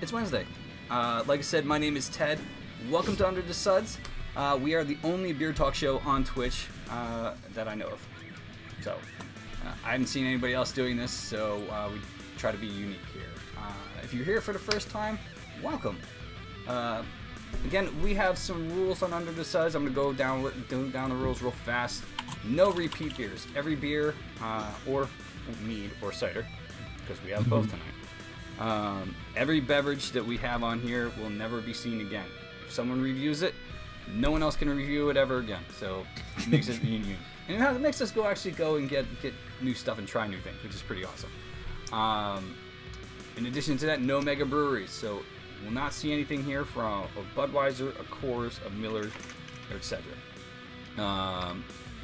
It's Wednesday. Like I said, my name is Ted. Welcome to Under the Suds. We are the only beer talk show on Twitch that I know of. So, I haven't seen anybody else doing this, so we try to be unique here. If you're here for the first time, welcome. Again, we have some rules on Under the Suds. I'm going to go down the rules real fast. No repeat beers. Every beer, or mead or cider, because we have both tonight. Every beverage that we have on here will never be seen again. If someone reviews it, no one else can review it ever again. So it makes it unique. And it makes us go and get new stuff and try new things, which is pretty awesome. In addition to that, no mega breweries. So we'll not see anything here from a Budweiser, a Coors, a Miller, etc.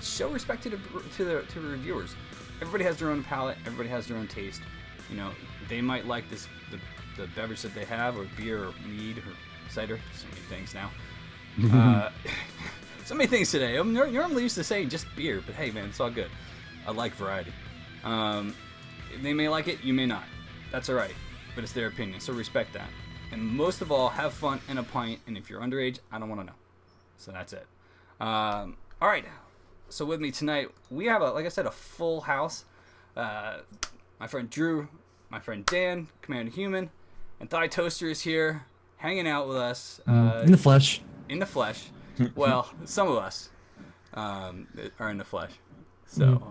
Show respect to the reviewers. Everybody has their own palate. Everybody has their own taste. You know, they might like the beverage that they have, or beer, or mead, or cider. So many things now. So many things today. I'm normally used to saying just beer, but hey, man, it's all good. I like variety. They may like it, you may not. That's all right, but it's their opinion, so respect that. And most of all, have fun and a pint. And if you're underage, I don't want to know. So that's it. All right. So with me tonight, we have like I said, a full house. My friend Drew, my friend Dan, Commander Human, and Thigh Toaster is here, hanging out with us. In the flesh. In the flesh. Well, some of us are in the flesh. So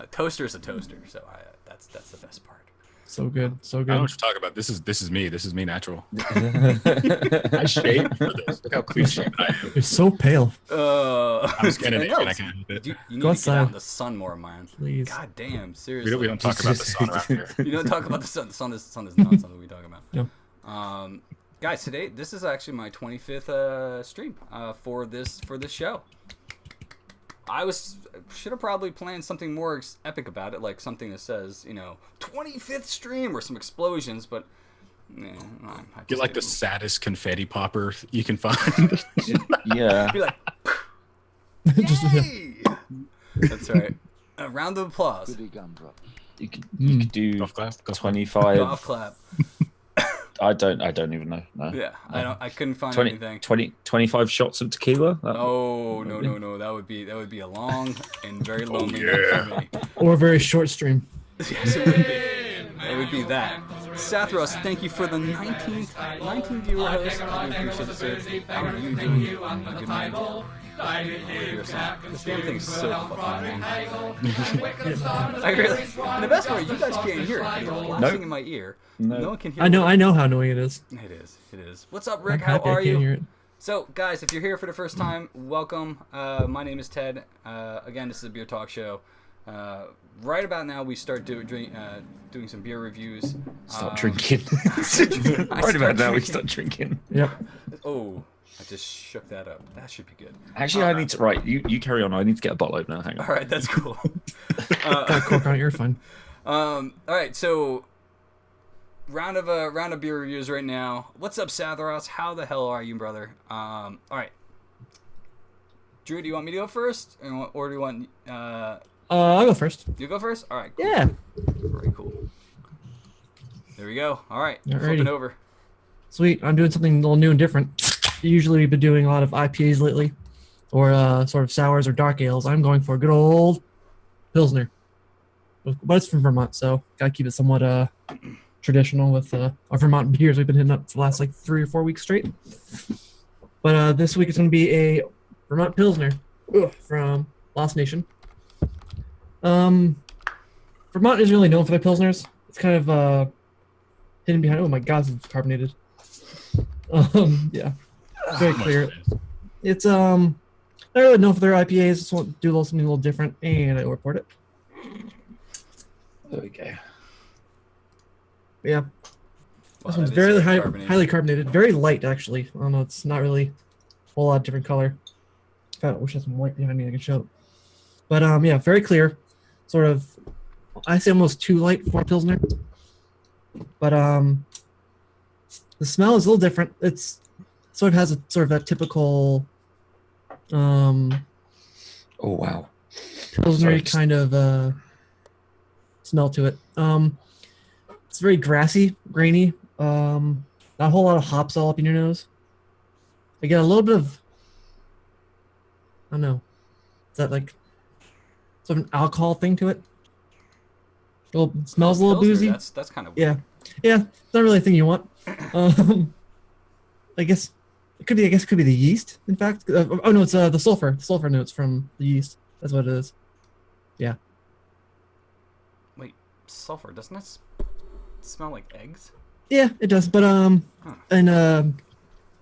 Toaster is a toaster. So that's the best part. So good, so good. I don't know what you're talking about. This is me. This is me natural. I shave for this. Look how clean shaven I am. You're so pale. I'm just kidding. I can't help it. You need Go to get out outside. in the sun more, man. Please. God damn, seriously. We don't talk about the sun around here. You don't talk about the sun. The sun is not something we talk about. Yep. Guys, today this is actually my 25th stream for this show. I should have probably planned something more epic about it, like something that says, 25th stream or some explosions, but Get like the saddest confetti popper you can find. Yeah. Be like, Just- yay! That's right. A round of applause. You could do Golf clap. 25. Golf clap. I don't even know. No. Yeah, I couldn't find 20, anything. 25 shots of tequila. Oh no! That would be a long and very lonely night for me. or a very short stream. Yes, it would be. It would be that. Sathros, thank you for the 19 viewer host. I do appreciate it, sir. How are you doing? A good man. This damn thing is so fucking long. I really. And the best part, you guys can't hear it. It's blasting in my ear. No one can hear it. I know how annoying it is. It is. What's up, Rick? I'm How happy I are can't you? hear it. So, guys, if you're here for the first time, welcome. My name is Ted. Again, this is a beer talk show. Right about now, we start doing some beer reviews. Start drinking. Right about now, we start drinking. Yep. Oh, I just shook that up. That should be good. Actually, I need to. Right, you carry on. I need to get a bottle opener. Hang on. All right, that's cool. Got a cork on it, you're fine. All right, so round of beer reviews right now. What's up, Sathros? How the hell are you, brother? All right. Drew, do you want me to go first, or do you want? I'll go first. You go first. All right. Cool. Yeah. Very cool. There we go. All right. Alrighty. Flipping over. Sweet. I'm doing something a little new and different. Usually we've been doing a lot of IPAs lately, or sort of sours or dark ales. I'm going for a good old Pilsner. But it's from Vermont, so gotta keep it somewhat traditional with our Vermont beers we've been hitting up for the last like 3 or 4 weeks straight. But this week it's going to be a Vermont Pilsner from Lost Nation. Vermont is really known for their Pilsners. It's kind of hidden behind. Oh my God, it's carbonated. Yeah, very clear. It's not really known for their IPAs. Just want to do something a little different, and I will report it. There we go. Yeah, Wow, this one's that is very carbonated. highly carbonated. Very light, actually. I don't know. It's not really a whole lot different color. I wish I had some white behind me I could show it. But yeah, very clear. Sort of, I say almost too light for a Pilsner. But the smell is a little different. It's sort of has a sort of that typical Oh wow. Pilsner kind of smell to it. It's very grassy, grainy. Not a whole lot of hops all up in your nose. I get a little bit of, I don't know, is that like sort of an alcohol thing to it? Smells a little Pilsner, boozy. That's kind of Yeah, weird. yeah, it's not really a thing you want. Um, I guess it could be. I guess it could be the yeast. In fact, oh no, it's the sulfur. The sulfur notes from the yeast. That's what it is. Yeah. Wait, sulfur doesn't that smell like eggs? Yeah, it does. But Huh. and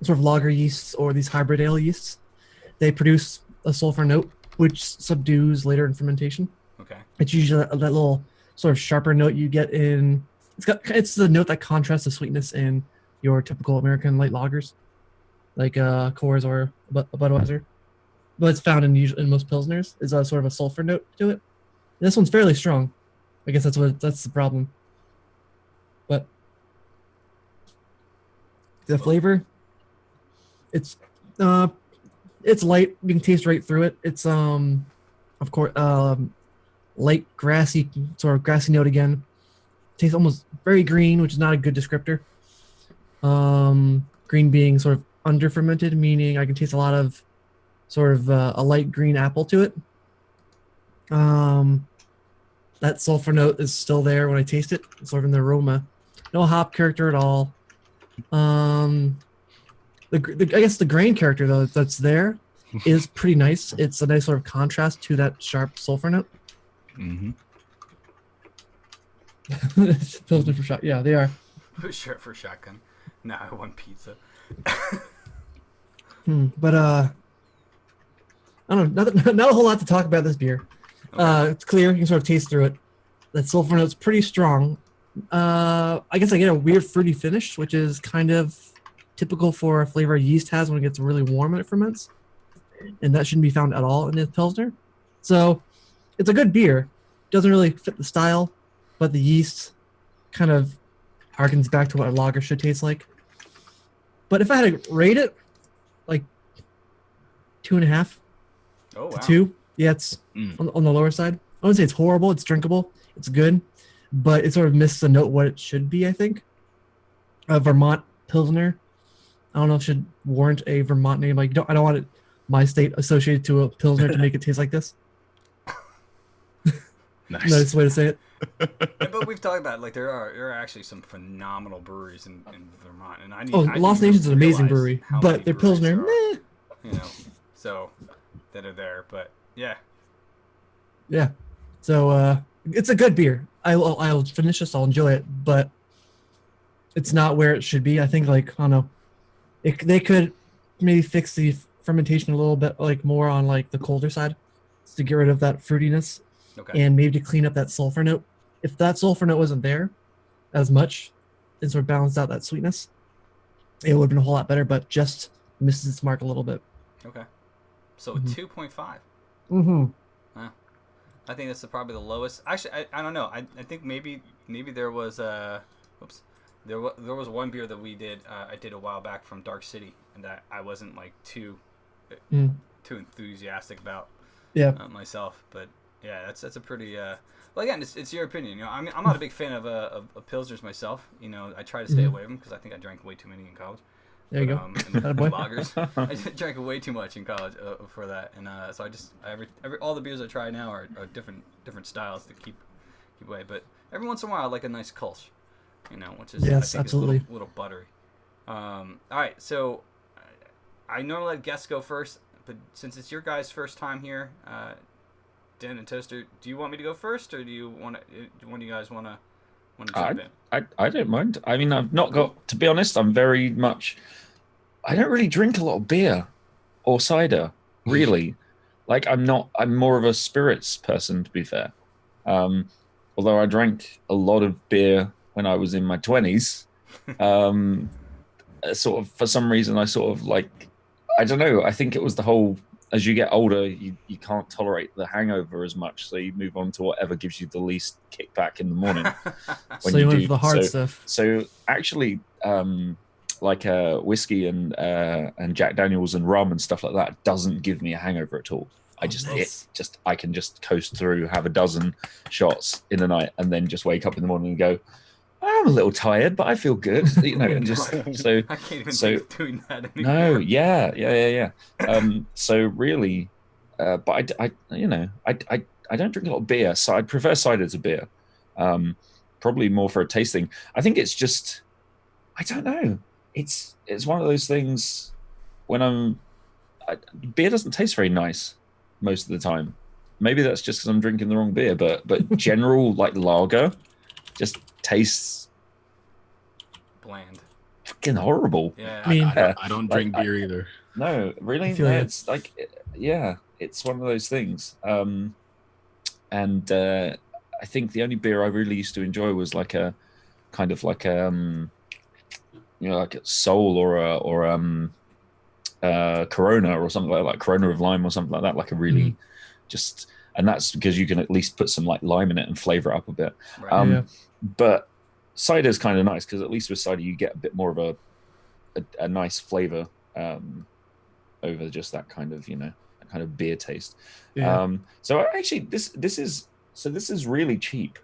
sort of lager yeasts or these hybrid ale yeasts, they produce a sulfur note which subdues later in fermentation. Okay. It's usually that little sort of sharper note you get in. It's the note that contrasts the sweetness in your typical American light lagers, like Coors or Budweiser. But it's found in most pilsners is a sort of a sulfur note to it. This one's fairly strong. I guess that's the problem. But the flavor, it's light. You can taste right through it. It's of course light grassy, sort of grassy note again. Tastes almost very green, which is not a good descriptor. Green being sort of under fermented, meaning I can taste a lot of sort of a light green apple to it. That sulfur note is still there when I taste it, sort of in the aroma. No hop character at all. I guess the grain character though that's there is pretty nice. It's a nice sort of contrast to that sharp sulfur note. Mm-hmm. Pilsner for shot. Yeah, they are. Sure for shotgun. Nah, I want pizza. But I don't know. Not a whole lot to talk about this beer. Okay. It's clear. You can sort of taste through it. That sulfur note's pretty strong. I guess I get a weird fruity finish, which is kind of typical for a flavor yeast has when it gets really warm and it ferments. And that shouldn't be found at all in the Pilsner. So it's a good beer. Doesn't really fit the style, but the yeast kind of harkens back to what a lager should taste like. But if I had to rate it, like 2.5 Oh, wow. to 2, yeah, it's on the lower side. I wouldn't say it's horrible. It's drinkable. It's good, but it sort of misses the note what it should be, I think. A Vermont Pilsner. I don't know if it should warrant a Vermont name. Like, I don't want my state associated to a Pilsner to make it taste like this. Nice. Nice way to say it. Yeah, but we've talked about, like, there are actually some phenomenal breweries in Vermont, and I Lost didn't Nation's an amazing realize brewery, how but many their breweries Pilsner, there are, meh. you know, so that are there. But yeah, Yeah. So it's a good beer. I'll finish this. I'll enjoy it, but it's not where it should be. I think, like, I don't know, they could maybe fix the fermentation a little bit, like more on like the colder side, to get rid of that fruitiness, okay, and maybe to clean up that sulfur note. If that sulfur note wasn't there as much, and sort of balanced out that sweetness, it would have been a whole lot better. But just misses its mark a little bit. okay. So a 2.5. Mm-hmm. I think that's probably the lowest. Actually, I don't know. I think maybe there was there was one beer that I did a while back from Dark City, and that I wasn't like too enthusiastic about. Yeah. Myself, but yeah, that's a pretty. Well, again, it's your opinion. You know, I'm not a big fan of pilsners myself. You know, I try to stay away from them because I think I drank way too many in college. There you go. And Attaboy. lagers. I drank way too much in college for that, and so all the beers I try now are different styles to keep away. But every once in a while, I like a nice Kolsch, you know, which is Yes, I think absolutely. is a little buttery. All right, so I normally let guests go first, but since it's your guys' first time here, Dan and Toaster, do you want me to go first, or do you want to? One of you guys want to jump in? I don't mind. I mean, I've not got, to be honest, I'm very much, I don't really drink a lot of beer or cider, really. Like, I'm more of a spirits person, to be fair. Although I drank a lot of beer when I was in my 20s. Sort of, for some reason, I sort of like, I don't know, I think it was the whole, as you get older, you can't tolerate the hangover as much, so you move on to whatever gives you the least kickback in the morning. So you went for the hard stuff. So actually, like whiskey and Jack Daniels and rum and stuff like that doesn't give me a hangover at all. I can just coast through, have a dozen shots in the night, and then just wake up in the morning and go, I'm a little tired, but I feel good, and just so I can't even so think of doing that no, anymore. yeah. So really, but I don't drink a lot of beer, so I'd prefer cider to beer. Probably more for a tasting. I think it's just, I don't know. It's one of those things when beer doesn't taste very nice most of the time. Maybe that's just because I'm drinking the wrong beer, but general like lager just tastes Bland. fucking horrible. Yeah. I mean, I don't Like, drink beer either. No, really, I feel no. you. It's like, yeah, it's one of those things. And I think the only beer I really used to enjoy was like a kind of like like a Soul or Corona or something like Corona of lime or something like that. Like a really just, and that's because you can at least put some like lime in it and flavor it up a bit. Right. Yeah. But cider is kind of nice because at least with cider you get a bit more of a nice flavor over just that kind of that kind of beer taste. Yeah. So actually this is really cheap.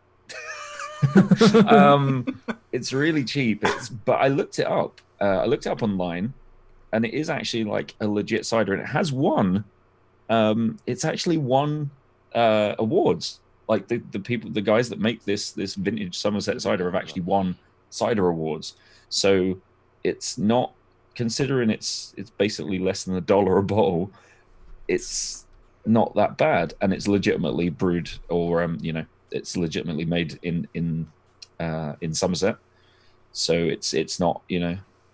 It's really cheap. But I looked it up. I looked it up online, and it is actually like a legit cider, and it has won. It's actually won awards. Like the guys that make this vintage Somerset cider have actually won cider awards. So it's not, considering it's basically less than $1 a bottle. It's not that bad, and it's legitimately brewed, or it's legitimately made in Somerset. So it's not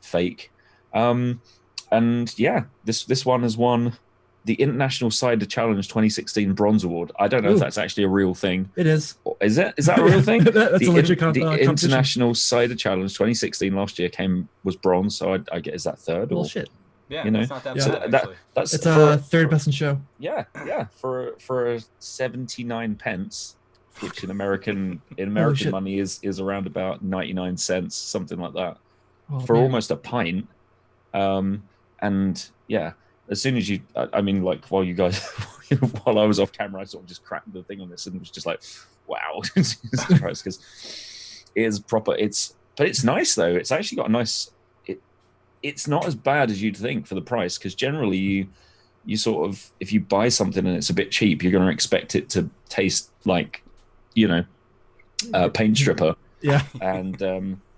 fake. And yeah, this one has won the International Cider Challenge 2016 Bronze Award. I don't know if Ooh. that's actually a real thing. It is. Is that a real thing? That's a legit the competition. International Cider Challenge 2016 last year was bronze. So I get, is that third? Well, or shit. Yeah, you know, that's not that so bad, actually. that's It's for third best in show. yeah, for 79 pence, which in American shit. money is around about 99 cents, something like that, Oh, for man. almost a pint. And yeah, as soon as I mean, like, while you guys while I was off camera, I sort of just cracked the thing on this and was just like, wow, because it is proper. But it's nice though. It's actually got a nice. It's not as bad as you'd think for the price, because generally you sort of, if you buy something and it's a bit cheap, you're going to expect it to taste like paint stripper. Yeah. And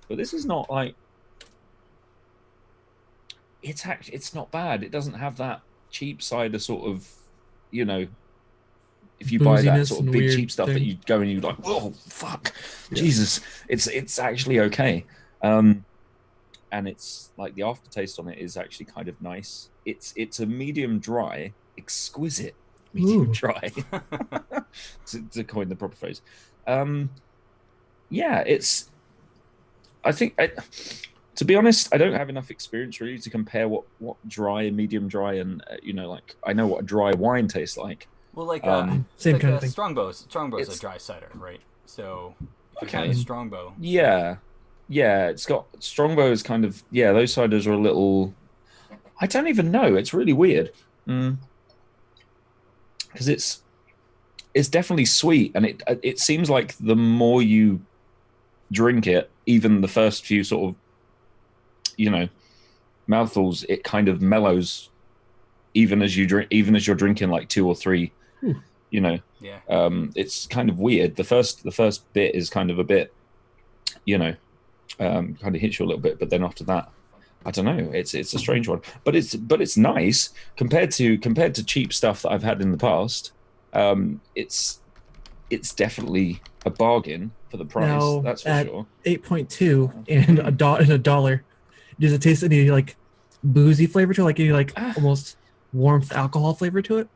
but this is not like, it's not bad. It doesn't have that cheap cider sort of, if you buy that Booziness sort of and big weird cheap stuff that thing. you go and you're like, oh fuck, Yeah. Jesus, it's actually okay. And it's like the aftertaste on it is actually kind of nice. It's a medium dry, exquisite medium Ooh. dry, to coin the proper phrase. Yeah, I think, to be honest, I don't have enough experience really to compare what dry and medium dry and like, I know what a dry wine tastes like. Well, like Same like kind of thing. Strongbow's It's- a dry cider, right? So if you Okay. have a Strongbow, Yeah, it's got Strongbow is kind of, those ciders are a little, I don't even know. It's really weird. Because it's definitely sweet, and it seems like the more you drink it, even the first few sort of mouthfuls, it kind of mellows, even as you're drinking like two or three. yeah. It's kind of weird. The first bit is kind of a bit, kind of hits you a little bit, but then after that, I don't know. It's a strange one, but it's nice compared to cheap stuff that I've had in the past. It's definitely a bargain for the price. Now, That's for at sure. 8.2 and $1. Does it taste any like boozy flavor to it? Like any like almost warmth alcohol flavor to it?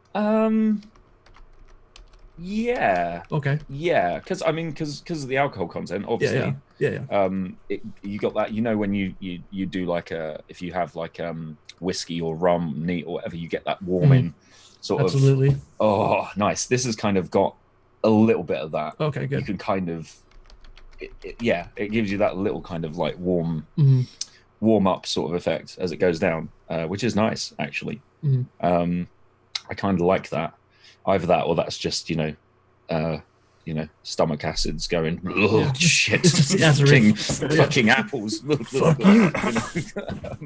Yeah. Okay. Yeah, because of the alcohol content, obviously. Yeah. You got that, when you do like if you have like whiskey or rum, neat or whatever, you get that warming sort Absolutely. of. Oh, nice. This has kind of got a little bit of that. Okay, You good. can kind of, it gives you that little kind of like warm up sort of effect as it goes down, which is nice actually. I kind of like that. Either that or that's just stomach acids going, oh shit, It's just acid fucking apples. Fuck you.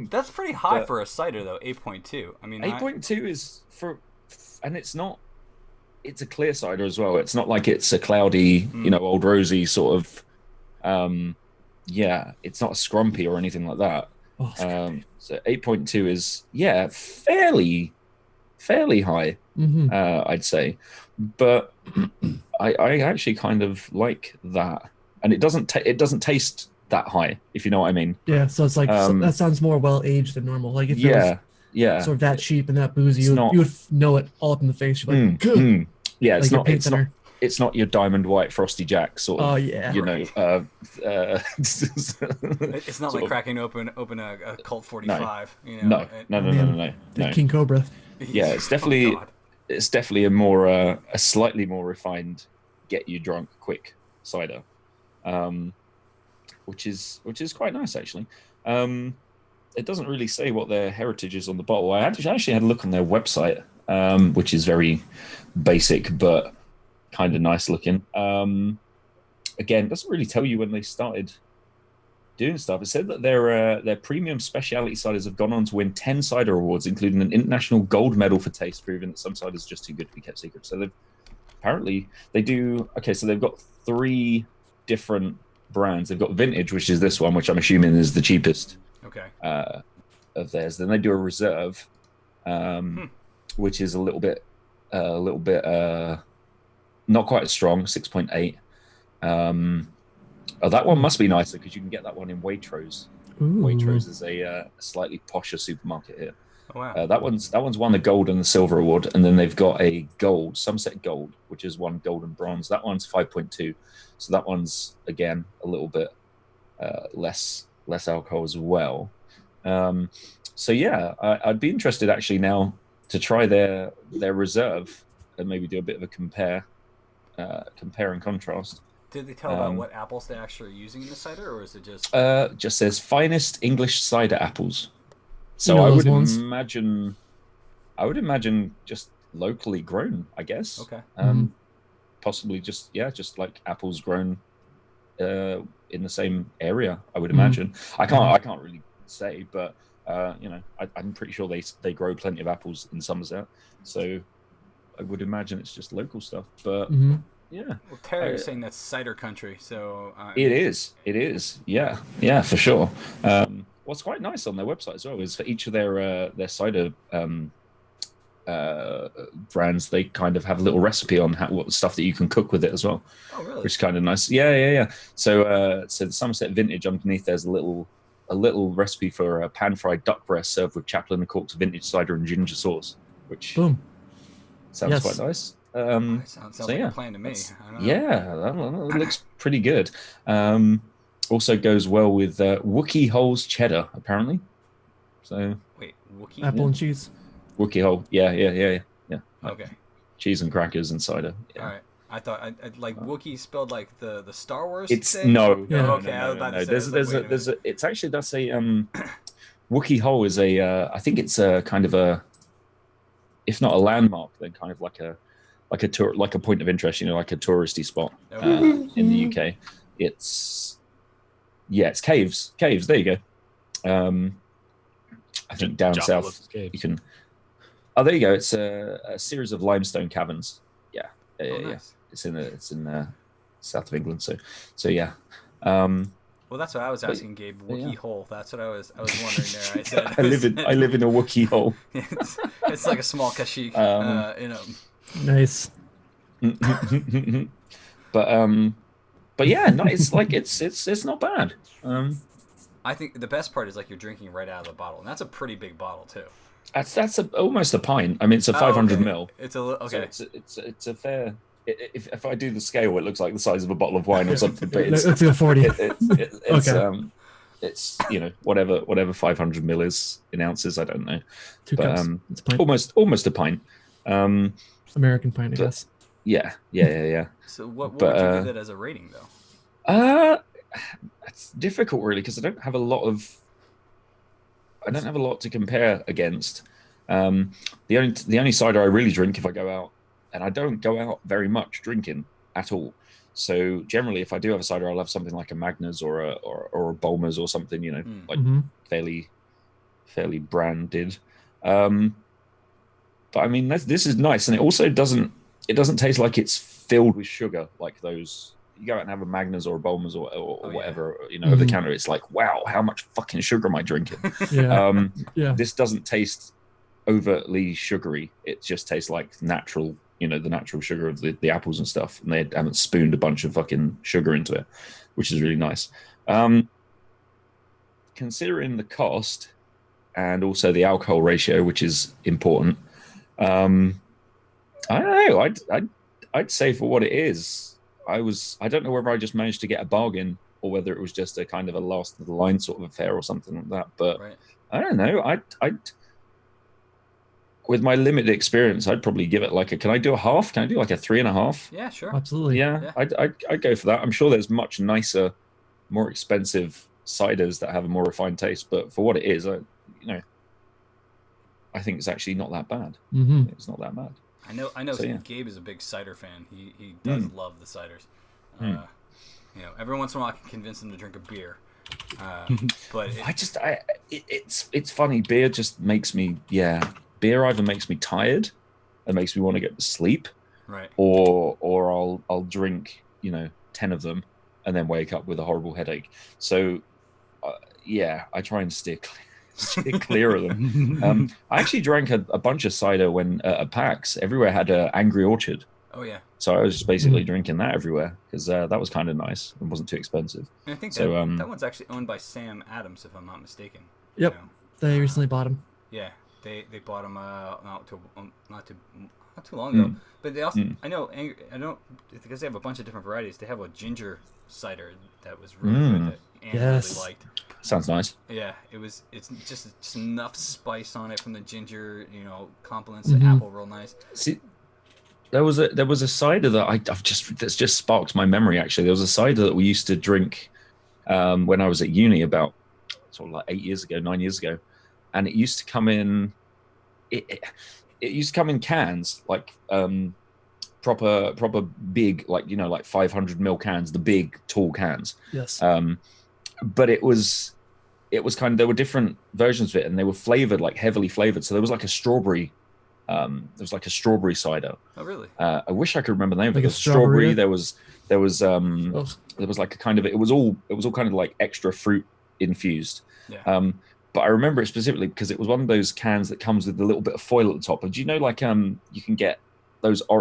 That's pretty high But- for a cider, though. 8.2. I mean, 8.2 is and it's not. It's a clear cider as well. It's not like it's a cloudy, old rosy sort of. It's not a scrumpy or anything like that. Oh, So 8.2 is fairly high, mm-hmm. I'd say, but I actually kind of like that, and it doesn't taste that high, if you know what I mean. Yeah, so it's like that sounds more well aged than normal. Like if it was sort of that cheap and that boozy, you would know it all up in the face. You're like, good. Yeah, like it's not your diamond white Frosty Jack sort of. Oh yeah, it's not like cracking open a Colt 45. No. The King Cobra. Yeah, it's definitely a more a slightly more refined, get you drunk quick cider, which is quite nice actually. It doesn't really say what their heritage is on the bottle. I actually had a look on their website, which is very basic but kind of nice looking. Again, it doesn't really tell you when they started doing stuff. It said that their premium specialty ciders have gone on to win 10 cider awards, including an international gold medal for taste, proving that some ciders are just too good to be kept secret. So they've got 3 different brands. They've got Vintage, which is this one, which I'm assuming is the cheapest. Okay. Of theirs. Then they do a Reserve, which is a little bit not quite as strong, 6.8. That one must be nicer because you can get that one in Waitrose. Ooh. Waitrose is a slightly posher supermarket here. Oh, wow. That one's won the gold and the silver award, and then they've got a gold, Sunset Gold, which is won gold and bronze. That one's 5.2, so that one's again a little bit less alcohol as well. So yeah, I'd be interested actually now to try their Reserve and maybe do a bit of a compare and contrast. Did they tell about what apples they're actually using in the cider, or is it just? Just says finest English cider apples. So I would imagine just locally grown, I guess. Okay. Possibly just like apples grown in the same area. I would imagine. I can't really say, but I'm pretty sure they grow plenty of apples in Somerset. So I would imagine it's just local stuff. But yeah. Well, Terry was saying that's cider country, so it is. Yeah, for sure. What's quite nice on their website as well is for each of their cider brands, they kind of have a little recipe on what stuff that you can cook with it as well. Oh, really? Which is kind of nice. Yeah. So the Somerset Vintage underneath there's a little recipe for a pan-fried duck breast served with Chaplin and Cork's vintage cider and ginger sauce, which sounds quite nice. Sounds like a plan to me. I don't know. That looks pretty good. Also goes well with Wookie Hole's cheddar, apparently. So wait, Wookie apple and cheese. Wookie Hole, yeah. Okay. Cheese and crackers and cider. Yeah. All right. I thought I like Wookie spelled like the Star Wars. It's thing? no. Okay, I was about to say. There's a. It's actually that's a Wookie Hole is a. I think it's a kind of a, if not a landmark, then kind of like a tour, like a point of interest. Like a touristy spot in the UK. It's caves. There you go. I think down south you can. Oh, there you go. It's a series of limestone caverns. Yeah. Nice. It's in south of England. So yeah. Well, that's what I was asking, Gabe. Wookie hole. That's what I was wondering there. I said I live in a Wookie hole. it's like a small Kashyyyk. Nice. But yeah, no, it's like it's not bad. I think the best part is like you're drinking right out of the bottle, and that's a pretty big bottle too. That's almost a pint. I mean, it's a 500 ml. It's a okay. So it's a fair. If I do the scale, it looks like the size of a bottle of wine or something. But it's a 40. It's whatever 500 ml is in ounces. I don't know. 2 cups. It's a pint. Almost a pint. American pint, I guess. Yeah. So what would you give it as a rating though? It's difficult really because I don't have a lot to compare against. The only cider I really drink if I go out, and I don't go out very much drinking, at all. So generally, if I do have a cider, I'll have something like a Magners or a Bulmers or something, you know, like fairly branded. But I mean, this is nice, and it also doesn't taste like it's filled with sugar like those. You go out and have a Magners or a Bulmers or whatever, you know, over the counter. It's like, wow, how much fucking sugar am I drinking? This doesn't taste overtly sugary. It just tastes like natural, you know, the natural sugar of the apples and stuff, and they haven't spooned a bunch of fucking sugar into it, which is really nice. Considering the cost and also the alcohol ratio, which is important, I don't know. I'd say for what it is, I don't know whether I just managed to get a bargain or whether it was just a kind of a last of the line sort of affair or something like that. But I don't know. I'd with my limited experience, I'd probably give it like can I do a half? Can I do like a 3.5? Yeah, sure. Absolutely. Yeah. I'd go for that. I'm sure there's much nicer, more expensive ciders that have a more refined taste, but for what it is, I think it's actually not that bad. It's not that bad. I know. So, Gabe is a big cider fan. He does love the ciders. You know, every once in a while I can convince him to drink a beer. But it's funny. Beer just makes me Beer either makes me tired and makes me want to get to sleep, right? Or I'll drink 10 of them and then wake up with a horrible headache. So I try and steer clear of them. I actually drank a bunch of cider when at PAX. Everywhere had a Angry Orchard. Oh yeah. So I was just basically drinking that everywhere because that was kind of nice. It wasn't too expensive. And I think that one's actually owned by Sam Adams, if I'm not mistaken. Yep. They recently bought him. Yeah, they bought him not too long ago. But they also I don't because they have a bunch of different varieties. They have a ginger cider that was really good that Anne really liked. Sounds nice. Yeah, it's just enough spice on it from the ginger, complements the apple real nice. See, there was a cider that that's just sparked my memory. Actually, there was a cider that we used to drink when I was at uni about sort of like 9 years ago, and it used to come in. It used to come in cans like proper big, like 500 ml cans, the big tall cans. Yes. But it was kind of, there were different versions of it, and they were flavored, like heavily flavored. So there was like a strawberry. There was like a strawberry cider. Oh really? I wish I could remember the name. Like of it. Strawberry. There was like a kind of, it was all kind of like extra fruit infused. Yeah. But I remember it specifically because it was one of those cans that comes with a little bit of foil at the top. And do you know, like you can get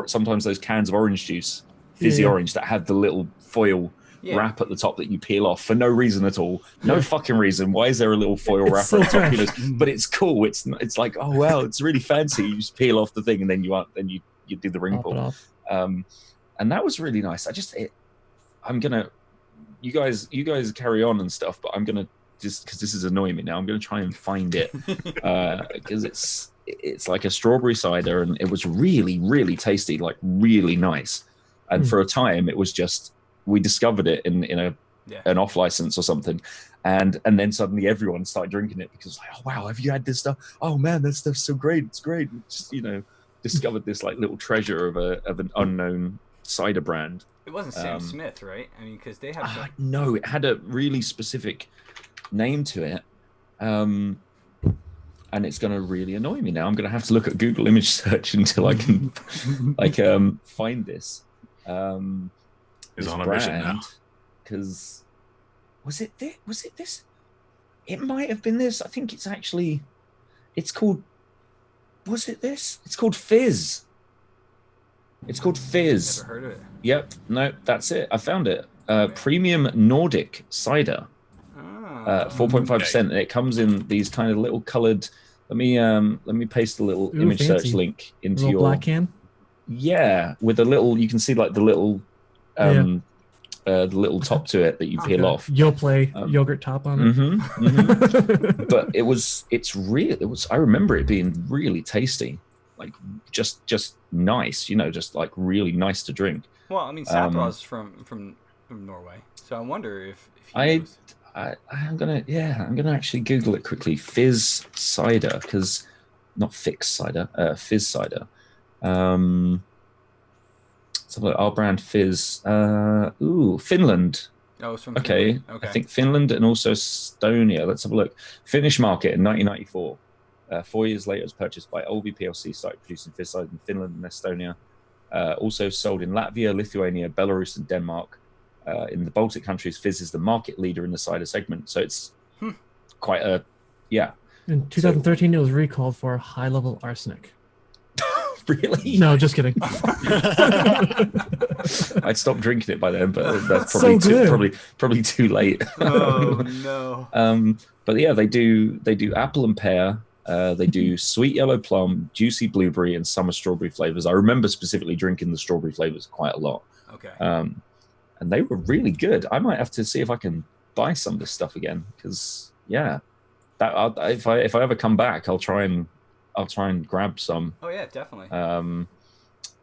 sometimes those cans of orange juice, fizzy orange, that have the little foil wrap at the top that you peel off for no reason at all. No fucking reason. Why is there a little foil wrap so at the top? But it's cool. It's like, oh wow, it's really fancy. You just peel off the thing and then you do the ring pull. And that was really nice. You guys carry on and stuff, but I'm gonna just, because this is annoying me now, I'm gonna try and find it because it's like a strawberry cider and it was really, really tasty, like really nice. And for a time, it was just, we discovered it in an off license or something, and then suddenly everyone started drinking it because like, oh wow, have you had this stuff? Oh man, that stuff's so great, it's great. Just discovered this like little treasure of an unknown cider brand. It wasn't Sam Smith, right? I mean, because they have no, it had a really specific name to it, and it's going to really annoy me now. I'm going to have to look at Google image search until I can find this. Is on a mission now. Because was it this? It might have been this. I think it's called. Was it this? It's called Fizz. It's called Fizz. Never heard of it. Yep. No, that's it. I found it. Premium Nordic cider. 4.5%. And it comes in these kind of little coloured. Let me paste the little image search link into your black can. Yeah, with a little. You can see like the little. The little top to it that you peel off. You'll play yogurt top on it. But I remember it being really tasty, like just nice, just like really nice to drink. Well, I mean, Sapra's from Norway, so I wonder if he knows. I'm gonna actually Google it quickly. Fizz cider, because not fixed cider, fizz cider. Let's have a look. Our brand fizz. Finland. Oh, it's from Okay. Finland. Okay. I think Finland and also Estonia. Let's have a look. Finnish market in 1994. 4 years later, it was purchased by Olvi PLC, started producing fizz cider in Finland and Estonia. Also sold in Latvia, Lithuania, Belarus, and Denmark. In the Baltic countries, fizz is the market leader in the cider segment. So it's quite a, yeah. In 2013, it was recalled for high-level arsenic. Really? No, just kidding. I'd stopped drinking it by then, but that's So good. probably too late. Oh no. But yeah, they do apple and pear. They do sweet yellow plum, juicy blueberry, and summer strawberry flavors. I remember specifically drinking the strawberry flavors quite a lot. Okay. And they were really good. I might have to see if I can buy some of this stuff again because yeah, if I ever come back, I'll try and grab some. Oh yeah, definitely.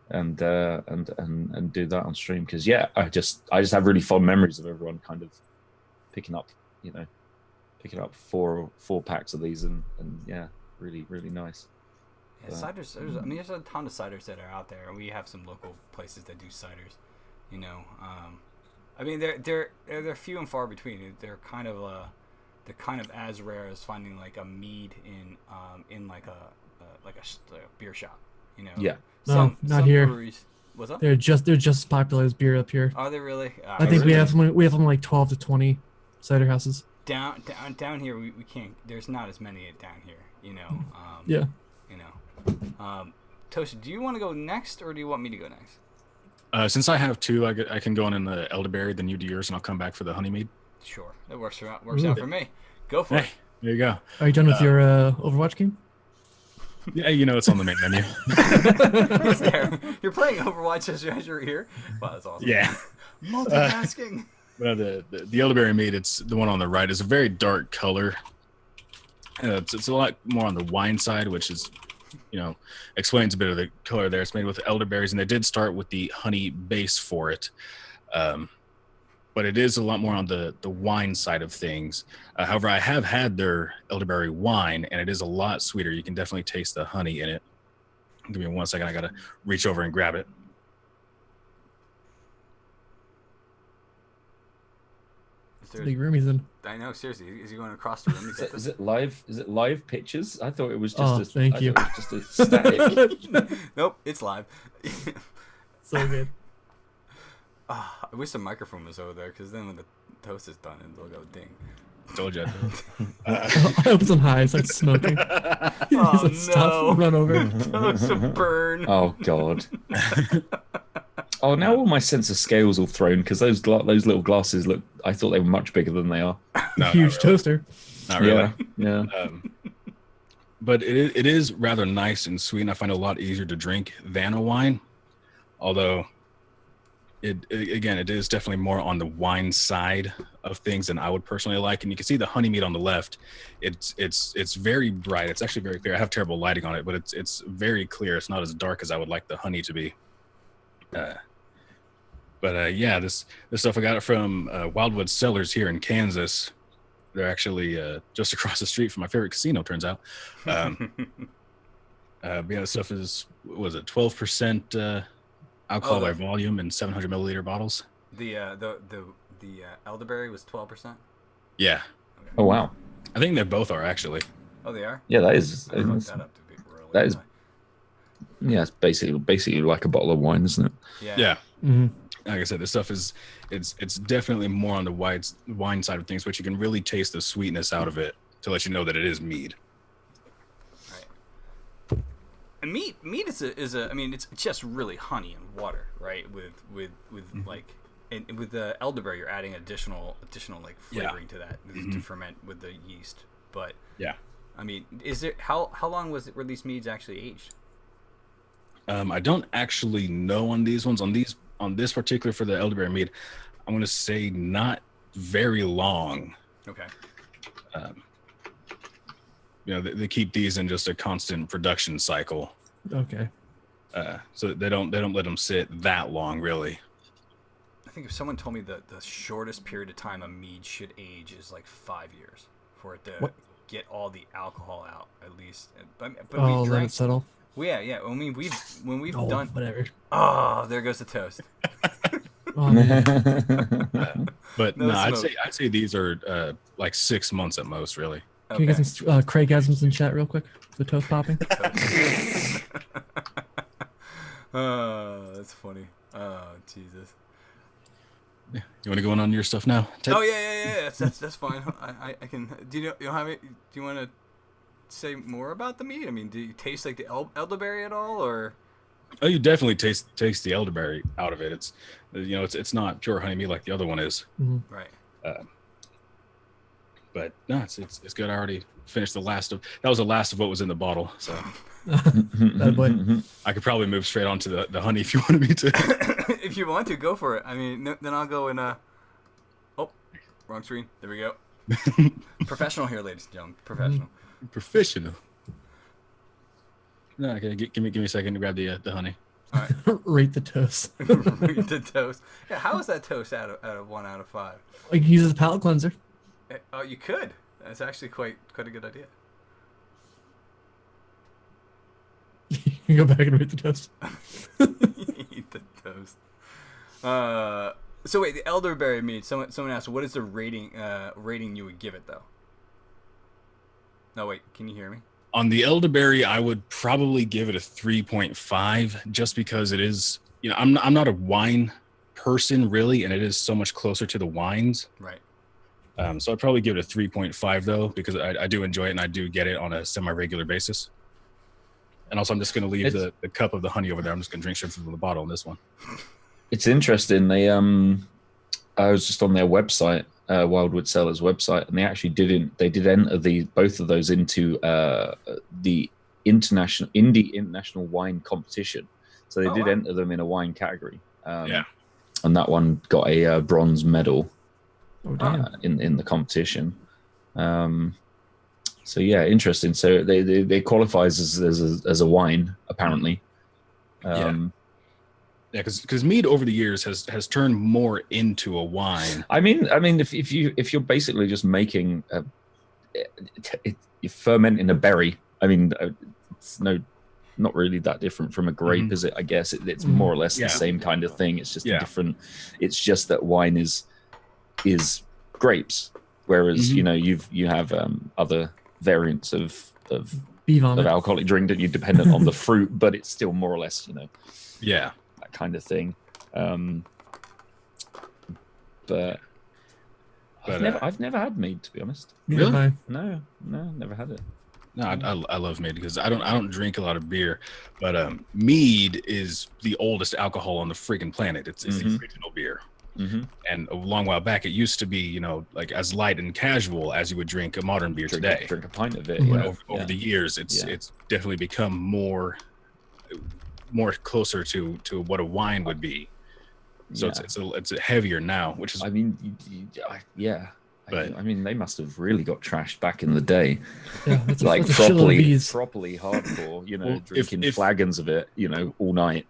And do that on stream because yeah, I just have really fond memories of everyone kind of picking up four packs of these and yeah, really nice. Yeah, ciders. There's a ton of ciders that are out there, and we have some local places that do ciders. You know, they're few and far between. They're kind of as rare as finding like a mead in like a beer shop. You know. Yeah. Not here. Breweries, what's up? They're just as popular as beer up here. Are they really? I think we have them like 12 to 20 cider houses. Down here we can't. There's not as many down here. You know. Yeah. You know. Toasted, do you want to go next, or do you want me to go next? Since I have two, I can go on in the elderberry, then you do yours, and I'll come back for the honey mead. Sure, that works out for me. Go for it. There you go. Are you done with your Overwatch game? Yeah, it's on the main menu. It's there. You're playing Overwatch as you're here. Wow, that's awesome. Yeah. Multitasking. The elderberry mead, it's the one on the right. It's a very dark color. It's a lot more on the wine side, which is, explains a bit of the color there. It's made with elderberries, and they did start with the honey base for it. But it is a lot more on the wine side of things. However, I have had their elderberry wine, and it is a lot sweeter. You can definitely taste the honey in it. Give me 1 second. I got to reach over and grab it. Big room he's in. I know, seriously. Is he going across the room? Is it live? Is it live pictures? I thought it was just. Thank you. Just a static. Nope, it's live. So good. I wish the microphone was over there, because then when the toast is done, it'll go ding. Told you. I was on high, I started smoking. Oh, Stop, run over. Toast will burn. Oh god. Oh, now all my sense of scales all thrown because those little glasses look. I thought they were much bigger than they are. No, Huge toaster. Not really. Yeah. But it is rather nice and sweet, and I find it a lot easier to drink than a wine. Although, it is definitely more on the wine side of things than I would personally like. And you can see the honey mead on the left. It's very bright. It's actually very clear. I have terrible lighting on it, but it's very clear. It's not as dark as I would like the honey to be. Yeah, this stuff I got it from Wildwood Cellars here in Kansas. They're actually just across the street from my favorite casino, turns out. Yeah, this stuff is, what was it, 12% alcohol by volume in 700 milliliter bottles. The elderberry was 12%. Yeah. Okay. Oh wow. I think they both are actually. Oh, they are. Yeah, that is. I fucked that up to be really That is. high. Yeah, it's basically like a bottle of wine, isn't it? Yeah. Mm-hmm. Like I said, this stuff is it's definitely more on the wine side of things, but you can really taste the sweetness out of it to let you know that it is mead. Right. And mead is a. I mean, it's just really honey and water, right? With like, and with the elderberry, you're adding additional like flavoring to that to ferment with the yeast. But yeah, I mean, is there how long were these meads actually aged? I don't actually know on these ones. On this particular for the elderberry mead, I'm going to say not very long. Okay. They keep these in just a constant production cycle. Okay. So they don't let them sit that long, really. I think if someone told me that the shortest period of time a mead should age is like 5 years for it to get all the alcohol out, at least. But let it settle. Well, yeah. I mean, when we've Oh, done. whatever. Oh, there goes the toast. Oh, man. But No no, smoke. I'd say these are like 6 months at most, really. Can you get some Craigasms in chat real quick? The toast popping. Oh, that's funny. Oh, Jesus. You want to go on your stuff now, Ted? Oh yeah. That's fine. I can. Do you know? You have it? Do you want to say more about the meat? I mean, do you taste like the elderberry at all, or? Oh, you definitely taste the elderberry out of it. It's it's not pure honey meat like the other one is. Mhm. Right. But no, it's good. I already finished that was the last of what was in the bottle, so That boy. I could probably move straight on to the honey if you wanted me to. If you want to, go for it. I mean, then I'll go and oh, wrong screen. There we go. Professional here, ladies and gentlemen. Professional. Professional. No, okay, give me a second to grab the honey. All right. Rate the toast. Read the toast. Yeah, how is that toast out of 1 out of 5? You can use it as a palate cleanser. Oh, you could. That's actually quite a good idea. You can go back and rate the toast. Eat the toast. So wait, the elderberry meat. Someone asked, what is the rating you would give it though? No, wait. Can you hear me? On the elderberry, I would probably give it a 3.5, just because it is. I'm not a wine person really, and it is so much closer to the wines. Right. So I'd probably give it a 3.5 though, because I do enjoy it and I do get it on a semi-regular basis. And also, I'm just going to leave the cup of the honey over there. I'm just going to drink straight from the bottle on this one. It's interesting. I was just on their website, Wildwood Cellars website, and they did enter both of those into the international wine competition. So they did enter them in a wine category. And that one got a bronze medal. Oh, damn. In the competition. So yeah, interesting. So they qualifies as a wine apparently. Yeah, because mead over the years has turned more into a wine. I mean, if you're basically just making you're fermenting a berry. I mean, it's not really that different from a grape, is it? I guess it's more or less the same kind of thing. It's just a different. It's just that wine is grapes, whereas you have other variants of Bee vomit. alcoholic drink that you're dependent on the fruit, but it's still more or less that kind of thing. But I've never had mead, to be honest. Really? No, never had it. No, I love mead because I don't drink a lot of beer, but mead is the oldest alcohol on the freaking planet. It's the original beer. Mm-hmm. And a long while back, it used to be, like as light and casual as you would drink a modern beer today. Drink a pint of it. But over the years, it's definitely become more closer to what a wine would be. So it's heavier now, which is. I mean, But I mean, they must have really got trashed back in the day. Yeah, like that's properly hardcore. Drinking flagons of it, all night.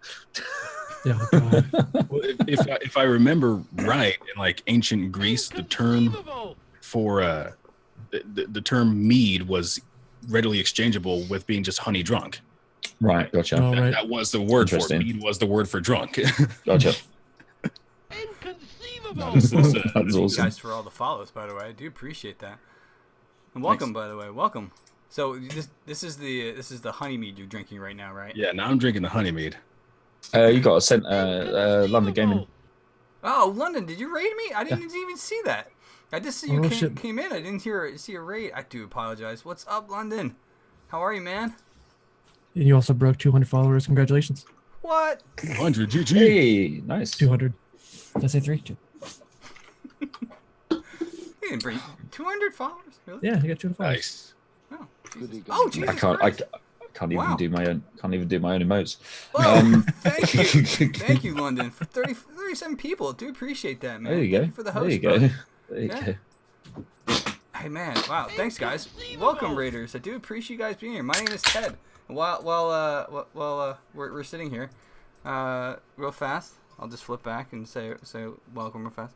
Yeah, God. Well, if I remember right, in like ancient Greece, the term for the term mead was readily exchangeable with being just honey drunk. Right, gotcha. Oh, right. That was the word for it. Mead was the word for drunk. Gotcha. No, That's Thank you awesome. guys for all the follows, by the way. I do appreciate that. And welcome, by the way. Welcome. So this is the honey mead you're drinking right now, right? Yeah, now I'm drinking the honey mead. You got sent London Gaming. Oh, London, did you raid me? I didn't even see that. I just see you came in. I didn't see a raid. I do apologize. What's up, London? How are you, man? And you also broke 200 followers. Congratulations. What? 200 GG. Hey, nice. 200. Did I say 3? 2. You didn't bring 200 followers? Really? Yeah, you got 200 followers. Nice. Oh, Jesus. Oh, Jesus I can't. Christ. I can't even Wow. do my own. Can't even do my own emotes. Well, thank you. Thank you, London, for 37 people. Do appreciate that, man. There you go. Thank you for the host, There you bro. go. There you Yeah. go. Hey, man. Wow. Thanks, guys. Welcome, Raiders. I do appreciate you guys being here. My name is Ted. While we're sitting here, real fast, I'll just flip back and say welcome real fast.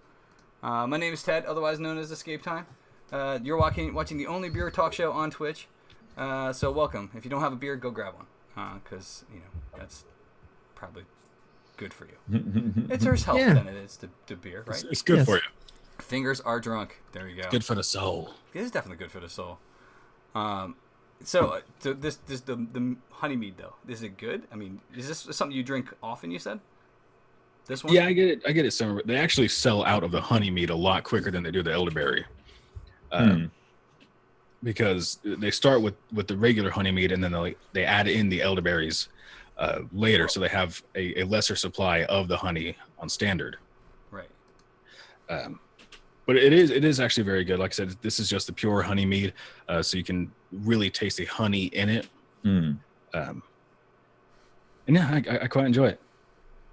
My name is Ted, otherwise known as Escape Time. You're watching the only beer talk show on Twitch. So welcome. If you don't have a beer, go grab one. because that's probably good for you. It's worse health than it is to beer, right? It's good for you. Fingers are drunk. There you go. Good for the soul. It is definitely good for the soul. So this the honey mead though. Is it good? I mean, is this something you drink often? You said this one. Yeah, I get it. Summer. They actually sell out of the honey mead a lot quicker than they do the elderberry, because they start with the regular honey mead and then they add in the elderberries later, so they have a lesser supply of the honey on standard. Right. But it is actually very good. Like I said, this is just the pure honey mead, so you can really taste the honey in it. And yeah, I quite enjoy it.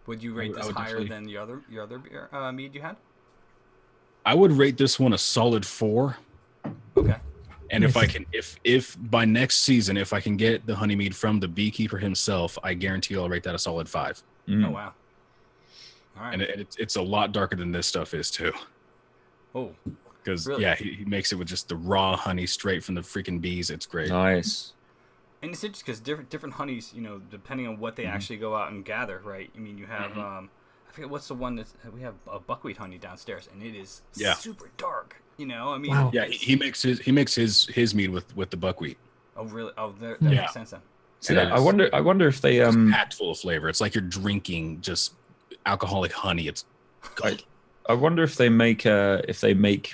Would you rate this higher than your other beer, mead you had? I would rate this one a solid 4. Okay. And if by next season, if I can get the honey mead from the beekeeper himself, I guarantee I'll rate that a solid 5. Oh wow! All right. And it's a lot darker than this stuff is too. Oh. Because really? he makes it with just the raw honey straight from the freaking bees. It's great. Nice. And it's interesting because different honeys, depending on what they actually go out and gather, right? I mean, you have I forget what's the one that we have a buckwheat honey downstairs, and it is super dark. I mean, wow. Yeah, he makes his mead with the buckwheat. Oh really? Oh, that makes sense then. So I wonder if they It's packed full of flavor. It's like you're drinking just alcoholic honey. It's good. I wonder if they make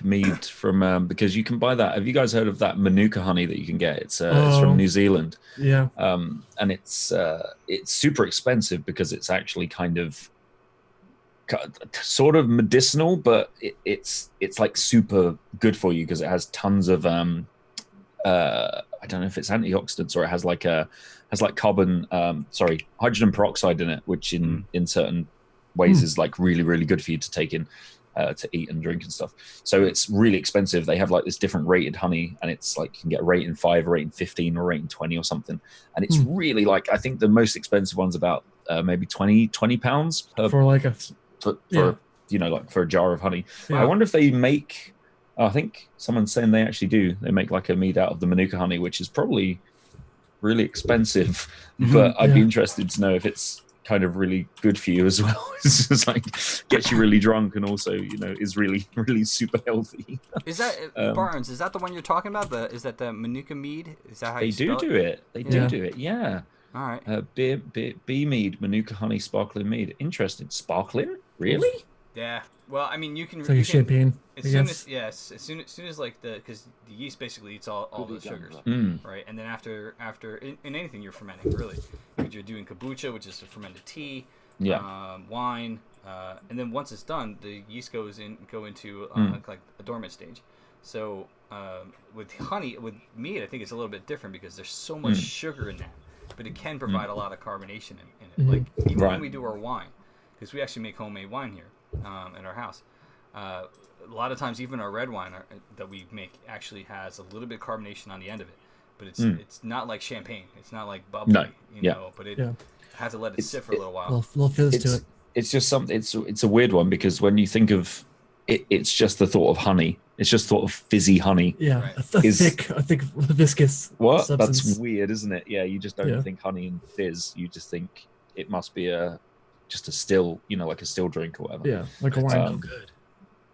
mead from because you can buy that. Have you guys heard of that Manuka honey that you can get? It's from New Zealand. Yeah. And it's super expensive because it's actually kind of sort of medicinal, but it's like super good for you because it has tons of I don't know if it's antioxidants or it has like hydrogen peroxide in it, which in certain ways is like really, really good for you to take in to eat and drink and stuff. So it's really expensive. They have like this different rated honey, and it's like you can get a rating 5, a rating 15, or a rating 20 or something. And it's really like, I think the most expensive one's about maybe 20 pounds for like a like for a jar of honey. Yeah. I wonder if they make, I think someone's saying they actually do. They make like a mead out of the Manuka honey, which is probably really expensive, but I'd be interested to know if it's kind of really good for you as well. It's just like gets you really drunk and also is really, really super healthy. Is that Barnes? Is that the one you're talking about? Is that the Manuka mead? Is that how they you spell do it? They do it. Yeah. All right. Bee mead, Manuka honey, sparkling mead. Interesting. Sparkling? Really? Yeah. Well, I mean, you can. It's like champagne. As soon as like because the yeast basically eats all the sugars, right? And then after in anything you're fermenting, really, if you're doing kombucha, which is a fermented tea, wine, and then once it's done, the yeast go into like a dormant stage. So with mead, I think it's a little bit different because there's so much sugar in that, but it can provide a lot of carbonation in it. Like even when we do our wine, because we actually make homemade wine here in our house. A lot of times, even our red wine that we make actually has a little bit of carbonation on the end of it, but it's not like champagne. It's not like bubbly, but it has to let it sit for a little while. Little fizz to it. It's just something. It's a weird one because when you think of it, it's just the thought of honey. It's just thought of fizzy honey. Yeah, right. a thick, viscous. What? Substance. That's weird, isn't it? Yeah, you just don't think honey and fizz. You just think it must be just a still, like a still drink or whatever. Yeah, like a wine. Good.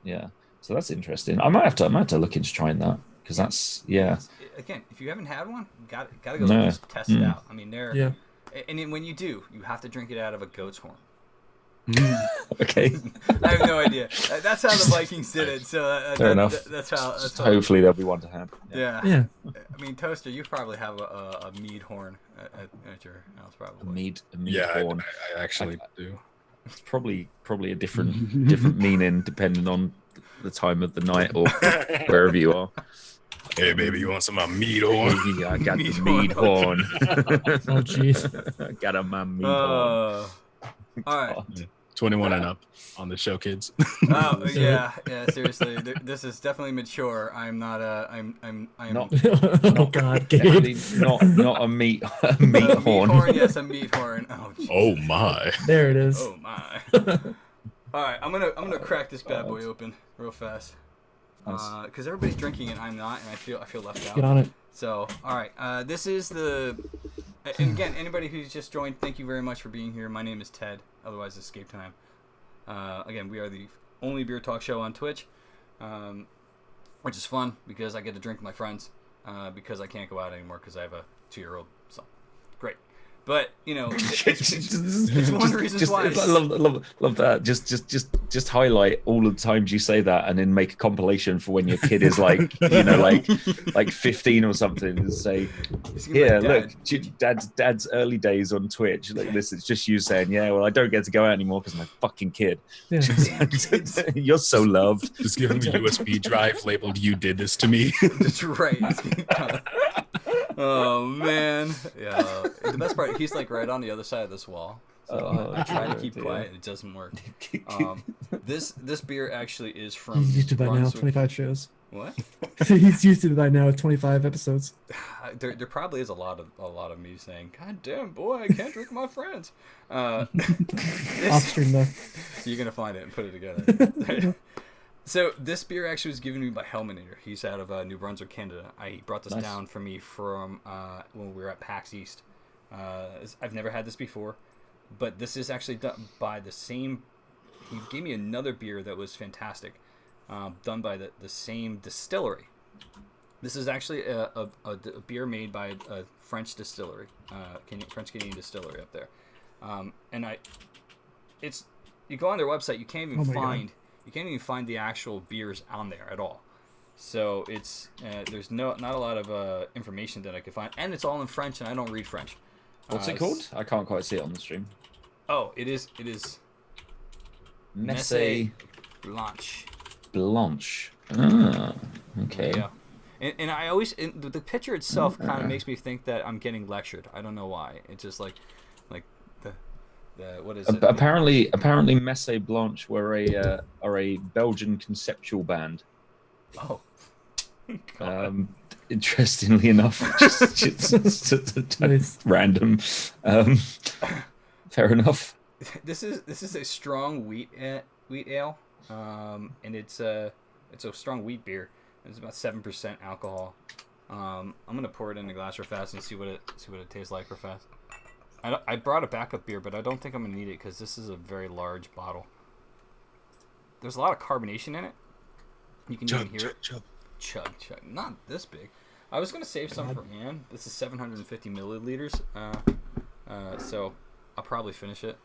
Yeah. So that's interesting. I might have to look into trying that because that's Again, if you haven't had one, gotta go just test it out. I mean, and then when you do, you have to drink it out of a goat's horn. Okay. I have no idea. That's how the Vikings did it. So fair enough. That's how. Hopefully there'll be one to hand. Yeah. I mean, Toaster, you probably have a mead horn at your house, probably. A mead Yeah, horn. I actually do. It's probably a different meaning depending on the time of the night or wherever you are. Hey, baby, you want some of my meat horn? I got the mead horn. Oh, jeez. Got my mead horn. All right. 21 and up on the show, kids. Oh yeah. Seriously, this is definitely mature. I'm not. I'm not. Oh God, Definitely not a meat horn. Yes, a meat horn. Oh, geez. Oh my. There it is. Oh my. All right, I'm gonna crack this bad boy open real fast. Because everybody's drinking and I'm not, and I feel left out. Get on it. So, all right, this is the And again, anybody who's just joined, thank you very much for being here. My name is Ted, otherwise Escape Time. Again, we are the only beer talk show on Twitch, which is fun because I get to drink with my friends because I can't go out anymore because I have a 2-year-old. So, great. But it's one reason why. I love that. Just highlight all the times you say that, and then make a compilation for when your kid is like 15 or something, and say, "Here, look, Dad's early days on Twitch. Like this, it's just you saying, yeah, well, I don't get to go out anymore because my fucking kid. Yeah. You're so loved. Just give him a USB drive labeled "You did this to me." That's right. Oh man, yeah. The best part, he's like right on the other side of this wall. So I try to keep quiet, and it doesn't work. This beer actually is from. He's used to it by now. 25 shows. What? He's used to it by now. 25 episodes. There probably is a lot of me saying, "God damn, boy, I can't drink with my friends." Off stream though. You're gonna find it and put it together. So this beer actually was given to me by Helminator. He's out of New Brunswick, Canada. He brought this down for me from when we were at PAX East. I've never had this before, but this is actually done by the same. He gave me another beer that was fantastic, done by the same distillery. This is actually a beer made by a French distillery, French Canadian distillery up there, and you go on their website, you can't even find. You can't even find the actual beers on there at all. So it's there's not a lot of information that I could find, and it's all in French, and I don't read French. What's it called? I can't quite see it on the stream. Oh, it is Messe Blanche. Blanche. Ah, okay. Yeah. And I always the picture itself kind of makes me think that I'm getting lectured. I don't know why. It's just like what is it? Apparently, Messe Blanche are a Belgian conceptual band. Oh. Interestingly enough, just random. Fair enough. This is a strong wheat ale, and it's a strong wheat beer. It's about 7% alcohol. I'm gonna pour it in the glass real fast and see what it tastes like real fast. I brought a backup beer, but I don't think I'm going to need it because this is a very large bottle. There's a lot of carbonation in it. You can even hear it. Chug. Not this big. I was going to save some for Anne. This is 750 milliliters. So I'll probably finish it.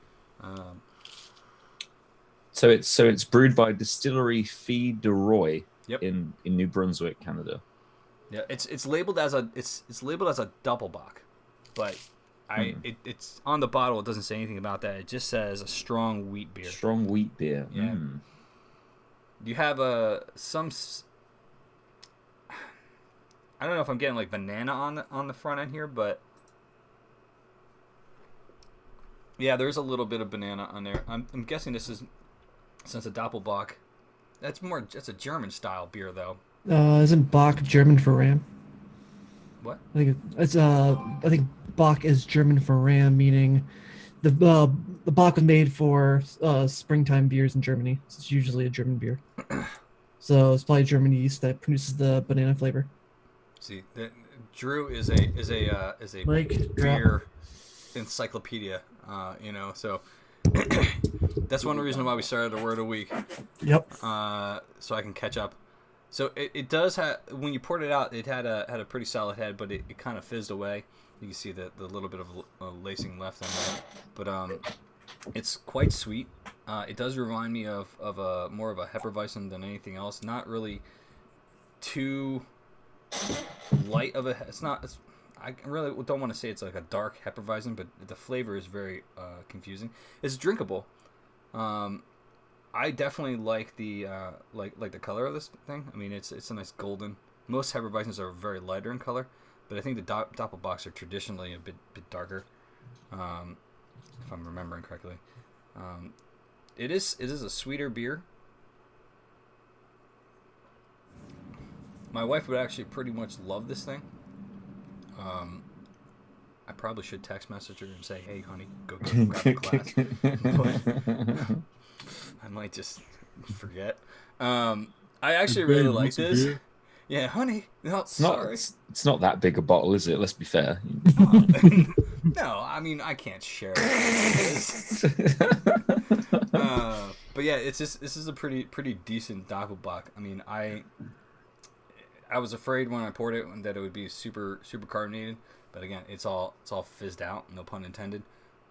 So it's brewed by Distillery Fille de Roy Yep. in New Brunswick, Canada. Yeah, it's labeled as a double bock, but it's on the bottle. It doesn't say anything about that. It just says a strong wheat beer. Strong wheat beer. Yeah. Mm. You have some. I don't know if I'm getting like banana on the front end here, but yeah, there's a little bit of banana on there. I'm guessing this is since a Doppelbock. That's a German style beer though. Isn't Bock German for ram? What? I think Bock is German for ram, meaning the Bock was made for springtime beers in Germany. So it's usually a German beer. So it's probably German yeast that produces the banana flavor. See, Drew is a beer encyclopedia. So that's one reason why we started a word a week. Yep. So I can catch up. So it does have, when you poured it out, it had a pretty solid head, but it kind of fizzed away. You can see the little bit of lacing left on there, but it's quite sweet. It does remind me of a more of a Hefeweizen than anything else. Not really too light of a. I really don't want to say it's like a dark Hefeweizen, but the flavor is very confusing. It's drinkable. I definitely like the like the color of this thing. I mean, it's a nice golden. Most Hefeweizens are very lighter in color, but I think the Doppelbocks are traditionally a bit darker, if I'm remembering correctly. It is a sweeter beer. My wife would actually pretty much love this thing. I probably should text message her and say, "Hey, honey, go grab the glass." But I might just forget. I actually really like this. Beer? Yeah, honey. No, sorry. It's not that big a bottle, is it? Let's be fair. No, I mean I can't share it. But yeah, this is a pretty decent Doppelbock. I mean, I was afraid when I poured it that it would be super carbonated, but again, it's all fizzed out. No pun intended.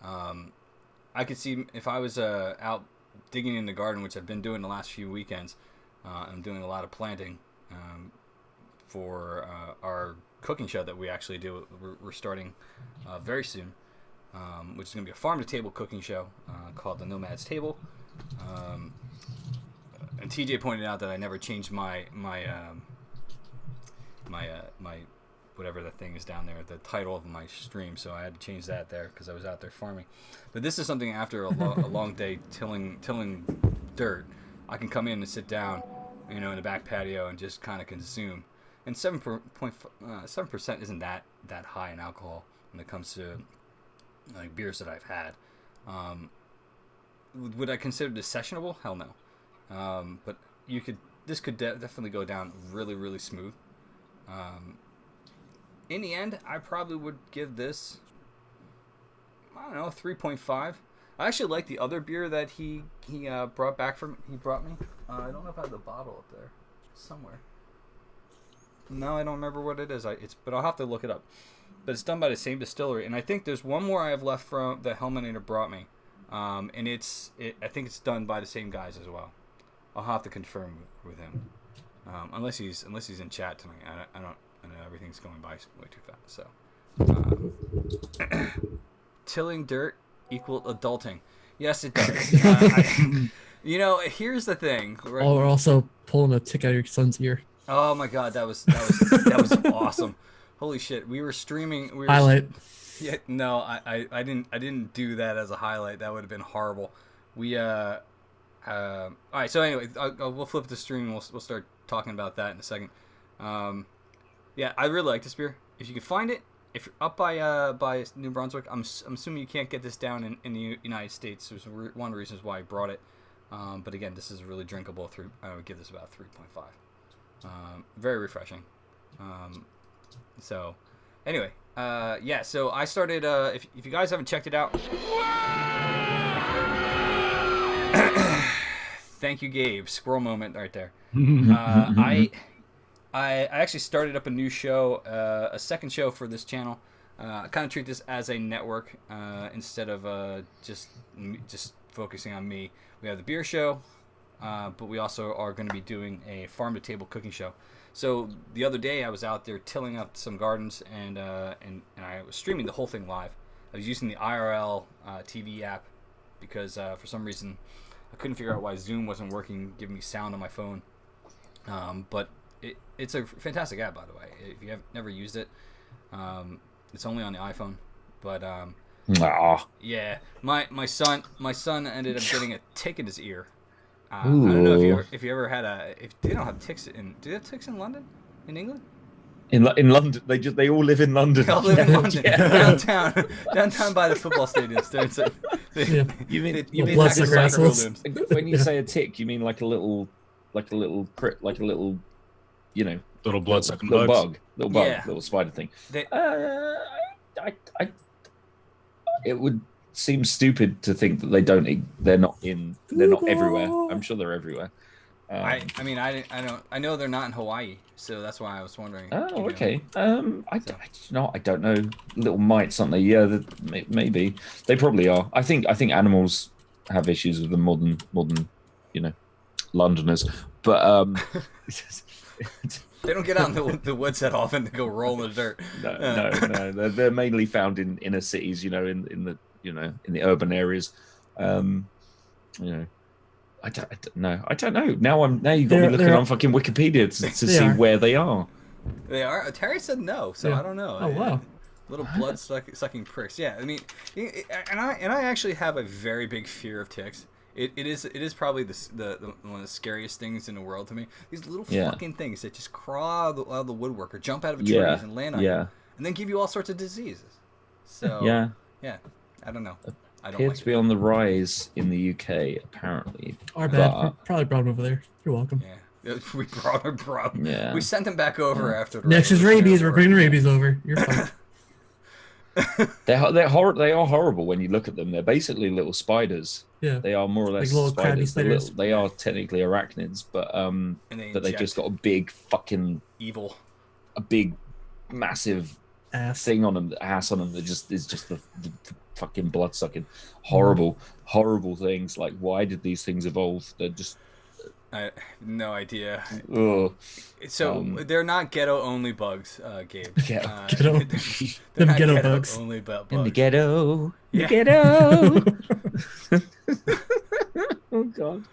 I could see if I was out digging in the garden, which I've been doing the last few weekends. I'm doing a lot of planting for our cooking show that we actually do. We're starting very soon, which is going to be a farm-to-table cooking show called the Nomad's Table. And TJ pointed out that I never changed my whatever the thing is down there, the title of my stream, so I had to change that there because I was out there farming. But this is something after a long day tilling dirt, I can come in and sit down, in the back patio and just kind of consume. And 7% isn't that high in alcohol when it comes to like beers that I've had. Would I consider this sessionable? Hell no. But this could definitely go down really, really smooth. In the end, I probably would give this, I don't know, 3.5. I actually like the other beer that he brought me. I don't know if I have the bottle up there somewhere. No, I don't remember what it is. But I'll have to look it up. But it's done by the same distillery, and I think there's one more I have left from the Helminator brought me, and I think it's done by the same guys as well. I'll have to confirm with him, unless he's in chat tonight. I know everything's going by way too fast. So, tilling dirt equal adulting. Yes, it does. Here's the thing. Right? Oh, we're also pulling a tick out of your son's ear. Oh my god, that was awesome. Holy shit, we were streaming. Highlight. Yeah, no, I didn't do that as a highlight. That would have been horrible. We all right. So anyway, we'll flip the stream. We'll start talking about that in a second. Yeah, I really like this beer. If you can find it, if you're up by New Brunswick, I'm assuming you can't get this down in the United States. There's one of the reasons why I brought it. But again, this is really drinkable. I would give this about 3.5. Very refreshing. So anyway, yeah, so I started, if you guys haven't checked it out, thank you, Gabe, squirrel moment right there. I actually started up a new show, a second show for this channel. I kind of treat this as a network, instead of just focusing on me. We have the beer show, but we also are going to be doing a farm-to-table cooking show. So the other day I was out there tilling up some gardens, and I was streaming the whole thing live. I was using the IRL TV app because for some reason I couldn't figure out why Zoom wasn't working, giving me sound on my phone. But it's a fantastic app, by the way. If you have never used it, it's only on the iPhone. But yeah, my son ended up getting a tick in his ear. I don't know if you ever had if they don't have ticks do they have ticks in London, in England? In London, they all live in London. They all live in London, downtown by the football stadiums. You mean soccer buildings. When you say a tick, you mean like a little Little blood sucking little bugs. bug, Yeah. little spider thing. It would seem stupid to think that they're not everywhere. I'm sure they're everywhere. I know they're not in Hawaii, so that's why I was wondering. Oh, okay. I don't know. Little mites, aren't they? Yeah, maybe they probably are. I think animals have issues with them more than Londoners, but they don't get out in the woods that often to go roll in the dirt. No. They're mainly found in inner cities, in the urban areas. I don't know. Now you've got me looking on fucking Wikipedia to see where they are. They are. Terry said no, so I don't know. Oh wow. Little blood sucking pricks. Yeah, I mean, and I actually have a very big fear of ticks. It is probably the one of the scariest things in the world to me. These little fucking things that just crawl out of the woodwork or jump out of trees and land on you, and then give you all sorts of diseases. So yeah, I don't know. I don't appears to be on the rise in the UK, apparently. Our bad. We probably brought him over there. You're welcome. Yeah, we brought him. Yeah. We sent him back over after. Next is rabies. We're bringing rabies over. You're fine. They are horrible when you look at them. They're basically little spiders. Yeah. They are more or less Like little crabby spiders. spiders. They are technically arachnids, And they but they've just inject got a big fucking evil. a big massive Ass. thing on them, the ass on them that just is just the fucking blood sucking, horrible things. Like, why did these things evolve? They're just I have no idea. ugh. So they're not ghetto only bugs, Gabe. Yeah. Ghetto. They're Them not ghetto bugs. only bugs. In the ghetto, Yeah. ghetto. Oh god.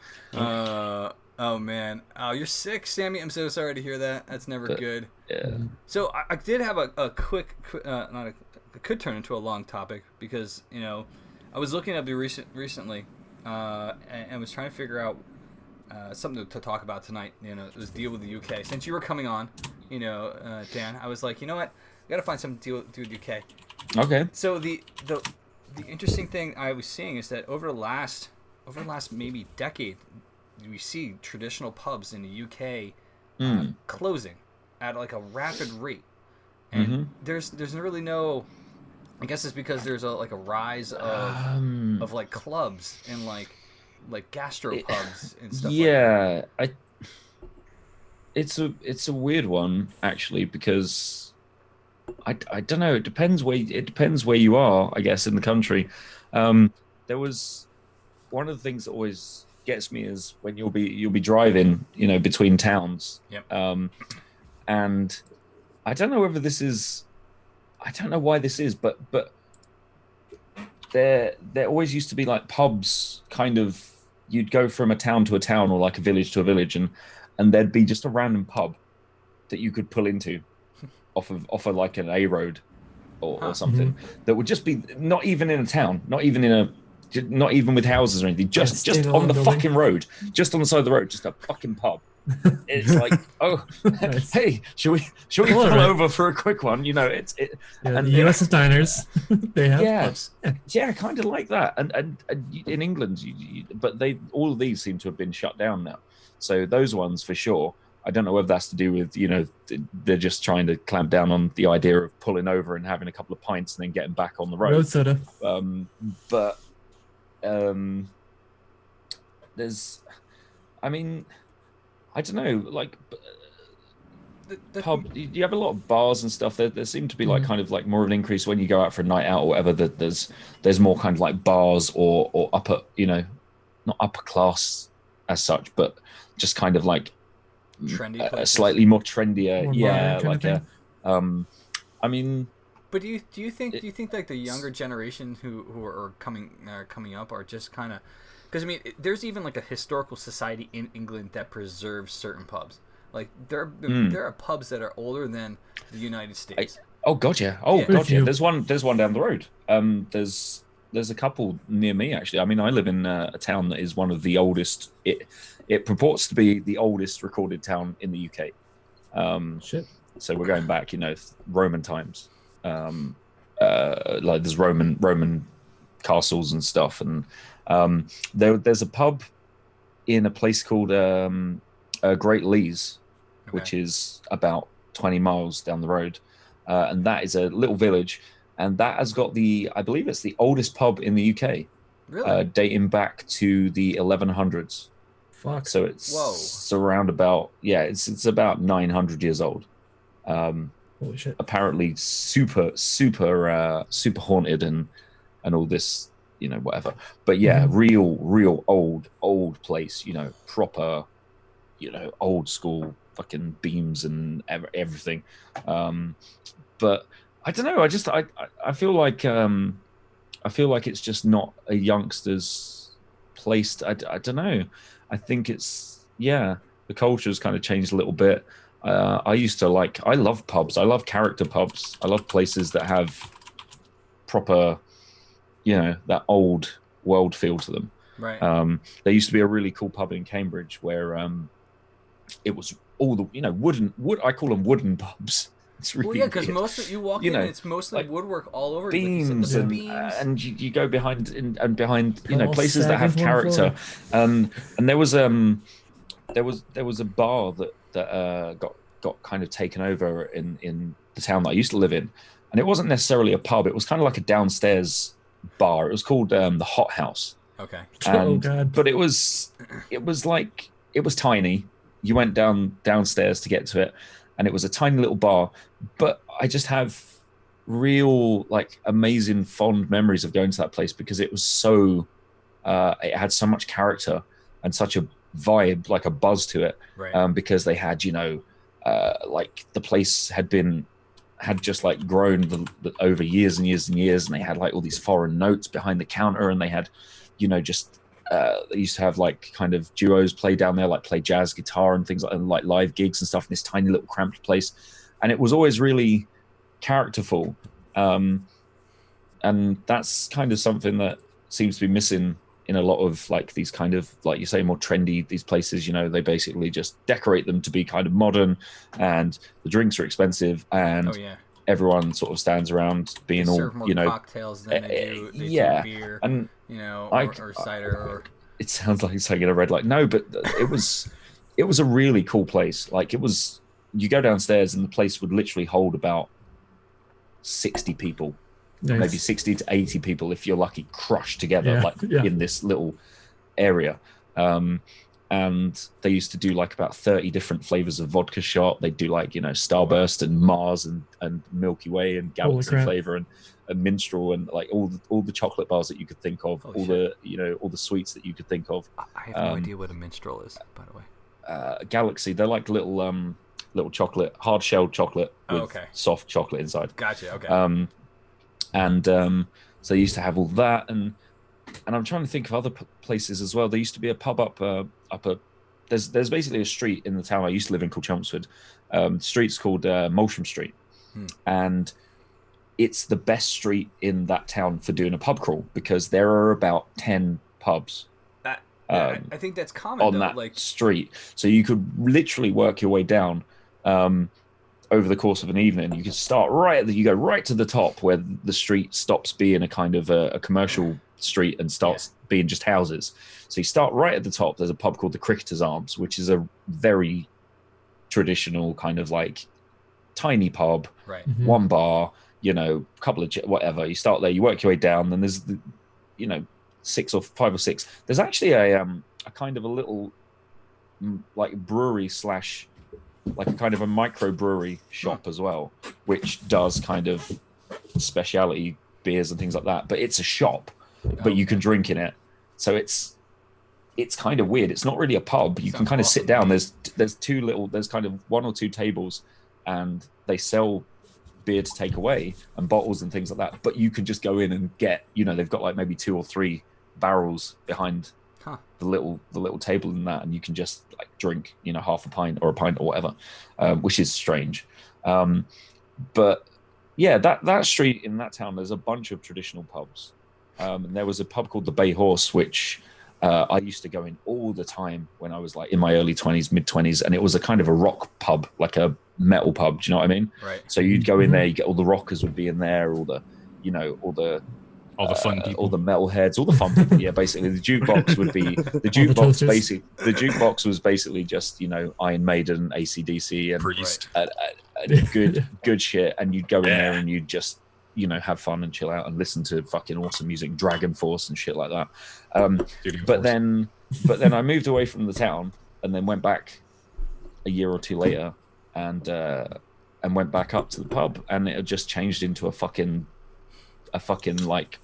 Oh man. Oh, you're sick, Sammy. I'm so sorry to hear that. That's never good. Yeah. So I did have a quick, not a, it could turn into a long topic because I was looking up the recently, and was trying to figure out something to talk about tonight. This deal with the UK. Since you were coming on, Dan, I was like, you know what, I gotta find something to do with UK. Okay. So the interesting thing I was seeing is that over the last maybe decade, we see traditional pubs in the UK closing at like a rapid rate, and there's really no. I guess it's because there's a rise of like clubs and like gastropubs and stuff. Yeah, it's a weird one actually, because I don't know. It depends where you are, I guess, in the country. There was one of the things that always gets me is when you'll be driving, between towns. Yep. And I don't know whether this is, I don't know why this is, but there always used to be like pubs, kind of, you'd go from a town to a town or like a village to a village, and there'd be just a random pub that you could pull into off of like an A road or something that would just be not even in a town, not even with houses or anything, just on the fucking road, just on the side of the road, just a fucking pub. It's like, oh, Nice. hey, should we pull over for a quick one? And the US diners, they have pubs. Yeah, kind of like that. And in England, but all of these seem to have been shut down now. So those ones for sure. I don't know whether that's to do with they're just trying to clamp down on the idea of pulling over and having a couple of pints and then getting back on the road. Road soda. There's, I mean, I don't know, like pub. You have a lot of bars and stuff. There seem to be like kind of like more of an increase when you go out for a night out or whatever. That there's more kind of like bars or upper, not upper class as such, but just kind of like trendy, slightly more trendier. More like I mean. But do you think like the younger generation who are coming up are just kind of, because I mean there's even like a historical society in England that preserves certain pubs. Like there are pubs that are older than the United States. Oh god, yeah. There's one down the road. There's a couple near me actually. I mean, I live in a town that is one of the oldest. It purports to be the oldest recorded town in the UK. Shit. So we're going back, Roman times. Like there's Roman castles and stuff, and there's a pub in a place called Great Lees, which is about 20 miles down the road, and that is a little village, and that has got I believe it's the oldest pub in the UK, really, dating back to the 1100s. Fuck. So it's around about it's about 900 years old. Holy shit. Apparently super haunted and all this, whatever. But yeah, real old place, proper, old school fucking beams and everything. But I don't know. I feel like it's just not a youngster's place. I don't know. I think it's the culture's kind of changed a little bit. I love pubs. I love character pubs. I love places that have proper, that old world feel to them. Right. There used to be a really cool pub in Cambridge where it was all the wooden. I call them wooden pubs. It's really because most you walk in, it's mostly like woodwork all over. Beams and you go behind behind places that have character. And there was a bar that got kind of taken over in the town that I used to live in, and it wasn't necessarily a pub. It was kind of like a downstairs bar. It was called the Hot House. Okay. Oh And God. but it was tiny. You went downstairs to get to it, and it was a tiny little bar. But I just have real like amazing fond memories of going to that place because it was so it had so much character and such a vibe, like a buzz to it. Right. Because they had, like the place had just like grown over years and years and years, and they had like all these foreign notes behind the counter, and they had, just they used to have like kind of duos play down there, like play jazz guitar and things like live gigs and stuff in this tiny little cramped place, and it was always really characterful, and that's kind of something that seems to be missing in a lot of like these kind of, like you say, more trendy, these places. They basically just decorate them to be kind of modern, and the drinks are expensive, and everyone sort of stands around being they all, serve more cocktails than they do beer, and or cider. Or it sounds like saying a red light. No, but it was a really cool place. Like you go downstairs and the place would literally hold about 60 people. Nice. Maybe 60 to 80 people if you're lucky, crushed together in this little area. And they used to do like about 30 different flavors of vodka shot. They do like, Starburst and Mars and Milky Way and Galaxy flavor and Minstrel and like all the chocolate bars that you could think of, all the sweets that you could think of. I have no idea what a Minstrel is, by the way. Galaxy, they're like little chocolate, hard shelled chocolate with soft chocolate inside. Gotcha. Okay. So they used to have all that, and I'm trying to think of other places as well. There used to be a pub up there's basically a street in the town I used to live in called Chelmsford. The street's called Molsham Street, and it's the best street in that town for doing a pub crawl because there are about 10 pubs. I think that's common on that street, so you could literally work your way down. Over the course of an evening, you can start you go right to the top where the street stops being a kind of a commercial street and starts being just houses. So you start right at the top. There's a pub called the Cricketers Arms, which is a very traditional kind of like tiny pub, right? One bar, couple of whatever. You start there, you work your way down, then there's six or five or six. There's actually a kind of a little like brewery slash like a kind of a microbrewery shop as well, which does kind of specialty beers and things like that. But it's a shop, but you can drink in it. So it's kind of weird. It's not really a pub. You can kind of sit down. There's kind of one or two tables, and they sell beer to take away and bottles and things like that. But you can just go in and get, they've got like maybe 2 or 3 barrels behind the little table in that, and you can just like drink half a pint or whatever, which is strange. But yeah, that street in that town, there's a bunch of traditional pubs, and there was a pub called the Bay Horse, which I used to go in all the time when I was like in my early 20s, mid 20s, and it was a kind of a rock pub, like a metal pub. Do you know what I mean? Right. So you'd go in there, you get all the rockers would be in there, all the all the fun people, all the metalheads, all the fun people. Yeah, basically the jukebox would be the jukebox. Basically, the jukebox was basically just Iron Maiden, AC/DC, and Priest, good shit. And you'd go in there and you'd just have fun and chill out and listen to fucking awesome music, Dragon Force and shit like that. But then I moved away from the town and then went back a year or two later and went back up to the pub, and it had just changed into a fucking like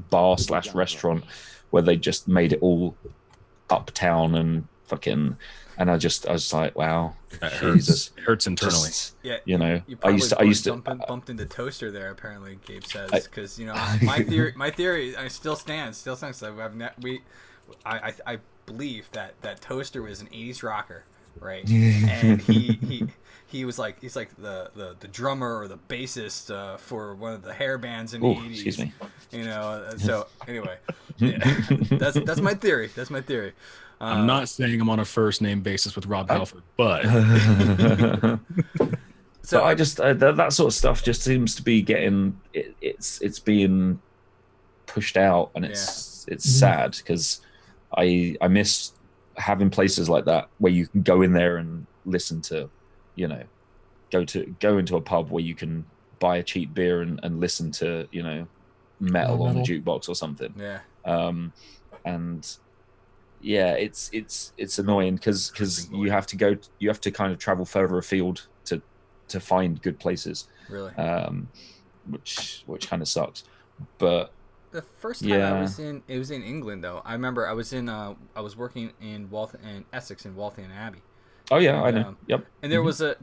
bar / restaurant where they just made it all uptown and fucking, and I was like, wow, Jesus, it hurts internally. You I used to bumped into Toaster there. Apparently, Gabe says, because my theory still stands. So I believe that Toaster was an '80s rocker, right? And he's like the drummer or the bassist for one of the hair bands in the '80s. Excuse me. So anyway, that's my theory. That's my theory. I'm not saying I'm on a first name basis with Rob Halford, but so I just that sort of stuff just seems to be getting it's being pushed out, and it's sad because I miss having places like that where you can go in there and listen to, go into a pub where you can buy a cheap beer and listen to, you know, metal on the jukebox or something. Yeah. And yeah, it's annoying because you have to kind of travel further afield to find good places. Really. Which kind of sucks. But the first time I was in England though. I remember I was working in Essex in Waltham Abbey. Oh yeah, I know. Yep. And there was it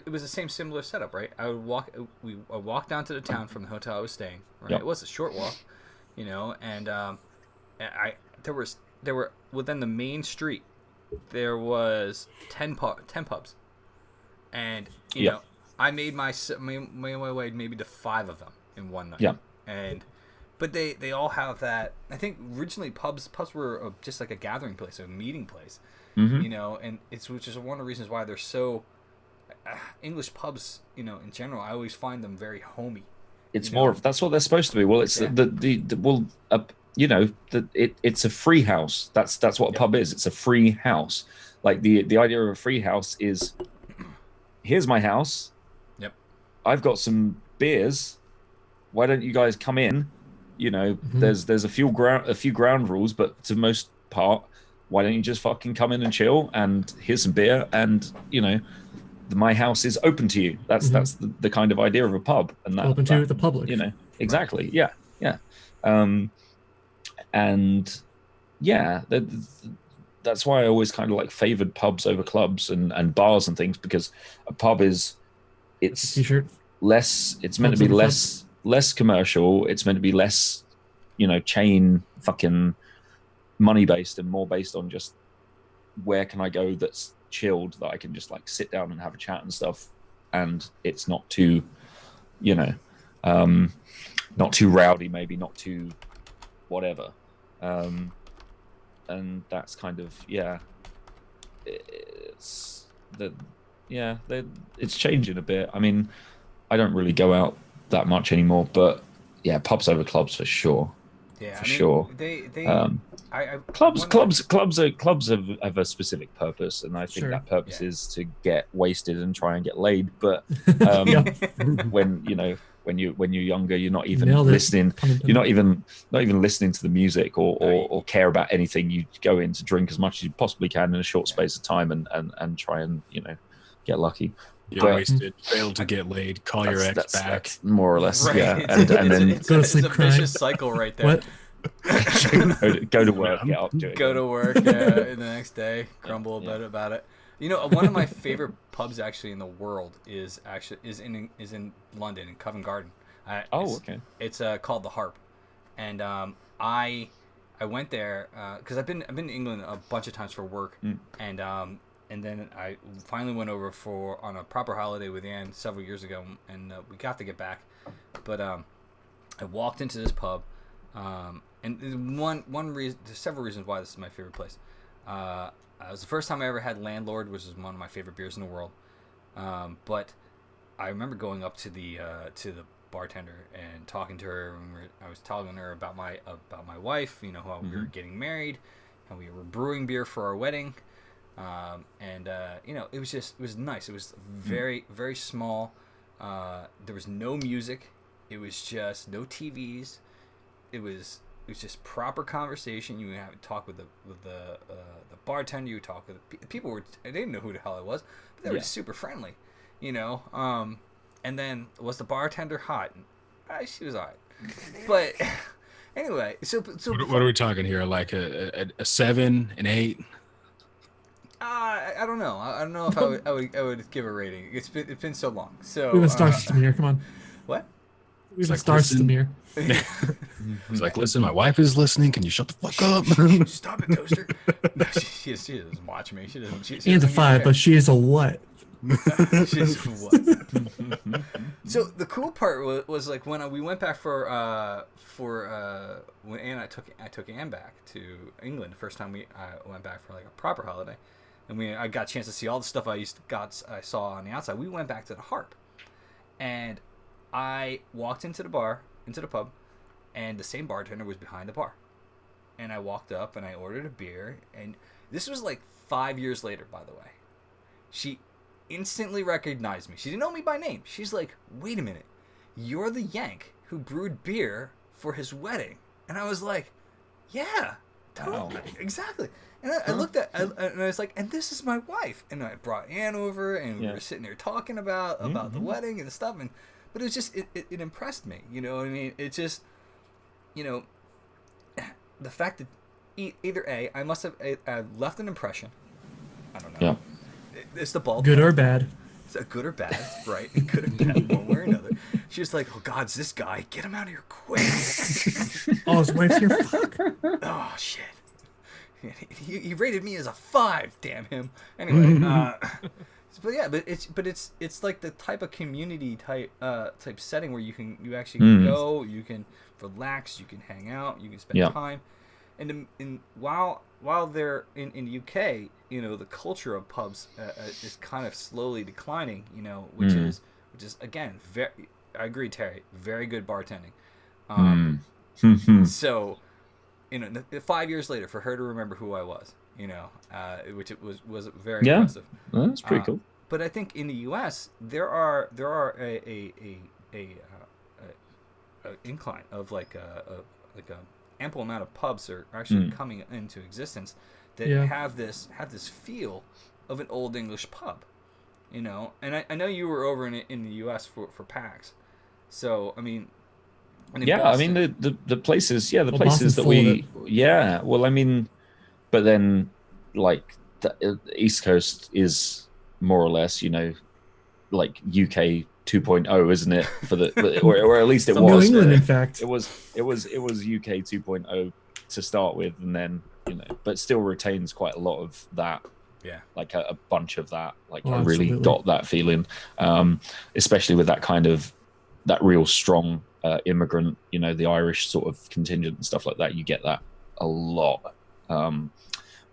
was the same similar setup, right? I walked down to the town from the hotel I was staying. Right, It was a short walk, you know, and there were within the main street, there was 10 pubs, and you know, I made my way maybe to 5 of them in one night. Yeah. But they all have that. I think originally pubs were just like a gathering place, a meeting place. You know, and which is one of the reasons why they're so English pubs. You know, in general, I always find them very homey. It's more of that's what they're supposed to be. Well, it's you know, it's a free house. That's what a pub is. It's a free house. Like the idea of a free house is, here's my house. Yep. I've got some beers. Why don't you guys come in? You know, there's a few ground rules, but to most part, why don't you just fucking come in and chill? And here's some beer, and you know, my house is open to you. That's the kind of idea of a pub, and that open to the public. You know, exactly. Yeah, yeah. And yeah, that's why I always kind of like favored pubs over clubs and bars and things, because a pub it's less. It's meant to be less commercial. It's meant to be less, you know, chain fucking money based and more based on just where can I go that's chilled, that I can just like sit down and have a chat and stuff, and it's not too, you know, not too rowdy, maybe not too whatever, and that's kind of it's changing a bit. I mean, I don't really go out that much anymore, but yeah, pubs over clubs for sure. Yeah, for sure. Clubs have a specific purpose, and I think that purpose is to get wasted and try and get laid. But when you're younger, you're not even listening. You're not even listening to the music or care about anything. You go in to drink as much as you possibly can in a short space of time and try and, you know, get lucky. Get wasted, fail to get laid, call your ex back. That's more or less, right. Yeah. And then go to sleep it's a vicious cycle right there. What? go to work, get up, do it. Go to work, the next day, grumble about it. You know, one of my favorite pubs actually in the world is in London, in Covent Garden. Okay. It's called the Harp, and I went there because I've been to England a bunch of times for work, and then I finally went over on a proper holiday with Anne several years ago, and we got to get back. But I walked into this pub, and one reason, there's several reasons why this is my favorite place. It was the first time I ever had Landlord, which is one of my favorite beers in the world. But I remember going up to the bartender and talking to her, and I was telling her about my wife, you know, how we were getting married, and we were brewing beer for our wedding. You know, it was nice. It was very, very small. There was no music. It was just no TVs. It was just proper conversation. You would have to talk with the bartender. You would talk with people. They didn't know who the hell I was, but they were just super friendly, you know. And then was the bartender hot? She was alright, but anyway. So what are we talking here? Like a 7, an 8? I don't know. I don't know if I would give a rating. It's been so long. So we have a star system here. Come on. What? We have a star system here. He's like, listen, my wife is listening. Can you shut the fuck up? Stop it, Toaster. No, she doesn't watch me. She doesn't. Ian's a 5, but she is a what? She's what? So the cool part was like when we went back for when Anne I took Anne back to England the first time I went back for like a proper holiday, and I got a chance to see all the stuff I saw on the outside. We went back to the Harp, and I walked into the pub, and the same bartender was behind the bar, and I walked up and I ordered a beer, and this was like 5 years later, by the way. She instantly recognized me. She didn't know me by name. She's like, wait a minute, you're the Yank who brewed beer for his wedding. And I was like, yeah, totally, exactly. And I looked at, and I was like, and this is my wife. And I brought Ann over, and we were sitting there talking about the wedding and stuff. But it was just, it impressed me. You know what I mean? It just, you know, the fact that either A, I must have left an impression. I don't know. Yeah. It's the ball. Good or bad. It's a good or bad, right? Good or bad, one way or another. She was like, oh, God, it's this guy. Get him out of here quick. Oh, his wife's here? Fuck. Oh, shit. He rated me as a 5, damn him. Anyway, but it's like the type of community type setting where you actually can go, you can relax, you can hang out, you can spend time. And while they're in the UK, you know, the culture of pubs is kind of slowly declining, you know, which is again, I agree, Terry, very good bartending. So, you know, 5 years later, for her to remember who I was, you know, which it was very impressive. Well, that's pretty cool. But I think in the U.S. there are a incline of like a ample amount of pubs are actually coming into existence that have this feel of an old English pub, you know. And I know you were over in the U.S. for PAX, so I mean. Yeah, Boston. I mean the places, the places Boston's that we, well, I mean, but then like the East Coast is more or less, you know, like UK 2.0, isn't it? For the or at least it was. New England, in fact, it was UK 2.0 to start with, and then, you know, but still retains quite a lot of that. Yeah, like a bunch of that. Like I really got that feeling, especially with that kind of that real strong. Immigrant, you know, the Irish sort of contingent and stuff like that. You get that a lot,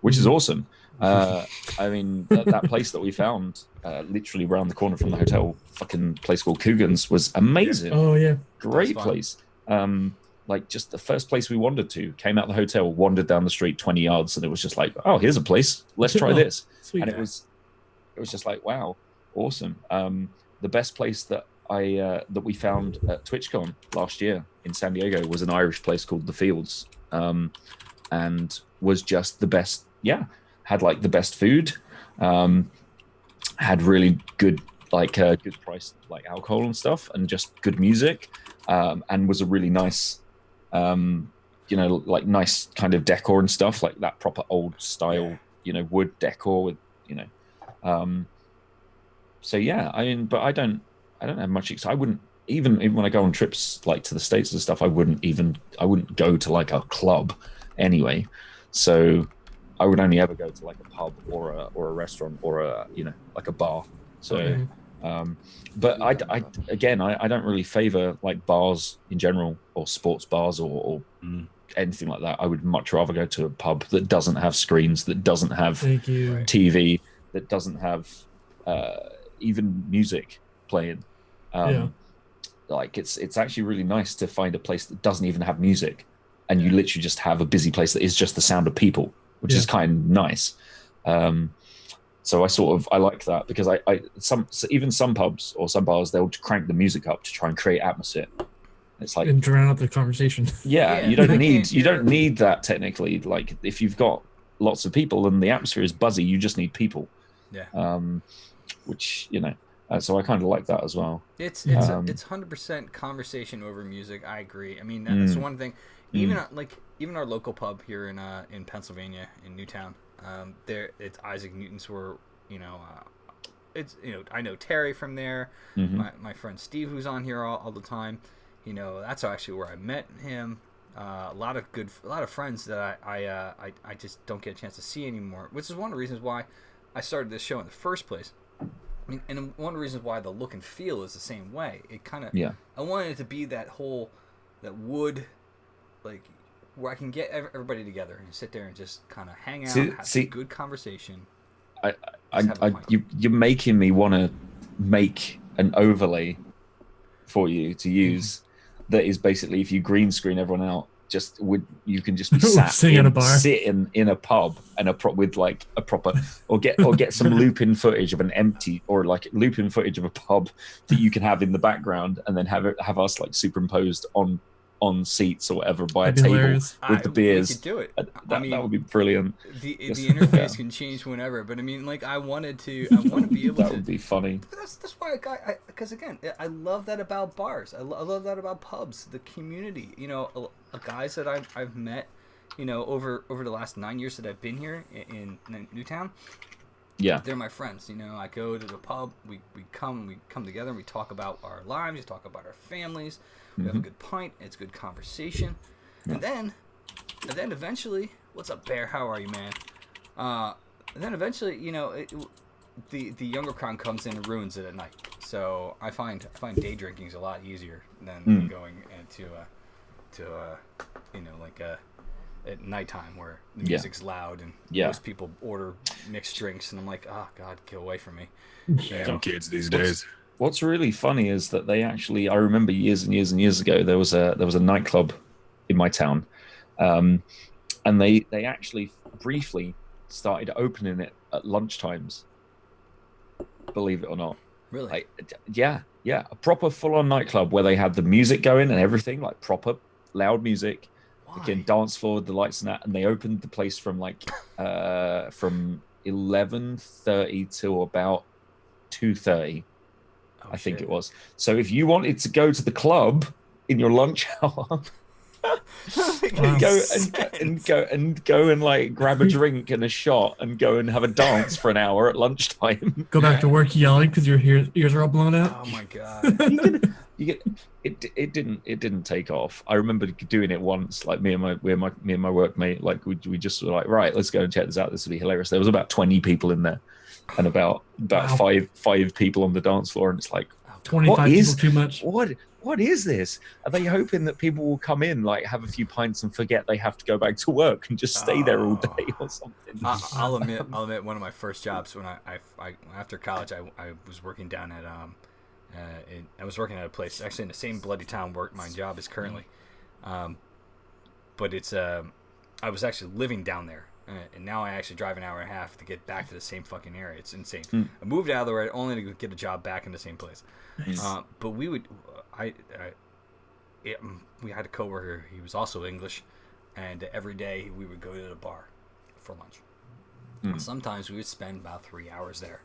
which is awesome. I mean, that place that we found, literally around the corner from the hotel, fucking place called Coogan's, was amazing. Oh yeah, great place. Like just the first place we wandered to, came out the hotel, wandered down the street 20 yards, and it was just like, oh, here's a place. Let's try this. Sweet. And it was just like, wow, awesome. The best place that that we found at TwitchCon last year in San Diego was an Irish place called The Fields, and was just the best. Yeah, had like the best food, had really good good priced like alcohol and stuff, and just good music, and was a really nice, you know, like nice kind of decor and stuff, like that proper old style, you know, wood decor with, you know, so yeah, I mean, but I don't have much. I wouldn't even when I go on trips like to the States and stuff. I wouldn't go to like a club anyway. So I would only ever go to like a pub or a restaurant or a, you know, like a bar. So, but I don't really favor like bars in general or sports bars or anything like that. I would much rather go to a pub that doesn't have screens, that doesn't have TV, that doesn't have even music playing. Like it's actually really nice to find a place that doesn't even have music, and you literally just have a busy place that is just the sound of people, which is kind of nice. So I like that, because even some pubs or some bars, they'll crank the music up to try and create atmosphere. It's like, and drown out the conversation. You don't need that technically. Like if you've got lots of people and the atmosphere is buzzy, you just need people. Which, you know. So I kind of like that as well. It's 100% conversation over music. I agree. I mean, that's one thing. Even our local pub here in Pennsylvania, in Newtown, it's Isaac Newton's, where, you know, it's, you know, I know Terry from there. My friend Steve, who's on here all the time. You know, that's actually where I met him. A lot of friends that I just don't get a chance to see anymore, which is one of the reasons why I started this show in the first place. I mean, and one of the reasons why the look and feel is the same way. It kind of, I wanted it to be that wood, like, where I can get everybody together and sit there and just kind of hang out, have a good conversation. You're making me want to make an overlay for you to use. That is basically, if you green screen everyone out you can just be sat Sitting at a bar. sitting in a pub and with like a proper or get some loop-in footage of an empty or like loop-in footage of a pub that you can have in the background and then have us like superimposed on seats or whatever by That'd a be table hilarious. with the beers. We could do it. That would be brilliant. The Yes. interface can change whenever, but I mean, like, I want to be able That to. would be funny. But that's why because again, I love that about bars. I love that about pubs. The community, guys that I've met, over the last 9 years that I've been here in Newtown. Yeah. They're my friends. I go to the pub. We come together and we talk about our lives. We talk about our families. We have a good pint. It's good conversation. And then eventually, what's up, Bear? How are you, man? And then eventually, the younger crowd comes in and ruins it at night. So I find day drinking is a lot easier than going at nighttime where the music's loud and most people order mixed drinks, and I'm like, oh God, get away from me. Some kids these days. What's really funny is that they actually, I remember years and years and years ago, there was a nightclub in my town, and they actually briefly started opening it at lunchtimes. Believe it or not. Really? Yeah, a proper full-on nightclub where they had the music going and everything, like proper loud music, again dance floor, the lights and that, and they opened the place from from 11:30 till about 2:30. I think it was. So if you wanted to go to the club in your lunch hour, go and like grab a drink and a shot and go and have a dance for an hour at lunchtime. Go back to work yelling because your ears are all blown out. Oh my God. It didn't take off. I remember doing it once, like me and my workmate, like we just were like, right, let's go and check this out. This will be hilarious. There was about 20 people in there, and about five people on the dance floor, and it's like 25 people too much. What is this? Are they hoping that people will come in, like have a few pints and forget they have to go back to work and just stay there all day or something? I'll admit, one of my first jobs when I after college, I was working down at I was working at a place actually in the same bloody town where my job is currently, but it's I was actually living down there, and now I actually drive an hour and a half to get back to the same fucking area. It's insane. I moved out of the way only to get a job back in the same place. Nice. But we would, we had a coworker. He was also English, and every day we would go to the bar for lunch. And sometimes we would spend about 3 hours there,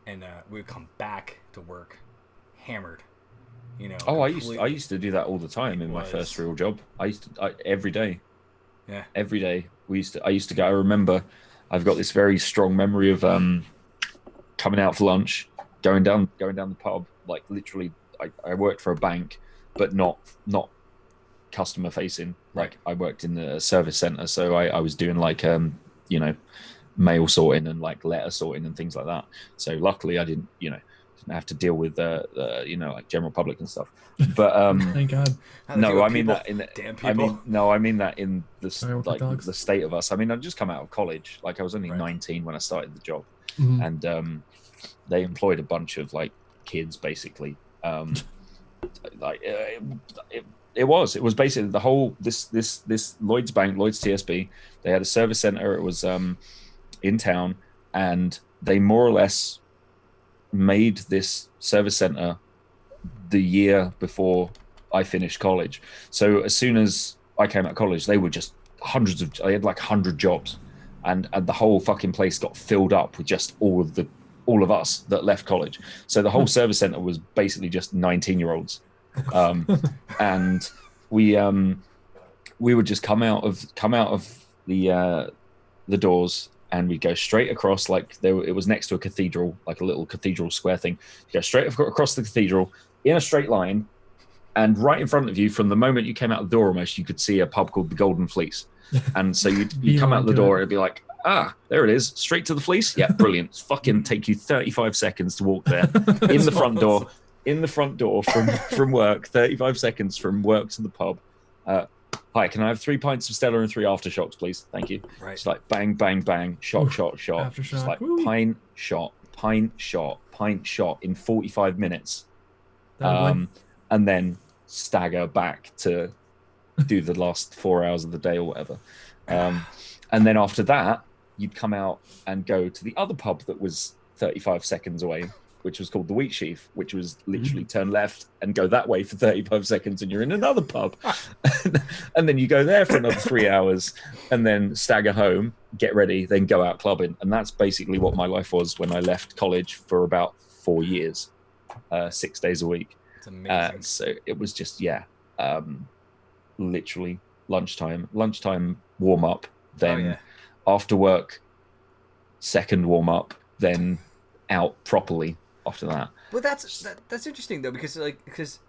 and we would come back to work hammered. I used to do that all the time in my first real job. Every day. Yeah. Every day I used to go. I remember I've got this very strong memory of coming out for lunch, going down the pub. Like literally, I worked for a bank, but not customer facing. Like I worked in the service center, so I was doing like mail sorting and like letter sorting and things like that. So luckily I didn't have to deal with like general public and stuff. But thank God. No, I mean that in damn people. I mean that in the dogs. the state of us. I mean, I'd just come out of college. Like I was only 19 when I started the job, and they employed a bunch of like kids basically. It was basically the whole this Lloyd's Bank, Lloyd's TSB. They had a service center. It was in town, and they more or less made this service center the year before I finished college. So as soon as I came out of college, they were just they had like 100 jobs, and the whole fucking place got filled up with just all of us that left college. So the whole service center was basically just 19-year-olds. And we would just come out of the doors, and we'd go straight across, like it was next to a cathedral, like a little cathedral square thing. You go straight across the cathedral in a straight line, and right in front of you, from the moment you came out the door, almost you could see a pub called the Golden Fleece. And so you come out the door, it'd be like, there it is, straight to the Fleece. Yeah, brilliant. Fucking take you 35 seconds to walk there. In the front door from work, 35 seconds from work to the pub. Hi, can I have 3 pints of Stella and 3 aftershocks, please? Thank you. Right. It's like bang, bang, bang, shot. Aftershock. It's like Woo. pint, shot in 45 minutes. That'll And then stagger back to do the last 4 hours of the day or whatever. And then after that, you'd come out and go to the other pub that was 35 seconds away, which was called the Wheat Sheaf, which was literally turn left and go that way for 35 seconds and you're in another pub. And then you go there for another 3 hours and then stagger home, get ready, then go out clubbing. And that's basically what my life was when I left college for about 4 years, 6 days a week. It's amazing. So it was just, literally lunchtime warm up, then after work, second warm up, then out properly after that. But that's interesting though, because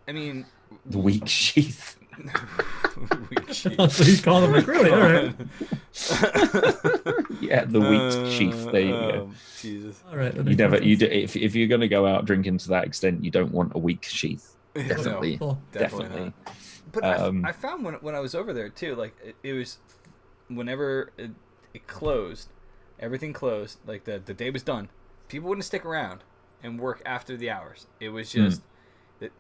I mean, the Wheat Sheath. Wheat sheath. So he's calling them really, all right. Yeah, the Wheat Sheath. There you go. Jesus. All right. If you're going to go out drinking to that extent, you don't want a weak sheath. Definitely, No, definitely not. But I found when I was over there too, like it was whenever it closed, everything closed, like the day was done, people wouldn't stick around and work after the hours. It was just it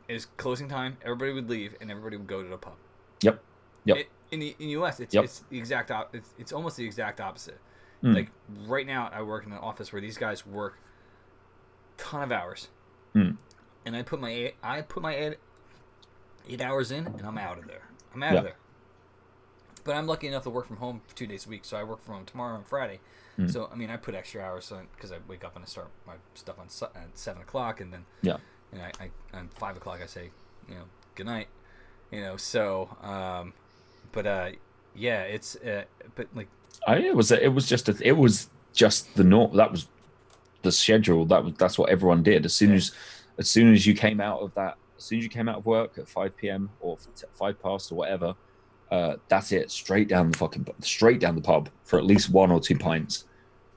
was closing time, everybody would leave and everybody would go to the pub. Yep. In the US, it's the exact it's almost the exact opposite. Like right now, I work in an office where these guys work a ton of hours, and I put my 8 hours in, and I'm out of there. Of there. But I'm lucky enough to work from home for 2 days a week, so I work from home tomorrow and Friday. So I mean, I put extra hours on because I wake up and I start my stuff at 7 o'clock, and then and I on 5 o'clock I say good night, So it's but like it was just the norm. That was the schedule. That's what everyone did. As soon as you came out of work at 5 p.m. or 5 past or whatever, that's it. Straight down the pub for at least 1 or 2 pints,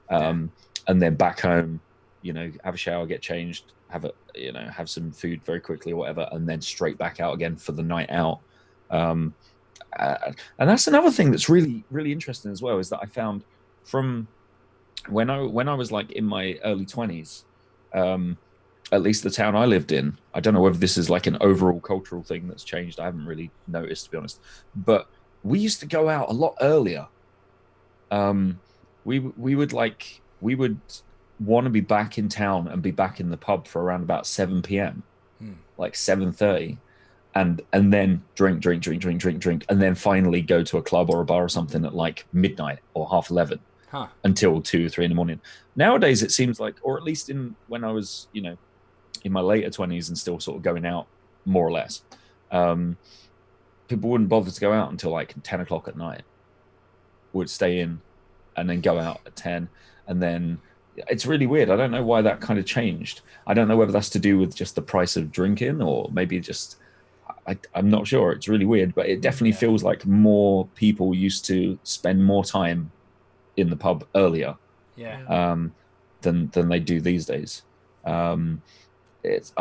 and then back home. Have a shower, get changed, have some food very quickly or whatever, and then straight back out again for the night out. And that's another thing that's really, really interesting as well, is that I found from when I was like in my early 20s, at least the town I lived in, I don't know whether this is like an overall cultural thing that's changed. I haven't really noticed, to be honest, but we used to go out a lot earlier. We would want to be back in town and be back in the pub for around about 7 p.m. Like 7:30. And then drink, and then finally go to a club or a bar or something at like midnight or 11:30 until 2 or 3 in the morning. Nowadays, it seems like, or at least when I was, in my later 20s and still sort of going out more or less, people wouldn't bother to go out until like 10 o'clock at night. Would stay in and then go out at 10. And then it's really weird. I don't know why that kind of changed. I don't know whether that's to do with just the price of drinking or maybe just... I'm not sure. It's really weird, but it definitely feels like more people used to spend more time in the pub earlier, than they do these days. I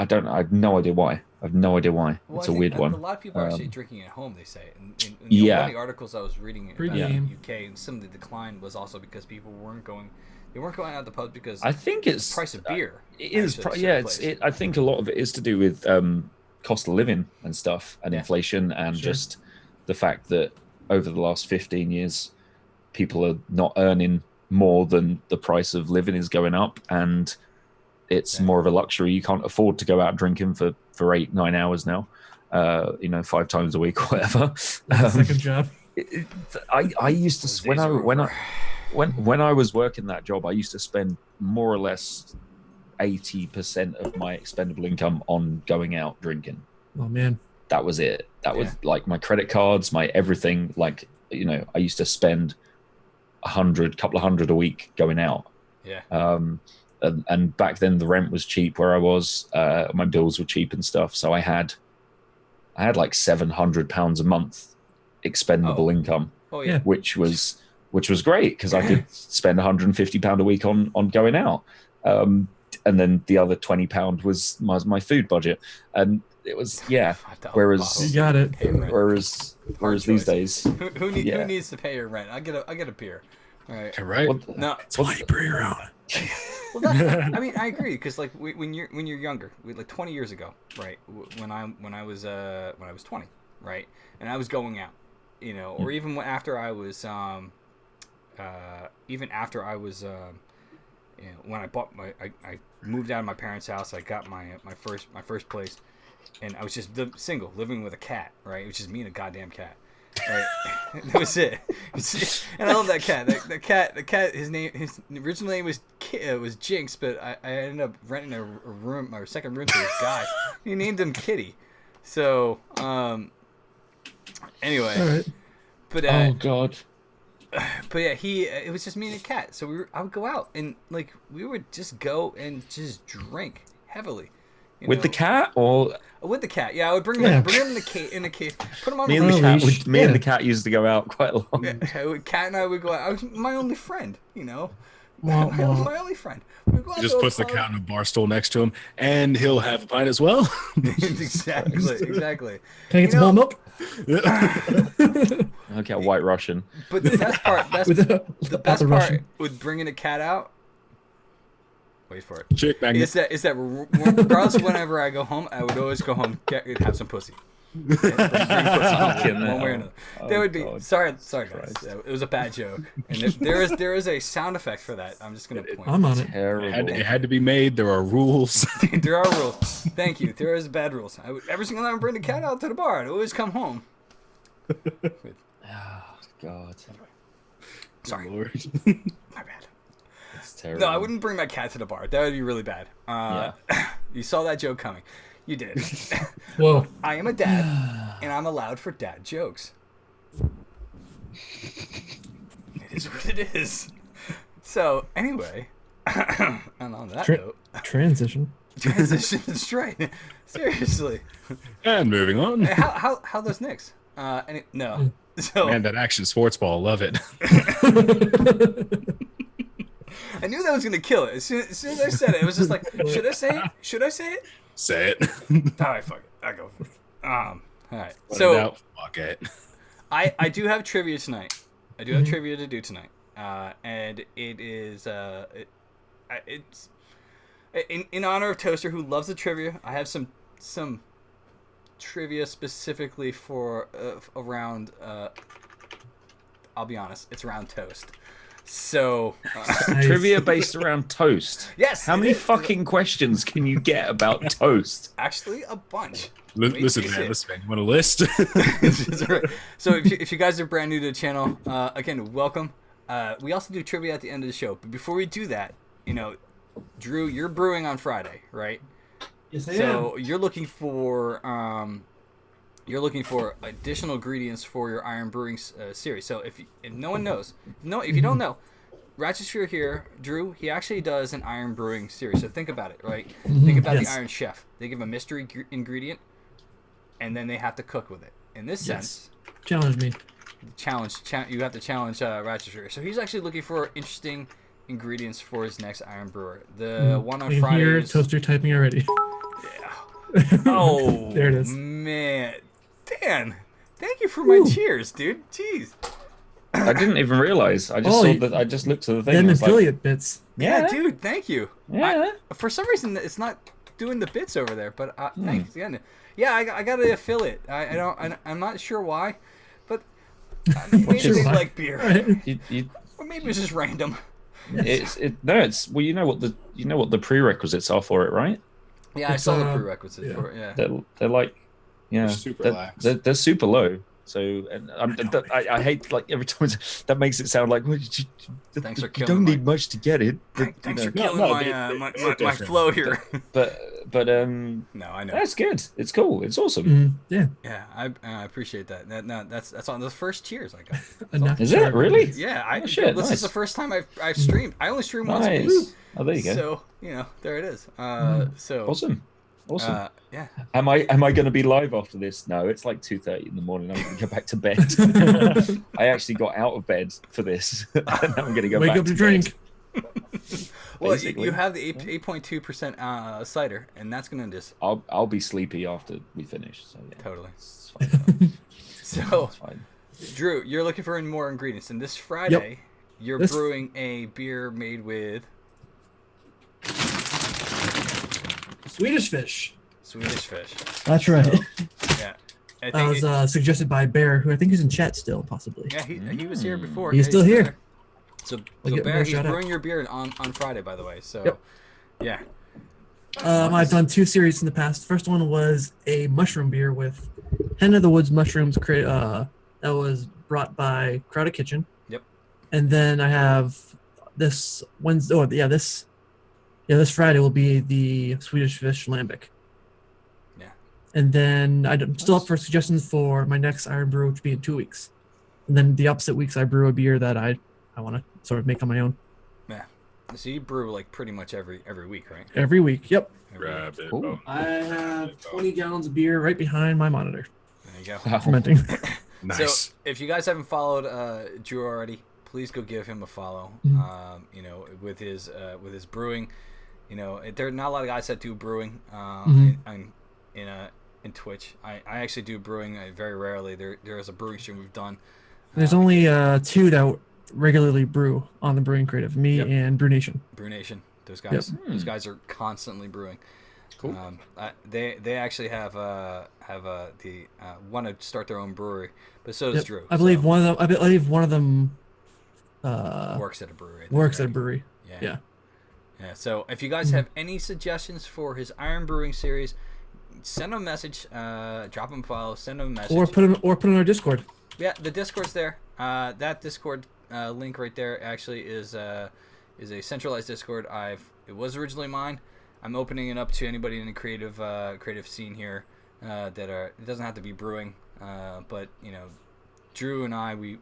don't know. I have no idea why. Well, it's a weird one. A lot of people are actually drinking at home. They say, in one of the articles I was reading about the UK, and some of the decline was also because people weren't going out to the pub because I think it's the price of beer. It is. I think a lot of it is to do with cost of living and stuff and inflation and just the fact that over the last 15 years people are not earning more than the price of living is going up, and it's more of a luxury. You can't afford to go out drinking for 8-9 hours now, 5 times a week or whatever. Second job. I used to when I was working that job, I used to spend more or less 80% of my expendable income on going out drinking. Oh man, that was it. That was like my credit cards, my everything. Like, I used to spend couple of hundred a week going out. And back then the rent was cheap where I was. My bills were cheap and stuff, so I had like £700 a month expendable income. Which was great because I could spend £150 a week on going out. And then the other £20 was my food budget, and it was Whereas you got it. Whereas these days, who needs to pay your rent? I get a beer. All right. Right. Well, no, that's why you bring around. Well, I mean, I agree because like when you're younger, like 20 years ago, right? When I was 20, right? And I was going out, or even after I was, when I bought I moved out of my parents' house, I got my first place, and I was just single, living with a cat, right? It was just me and a goddamn cat. Right. That was it. And I love that cat. The cat. His original name was Jinx, but I ended up renting a room, or second room, to this guy. He named him Kitty. So, anyway. All right. But Oh God. But yeah, it was just me and a cat. So I would go out and we would just go and just drink heavily. With the cat or with the cat? Yeah, I would bring him in the cave, put him on me the and the cat. leash. Me and the cat used to go out quite a lot. Cat and I would go out. I was my only friend, Wah, my wah. only friend. We'd go out He just to a puts the pub. cat on a bar stool next to him, and he'll have a pint as well. Exactly. Can I get some whole milk? Okay, White Russian. But the best part, With the best apple part Russian. with bringing a cat out. Wait for it. Chick magnet. Is that regardless of whenever I go home, I would always go home have some pussy. Bring pussy home, one way or another. There would be. God. Sorry guys. It was a bad joke. And there is a sound effect for that. I'm just gonna point. I'm on it. Terrible. It had to be made. There are rules. There are rules. Thank you. There is bad rules. Every single time I bring the cat out to the bar, I'd always come home. Oh God. Sorry, Lord. my bad. It's terrible. No, I wouldn't bring my cat to the bar. That would be really bad. You saw that joke coming. You did. Whoa. I am a dad, and I'm allowed for dad jokes. It is what it is. So, anyway, and on that note, Transition. transition straight. Seriously. And moving on. Hey, how those Knicks? No. So Man, that action sports ball, love it. I knew that was gonna kill it. As soon as I said it, it was just like, should I say it? Should I say it? Say it. All right, fuck it. I go for it. All right. Put it So out. Fuck it. I do have trivia tonight. I do have trivia to do tonight. And it is it's in honor of Toaster, who loves the trivia. I have some trivia specifically for around. I'll be honest, it's around toast. So Nice. Trivia based around toast. yes. How it many is. fucking questions can you get about toast? Actually, a bunch. Listen, Wait, man. you Listen, man. You want a list? It's all right. So if you guys are brand new to the channel, again, welcome. We also do trivia at the end of the show. But before we do that, Drew, you're brewing on Friday, right? Yes, I So you're looking for additional ingredients for your Iron Brewing series. So if no one knows, if you don't know, Ratchet Sphere here, Drew, he actually does an Iron Brewing series. So think about it, right? Think about Yes. the Iron Chef. They give a mystery ingredient, and then they have to cook with it. In this sense, Challenge me. you have to challenge Ratchet Sphere. So he's actually looking for interesting ingredients for his next Iron Brewer. The one on I can Friday. hear is- Toaster typing already. Oh, There it is. man. Dan, thank you for my cheers, dude. Jeez. I didn't even realize. I just Oh, saw that. I just looked to the thing. Them and was like, affiliate bits. Yeah, dude, thank you. Yeah. For some reason, it's not doing the bits over there, but thanks again. Yeah, I got to affiliate. I'm not sure why, but maybe Sure they why. like beer, You, or maybe it's just random. it's well, you know what the prerequisites are for it, right? Yeah, I It's, saw the prerequisites yeah. for it. Yeah. They're like, yeah, They're super they're, lax. they're super low. So, and I hate like every time that makes it sound like, well, Thanks for you killing don't my- need much to get it. But, Thanks you for know, killing no, my they're different. flow here. but No, I know. that's good. It's cool. It's awesome. Yeah. Yeah, I appreciate that. That's on the first cheers I got. Enough. Is it really? Yeah, Oh, shit, this is nice. the first time I've streamed. I only stream once a week. Nice. Oh, there you go. So there it is. So Awesome. yeah. Am I going to be live after this? No, it's like 2:30 in the morning. I'm going to go back to bed. I actually got out of bed for this. And now I'm going to go Wake back up to bed. drink. Well, Basically. you have the 8.2% cider, and that's gonna just I'll be sleepy after we finish. So yeah, totally. it's fine. So, It's fine. Drew, you're looking for more ingredients, and this Friday you're This- brewing a beer made with Swedish fish. Swedish fish. That's right. Yeah. I That think was suggested by Bear, who I think is in chat still, possibly. yeah, he was here before. He's Yeah, still here. So We'll give Bear, Bear a he's shout out. brewing your beer on Friday, by the way. So Yep. yeah. I've done 2 series in the past. First one was a mushroom beer with Hen of the Woods mushrooms. That was brought by Crowded Kitchen. Yep. And then I have this Wednesday. Oh yeah, this Friday will be the Swedish Fish Lambic. Yeah. And then I'm still up for suggestions for my next Iron Brew, which will be in 2 weeks. And then the opposite weeks, I brew a beer that I want to sort of make on my own. Yeah. So you brew like pretty much every week, right? Every week. Yep. Grab it. Cool. I have 20 gallons of beer right behind my monitor, There you go. Wow. fermenting. Nice. So if you guys haven't followed Drew already, please go give him a follow. You know, with his brewing. You know, there are not a lot of guys that do brewing in Twitch. I actually do brewing very rarely. There is a brewing stream we've done. There's only 2 that regularly brew on the Brewing Creative, me Yep. and Brew Nation. Brew Nation. Those guys. Those guys are constantly brewing. Cool. They actually have want to start their own brewery, but so does Yep. Drew. I believe so one of them. I believe one of them works at a brewery. I think, works at a right? brewery. Yeah. Yeah. So if you guys have any suggestions for his Iron Brewing series, send him a message. Drop him a follow. Send him a message. Or put it on our Discord. Yeah, the Discord's there. That Discord link right there actually is a centralized Discord. It was originally mine. I'm opening it up to anybody in the creative scene here it doesn't have to be brewing, but you know, Drew and I we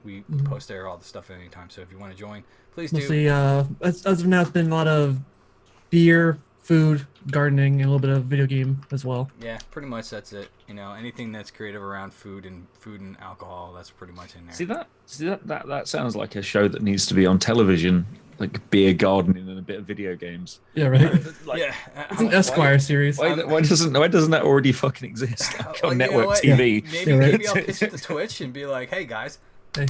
post there all the stuff at any time. So if you want to join, please do. Mostly, as of now, it's been a lot of beer, food, gardening, and a little bit of video game as well. Yeah, pretty much that's it. You know, anything that's creative around food and alcohol, that's pretty much in there. See that sounds like a show that needs to be on television, like beer gardening and a bit of video games. Yeah, right. Yeah, It's an Esquire series. Why doesn't that already fucking exist like, on network TV? Maybe, Yeah, right. maybe I'll pitch it to Twitch and be like, "Hey guys, Hey.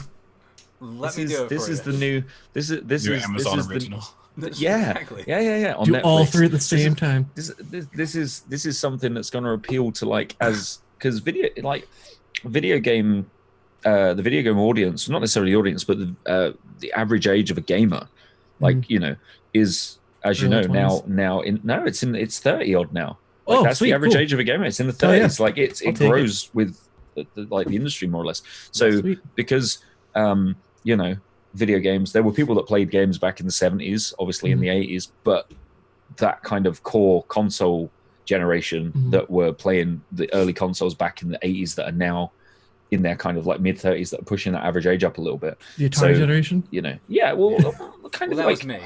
let me do it This for is you." the new. This New is Amazon this is original. Yeah, Exactly. yeah. On Do Netflix. all 3 at the same time. This is something that's going to appeal to because video game, the video game audience, not necessarily the audience, but the average age of a gamer, is, as you Early know, 20s. it's 30 odd now. Oh, that's sweet, the average cool. age of a gamer. It's in the 30s. Oh, yeah. Like it I'll take grows with the industry more or less. So Sweet. because video games, there were people that played games back in the 70s, obviously in the 80s, but that kind of core console generation that were playing the early consoles back in the 80s that are now in their kind of like mid 30s that are pushing that average age up a little bit. The Atari generation. Yeah, well, kind of That like was me.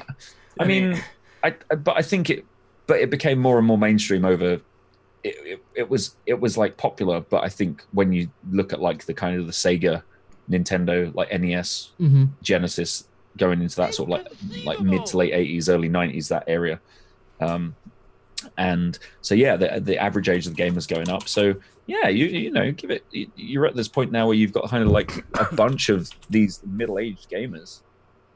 I mean, but I think it became more and more mainstream over. It was like popular, but I think when you look at like the kind of the Sega, Nintendo, like NES, Genesis, going into that sort of like mid to late 80s, early 90s, that area, and so yeah, the average age of the game is going up. So yeah, you know, give it. You're at this point now where you've got kind of like a bunch of these middle-aged gamers.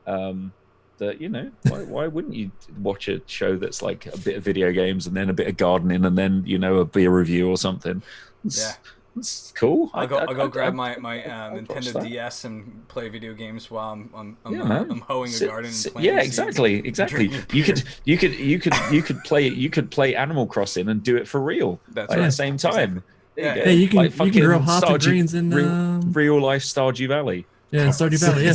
That, you know, why wouldn't you watch a show that's like a bit of video games and then a bit of gardening and then, you know, a beer review or something? It's cool. I'll go grab my watch Nintendo that. DS and play video games while I'm man. hoeing a garden and planting Yeah, seeds exactly. and You could play Animal Crossing and do it for real. That's at right. the same time. Yeah. There Yeah, you you go. can Like you can grow fucking hops and Stardew- greens in real life Stardew Valley. in Stardew Valley. Yeah.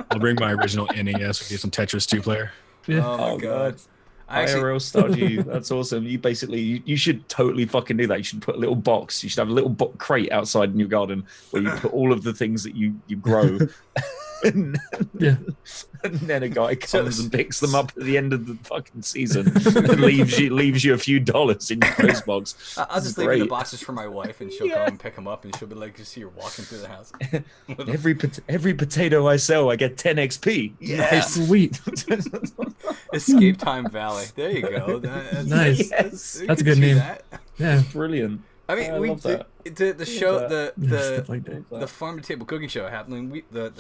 I'll bring my original NES with you, some Tetris 2-player. Yeah. Oh my god. I IRL Stardew, that's awesome. You basically, you should totally fucking do that. You should put a little box. You should have a little crate outside in your garden where you put all of the things that you grow. and, Yeah. and then a guy comes So- and picks them up at the end of the fucking season and leaves you a few dollars in your post box. I'll just It's leave it in the great. boxes for my wife, and she'll Yeah. come and pick them up, and she'll be like, "You see, you're walking through the house." Every potato I sell, I get 10 XP. Yes. Sweet. Escape Time Valley. There you go. That's Nice. Yes. we That's a can good see name. that. Yeah. Brilliant. I mean, I we love that. the show that. Stuff like that. the farm to table cooking show happening. The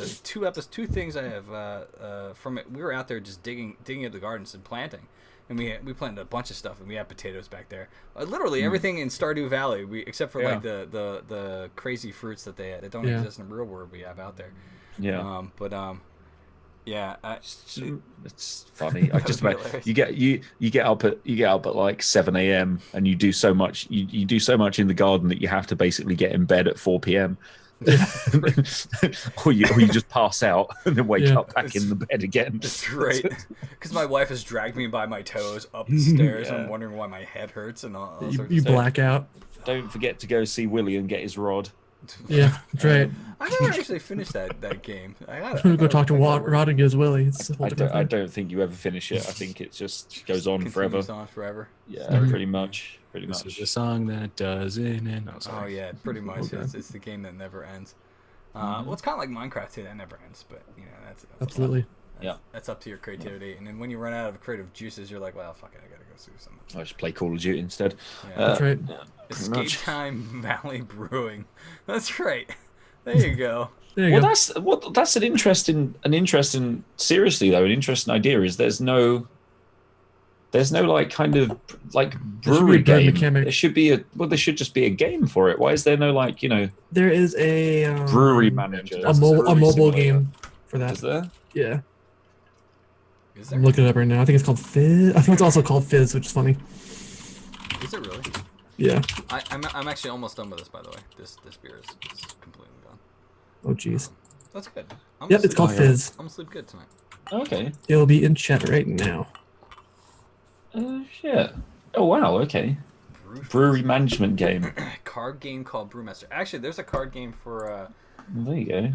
two things I have from it. We were out there just digging at the gardens and planting, and we planted a bunch of stuff, and we had potatoes back there. Literally everything in Stardew Valley, except for like the crazy fruits that that don't exist in the real world, we have out there. Yeah. It's funny. I just about you get up at like 7 a.m. and you do so much. You do so much in the garden that you have to basically get in bed at 4 p.m. or you just pass out and then wake up back in the bed again. That's right. Because my wife has dragged me by my toes up the stairs. I'm wondering why my head hurts and all sorts you of black out. Don't forget to go see Willie and get his rod. Yeah, that's right. I never actually finished that game. I go talk to Rod and get his Willie. It's I don't think you ever finish it. I think it just goes on forever. Yeah, pretty much. This is the song that doesn't end. Oh yeah, pretty much. It's the game that never ends. Well, it's kind of like Minecraft too. That never ends, but that's absolutely. That's up to your creativity. And then when you run out of creative juices, you're like, well, fuck it, I gotta go do something. I just play Call of Duty instead. That's right. Escape Time Valley Brewing. That's right. There you go. That's an interesting. Seriously though, an interesting idea is there's no like kind of like brewery game. There should just be a game for it. Why is there no like There is a brewery manager, a mobile game for that. Is there? Yeah. I'm looking it up right now. I think it's called Fizz. I think it's also called Fizz, which is funny. Is it really? Yeah. I'm actually almost done with this, by the way. This beer is completely gone. Oh jeez. That's good. Yep, it's called Fizz. I'm gonna sleep good tonight. Okay. It'll be in chat right now. Shit. Oh wow. Okay. Brewery management game. Card game called Brewmaster. Actually, there's a card game for. There you go.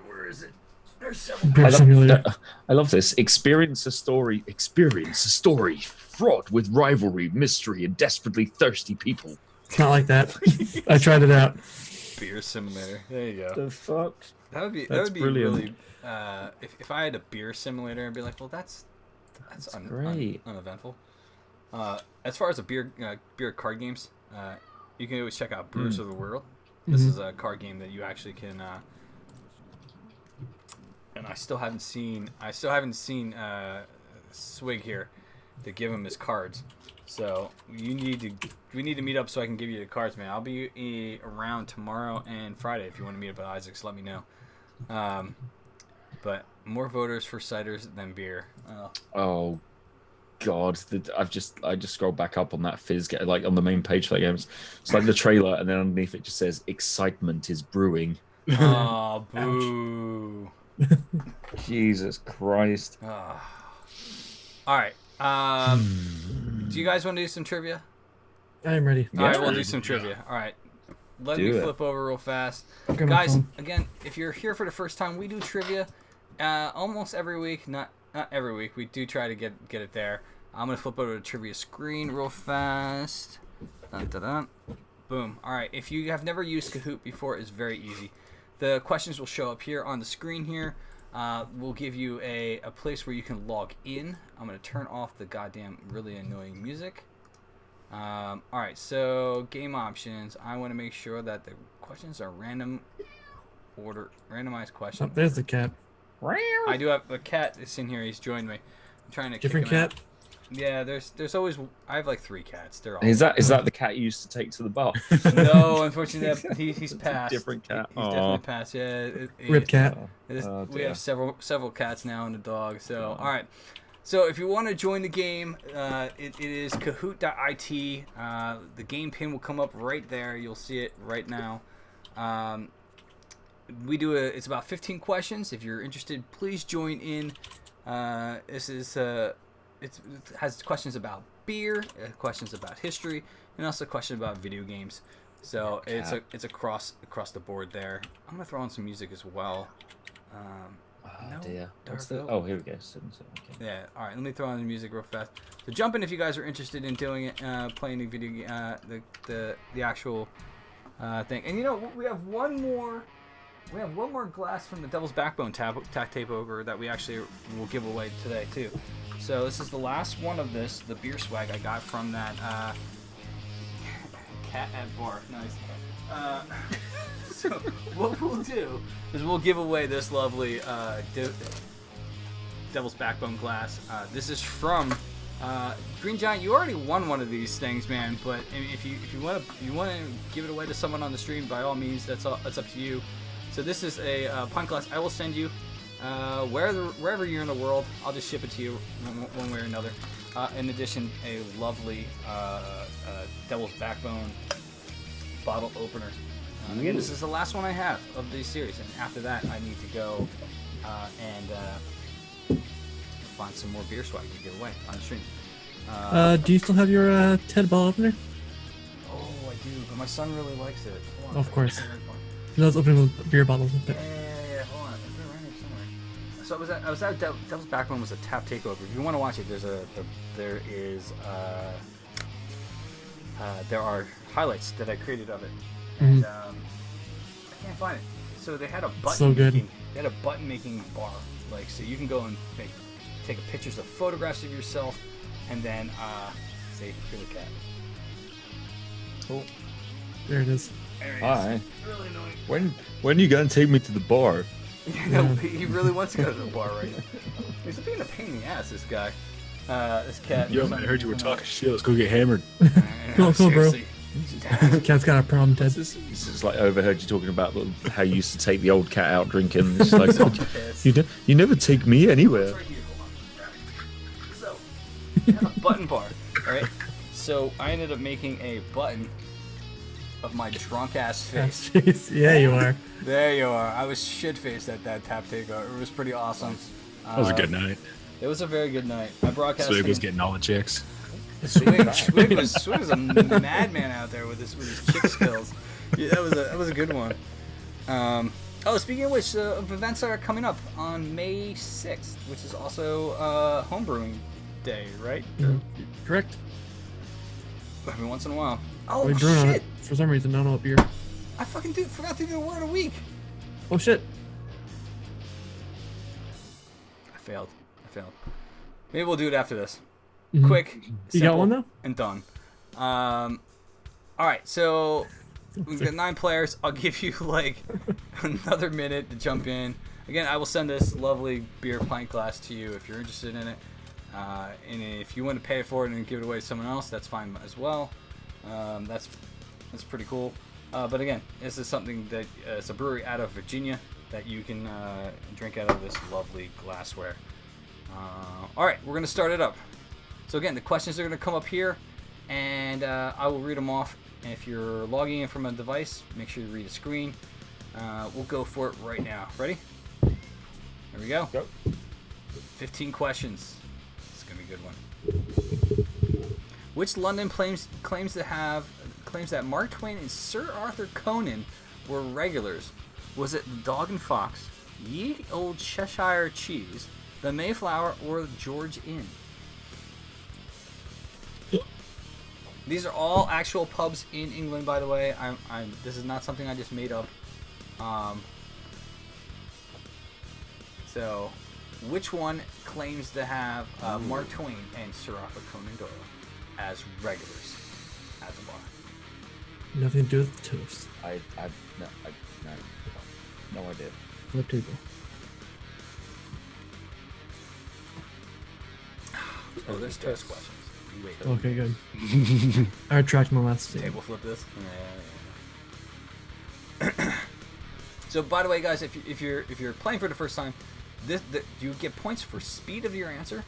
Where is it? There's several. I love this. Experience a story fraught with rivalry, mystery, and desperately thirsty people. It's not like that. I tried it out. Beer simulator. There you go. The fuck? That would be brilliant. really. If I had a beer simulator, I'd be like, well, that's great. Uneventful. As far as the beer card games, you can always check out Brewers of the World. This is a card game that you actually can. And I still haven't seen Swig here to give him his cards. So we need to meet up so I can give you the cards, man. I'll be around tomorrow and Friday if you want to meet up at Isaac's. Let me know. But more voters for ciders than beer. Oh God, I just scrolled back up on that Fizz, like on the main page for that game. It's like the trailer, and then underneath it just says "Excitement is brewing." Oh, boo! Jesus Christ! All right. Do you guys want to do some trivia? I am ready. All right, we'll do some trivia. All right. Let me flip over real fast. Guys, again, if you're here for the first time, we do trivia almost every week. Not every week. We do try to get it there. I'm going to flip over to the trivia screen real fast. Dun, dun, dun. Boom. All right. If you have never used Kahoot before, it's very easy. The questions will show up here on the screen here. We'll give you a place where you can log in. I'm going to turn off the goddamn really annoying music. All right, so game options. I want to make sure that the questions are randomized questions. Oh, there's the cat. I do have a cat that's in here. He's joined me. I'm trying to different kick him cat. Out. Yeah, there's always. I have like 3 cats. They're all. Is that the cat you used to take to the bar? No, unfortunately, he's passed. Different cat. He's definitely passed. Yeah. Rip cat. We have several cats now and a dog. So all right. So if you want to join the game, it is Kahoot.it. The game pin will come up right there. You'll see it right now. It's about 15 questions. If you're interested, please join in. It has questions about beer, questions about history, and also questions about video games. So it's across the board there. I'm gonna throw on some music as well. Dear. Oh, here we go. Okay. Yeah. All right. Let me throw on the music real fast. So jump in if you guys are interested in doing it, playing the video game, the actual thing. And we have one more. We have one more glass from the Devil's Backbone tape over that we actually will give away today too. So this is the last one of this, the beer swag I got from that cat at bar. Nice. So what we'll do is we'll give away this lovely Devil's Backbone glass. This is from Green Giant, you already won one of these things, man. But if you want to give it away to someone on the stream, by all means, that's up to you. So this is a pint glass. I will send you wherever you're in the world. I'll just ship it to you one way or another. In addition, a lovely Devil's Backbone bottle opener. Again, this is the last one I have of the series, and after that, I need to go and find some more beer swag to give away on the stream. Do you still have your Ted bottle opener? Oh, I do, but my son really likes it. Hold on. Of course. He loves opening beer bottles with it. Yeah. Hold on. It's right here somewhere. So I was at Devil's Backbone was a tap takeover. If you want to watch it, there are highlights that I created of it, and I can't find it. So they had a button. So good. They had a button making bar, like so you can go and take pictures of photographs of yourself, and then say "You're the cat." Cool. There it is. There it is. Hi. Really annoying. When are you going to take me to the bar? No, he really wants to go to the bar right now. He's being a pain in the ass, this guy. This cat. Yo, man, I heard you were talking shit. Let's go get hammered. Cool, bro. Seriously. Cat's got a problem, Ted. This is like overheard you talking about how you used to take the old cat out drinking. It's like, you never take me anywhere. It's right here, hold on. So, I have a button bar, alright? So, I ended up making a button of my drunk ass face. Yeah, you are. There you are. I was shit-faced at that tap takeover. It was pretty awesome. That was a good night. It was a very good night. I broadcast. Swig was getting all the chicks. Swig was a madman out there with his chick skills. Yeah, that was a good one. Speaking of which, of events that are coming up on May 6th, which is also homebrewing day, right? Correct. Every once in a while. Oh I drew on it shit! for some reason. I don't know what beer. I fucking forgot to do a word a week. Oh shit. I failed. Maybe we'll do it after this. Mhm. Quick. You got one though? And done. All right, so we've got 9 players. I'll give you like another minute to jump in. Again, I will send this lovely beer pint glass to you if you're interested in it. And if you want to pay for it and give it away to someone else, that's fine as well. That's pretty cool. But again, this is something that it's a brewery out of Virginia that you can drink out of this lovely glassware. All right, we're gonna start it up. So again, the questions are gonna come up here, and I will read them off. And if you're logging in from a device, make sure you read the screen. We'll go for it right now. Ready? There we go. Yep. 15 questions. It's gonna be a good one. Which London claims that Mark Twain and Sir Arthur Conan were regulars? Was it the Dog and Fox, Ye Old Cheshire Cheese, the Mayflower, or George Inn? These are all actual pubs in England, by the way. This is not something I just made up. So, which one claims to have Mark Twain and Sir Arthur Conan Doyle as regulars at the bar? Nothing to do with the toast. No idea. Flip table. Oh, there's toast questions. You wait. Okay, good. I retract my last statement. Table flip this. Yeah. So, by the way, guys, if you're playing for the first time, you get points for speed of your answer,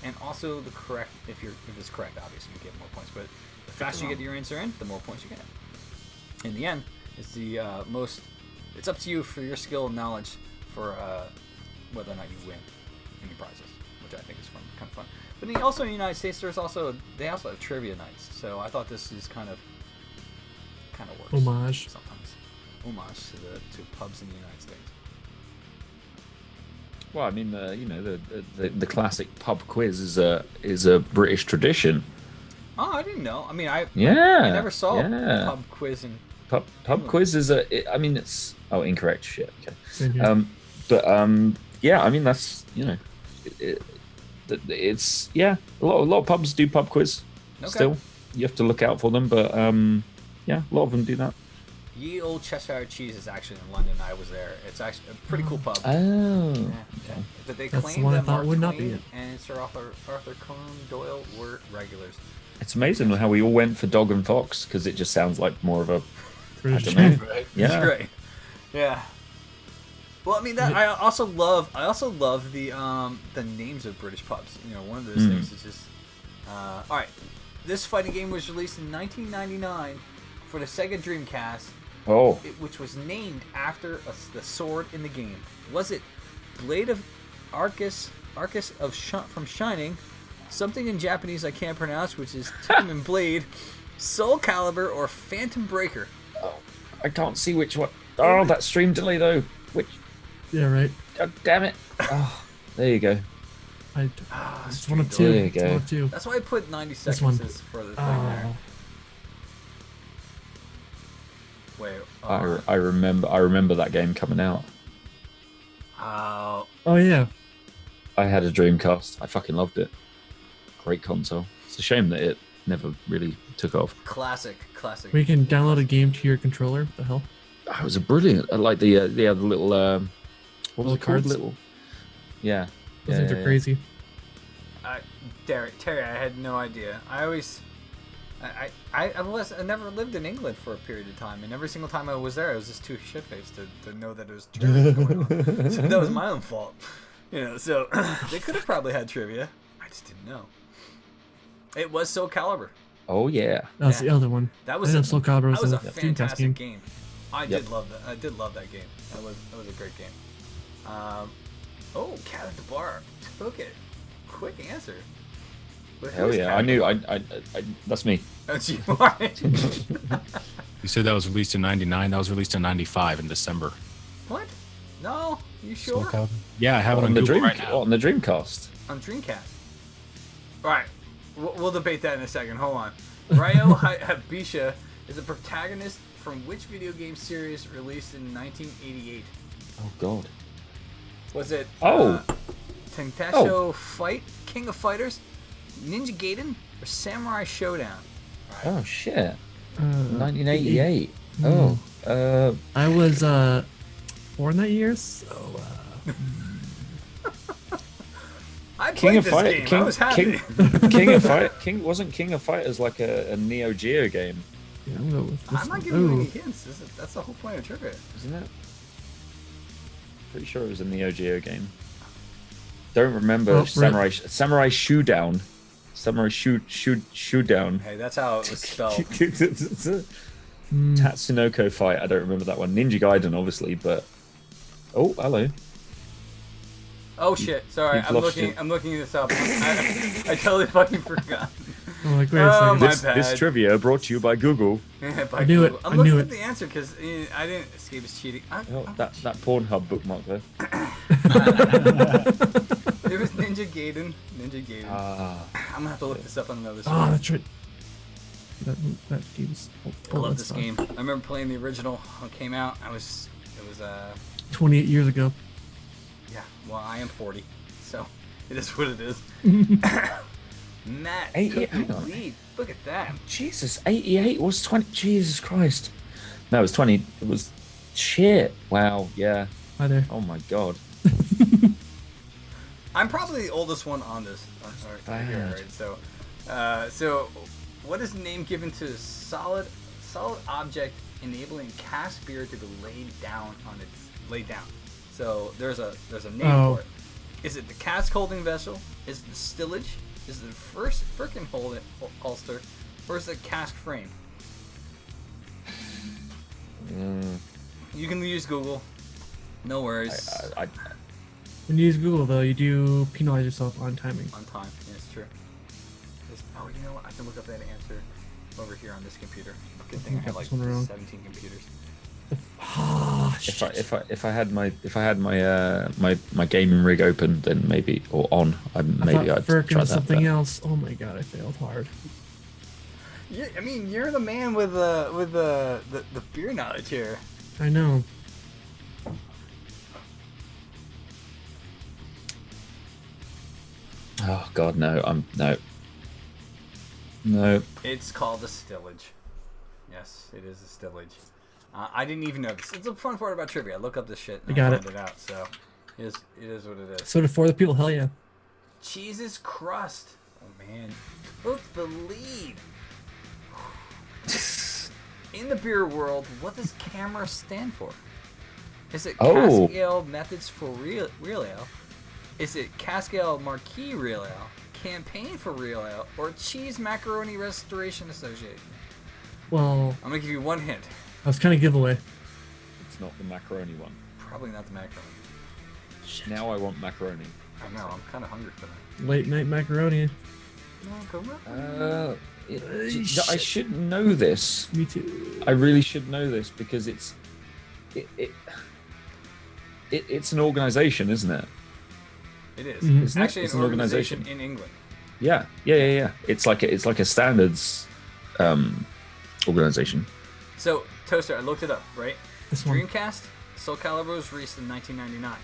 and also the correct. If it's correct, obviously you get more points. But the faster you get your answer in, the more points you get. In the end, it's the most. It's up to you for your skill and knowledge for whether or not you win any prizes, which I think is kind of fun. But also in the United States, they also have trivia nights. So I thought this is kind of works. Homage. Sometimes homage to pubs in the United States. Well, I mean, the classic pub quiz is a British tradition. Oh, I didn't know. I mean, I never saw a pub quiz in. Pub quiz is it's incorrect shit. Okay. Same here. Yeah, I mean that's it's a lot of pubs do pub quiz. Okay. Still, you have to look out for them, but yeah, a lot of them do that. Ye Old Cheshire Cheese is actually in London. I was there. It's actually a pretty cool pub. Oh. Yeah. Okay. But they That's the claim one I that thought Mark would not Twain be it. and Sir Arthur Conan Doyle were regulars. It's amazing how we all went for Dog and Fox because it just sounds like more of a. I British don't know. Right. Yeah. Right. Yeah. Well, I mean that I also love the names of British pubs. You know, one of those things is just all right. This fighting game was released in 1999 for the Sega Dreamcast, Oh. which was named after the sword in the game. Was it Blade of Arcus from Shining, something in Japanese I can't pronounce, which is Tikman Blade, Soul Calibur, or Phantom Breaker? I can't see which one. Oh, that stream delay though. Which? Yeah, right. God damn it. Oh, there you go. It's one of two. There you It's one go. of two. That's why I put 90 This one. seconds for the thing there. Oh, Wait. I remember that game coming out. oh yeah. I had a Dreamcast. I fucking loved it. Great console. It's a shame that it never really took off. Classic. We can download a game to your controller. What the hell? Oh, it was a brilliant. I like the little what was Little it called? cards? Little. Yeah. Those things are crazy. Terry, I had no idea. I never lived in England for a period of time, and every single time I was there, I was just too shit-faced to know that it was trivia going on. So that was my own fault, you know. So they could have probably had trivia. I just didn't know. It was Soul Calibur. Oh yeah. That was the other one. That was I know Soul Calibur that was a Dreamcast fantastic game. I Yep. did love that. I did love that game. That was a great game. Cat at the Bar took it. Quick answer. But Hell who's yeah. Cat I at the knew. Bar? I that's me. That's you. What? You said that was released in '99. That was released in '95 in December. What? No, you Soul sure? Calibur? Yeah, I have it On on the Google right now. on the Dreamcast. On Dreamcast. All right, we'll debate that in a second. Hold on. Ryo Habisha is a protagonist from which video game series released in 1988? Oh god. Was it Oh. Tenkaicho Fight, King of Fighters, Ninja Gaiden, or Samurai Showdown? Oh shit. 1988. 1988. Oh. I was born that year, so I King played of this Fight. game. I was happy. King of Fight. King of Fighters like a Neo Geo game, yeah, I'm going with this I'm not one. giving you Ooh. any hints. That's the whole point of trivia. isn't it? Pretty sure it was a Neo Geo game. Don't remember Oh, Samurai Showdown. Samurai Showdown. Hey, that's how it was spelled. Tatsunoko Fight. I don't remember that one. Ninja Gaiden, obviously, but oh, hello. Oh shit! Sorry, You've I'm lost looking. it. I'm looking this up. I totally fucking forgot. I'm like, wait a Oh, second. my This bad. trivia brought to you by Google. By I knew it. Google. I'm I looking knew at it. the answer because I didn't escape as cheating. Oh, that Pornhub bookmark there. It was Ninja Gaiden. Ah, I'm gonna have to look this up on another. Oh, server. that's right. That game's. I love this game. I remember playing the original when it came out. It was 28 years ago. yeah. Well, I am 40, so it is what it is. Matt, Hey, took hang the on. lead. Look at that. Jesus, 88 was 20. Jesus Christ. No, it was 20. It was shit. Wow. Yeah. Hi there. Oh my god. I'm probably the oldest one on this. Right here, Bad. right? So what is the name given to a solid object enabling cask beer to be laid down? So there's a name Oh. for it. Is it the cask holding vessel? Is it the stillage? Is it the first frickin' holster? Or is it the cask frame? You can use Google. No worries. I When you use Google, though, you do penalize yourself on timing. On time. Yeah, it's true. Oh, you know what? I can look up that answer over here on this computer. Good thing I have like This one wrong. 17 computers. Ah, shit. if I had my my gaming rig open, then maybe or on, maybe I'd I'd try that. something but- else. Oh my god, I failed hard. Yeah, I mean, you're the man with the beer knowledge here. I know. Oh god, no! No. It's called a stillage. Yes, it is a stillage. I didn't even know this. It's a fun part about trivia. I look up this shit and I got find it out. So it is what it is. So did 4 other people. Hell yeah. Cheese's crust. Oh man, took the lead. In the beer world, what does CAMRA stand for? Is it Oh. Cask Ale Methods for Real Ale? Is it Cask Ale Marquis Real Ale? Campaign for Real Ale? Or Cheese Macaroni Restoration Association? Well, I'm gonna give you one hint. that's kind of giveaway. It's not the macaroni one. Probably not the macaroni. Now I want macaroni. I know, I'm kind of hungry for that. Late night macaroni. Macaroni. I should know this. Me too. I really should know this because it's an organization, isn't it? It is. Mhm. It's actually It's an an organization organization. in England. Yeah. It's like a standards organization. So, Toaster, I looked it up, right? This one. Dreamcast, Soul Calibur was released in 1999.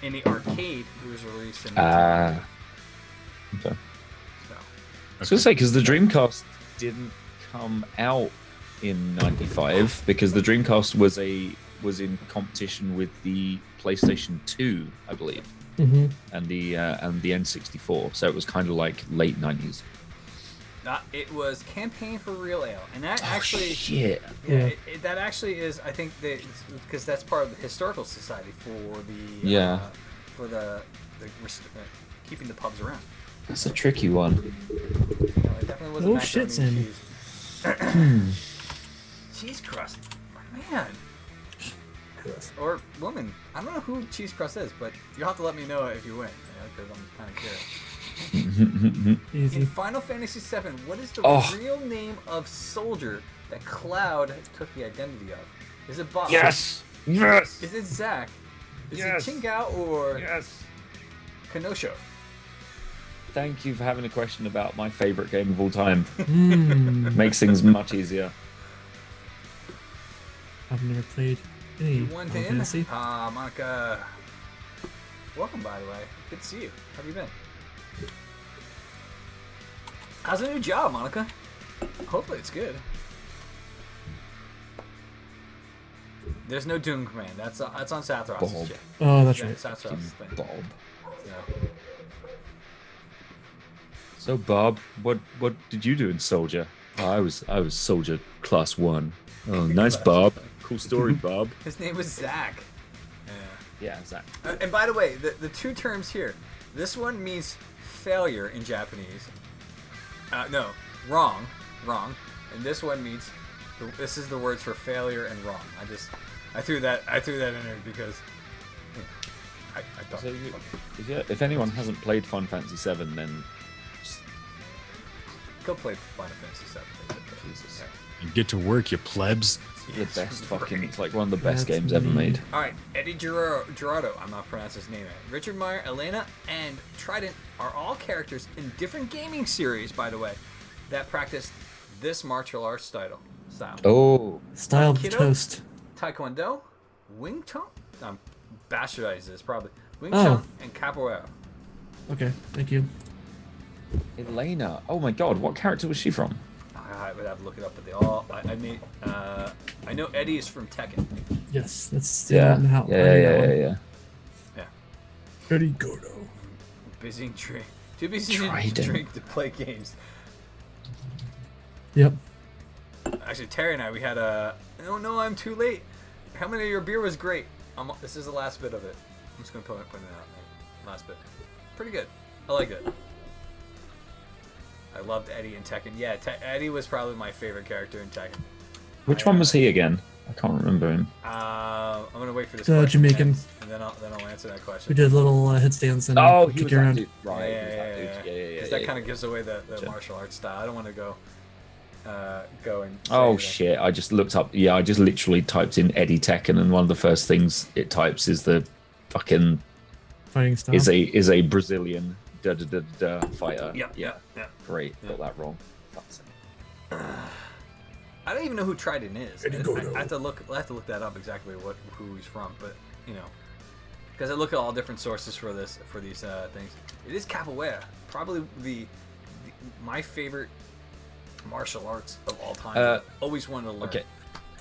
In the arcade, it was released in Okay. 1999. I was gonna say because the Dreamcast didn't come out in '95 because the Dreamcast was in competition with the PlayStation 2, I believe, Mm-hmm. and the N64. So it was kind of like late '90s. It was Campaign for Real Ale, and that actually, shit. yeah, that actually is, I think, because that's part of the historical society for the keeping the pubs around. That's a tricky one. It definitely wasn't Oh, macaroni shit, and Sammy. cheese. Cheese crust, man, or woman. I don't know who cheese crust is, but you'll have to let me know if you win, because I'm kind of curious. Easy. In Final Fantasy VII, what is the real name of soldier that Cloud took the identity of? Is it Bob? Yes. Is it Zack? Is it Chingao or Kenosho? Thank you for having a question about my favorite game of all time. Mm. Makes things much easier. I've never played any You won Final in? Fantasy. Monica. Welcome, by the way. Good to see you. How have you been? How's the new job, Monica? Hopefully it's good. There's no Doom Command. That's on Sathros's Bob. shit. Oh, that's Yeah, right. Sathros's thing. Bob. So, So Bob, what did you do in Soldier? Oh, I was Soldier Class 1. Oh, nice, Bob. Cool story, Bob. his name was Zack. Yeah, Zach. And by the way, the two terms here, this one means failure in Japanese. No, wrong. And this one means, this is the words for failure and wrong. I threw that in there because I thought. So if anyone hasn't played Final Fantasy VII, then Go play Final Fantasy VII. Jesus. And get to work, you plebs. The Yes, best fucking. right. It's like one of the best That's games ever me. made. All right, Eddie Gerardo, I'm not pronouncing his name right. Richard Meyer, Elena, and Trident are all characters in different gaming series, by the way, that practice this martial arts style. Oh, Style of Aikido? toast. Taekwondo, Wing Chun, I'm bastardizing this probably. Wing Oh. Chun and Capoeira. Okay, thank you. Elena. Oh my God, what character was she from? I would have to look it up, but they all. I know Eddie is from Tekken. Yes, that's Yeah. one how- I knew that one. Yeah. Yeah. Eddie Gordo. Busy drink. Too busy to Trident. drink to play games. Yep. Actually, Terry and I, we had a. No, I'm too late. How many of your beer was great? This is the last bit of it. I'm just gonna put it out. Last bit. Pretty good. I like it. I loved Eddie in Tekken. Yeah, Eddie was probably my favorite character in Tekken. Which one was he again? I can't remember him. I'm gonna wait for this. The question Jamaican. ends, and then I'll answer that question. We did little headstands and Oh, he kick was you that around. dude. Right, Yeah, he was that dude. Yeah. Because that kind of gives away the martial arts style. I don't want to go and. say Oh anything. shit! I just looked up. Yeah, I just literally typed in Eddie Tekken, and one of the first things it types is the fucking Fighting style. is a Brazilian fighter. Yeah. Great, Yeah. got that wrong. Fuck's sake. I don't even know who Trident is. Eddie Gordo. I have to look that up exactly who he's from, but because I look at all different sources for these things. It is capoeira, probably my favorite martial arts of all time. Always wanted to learn. Okay.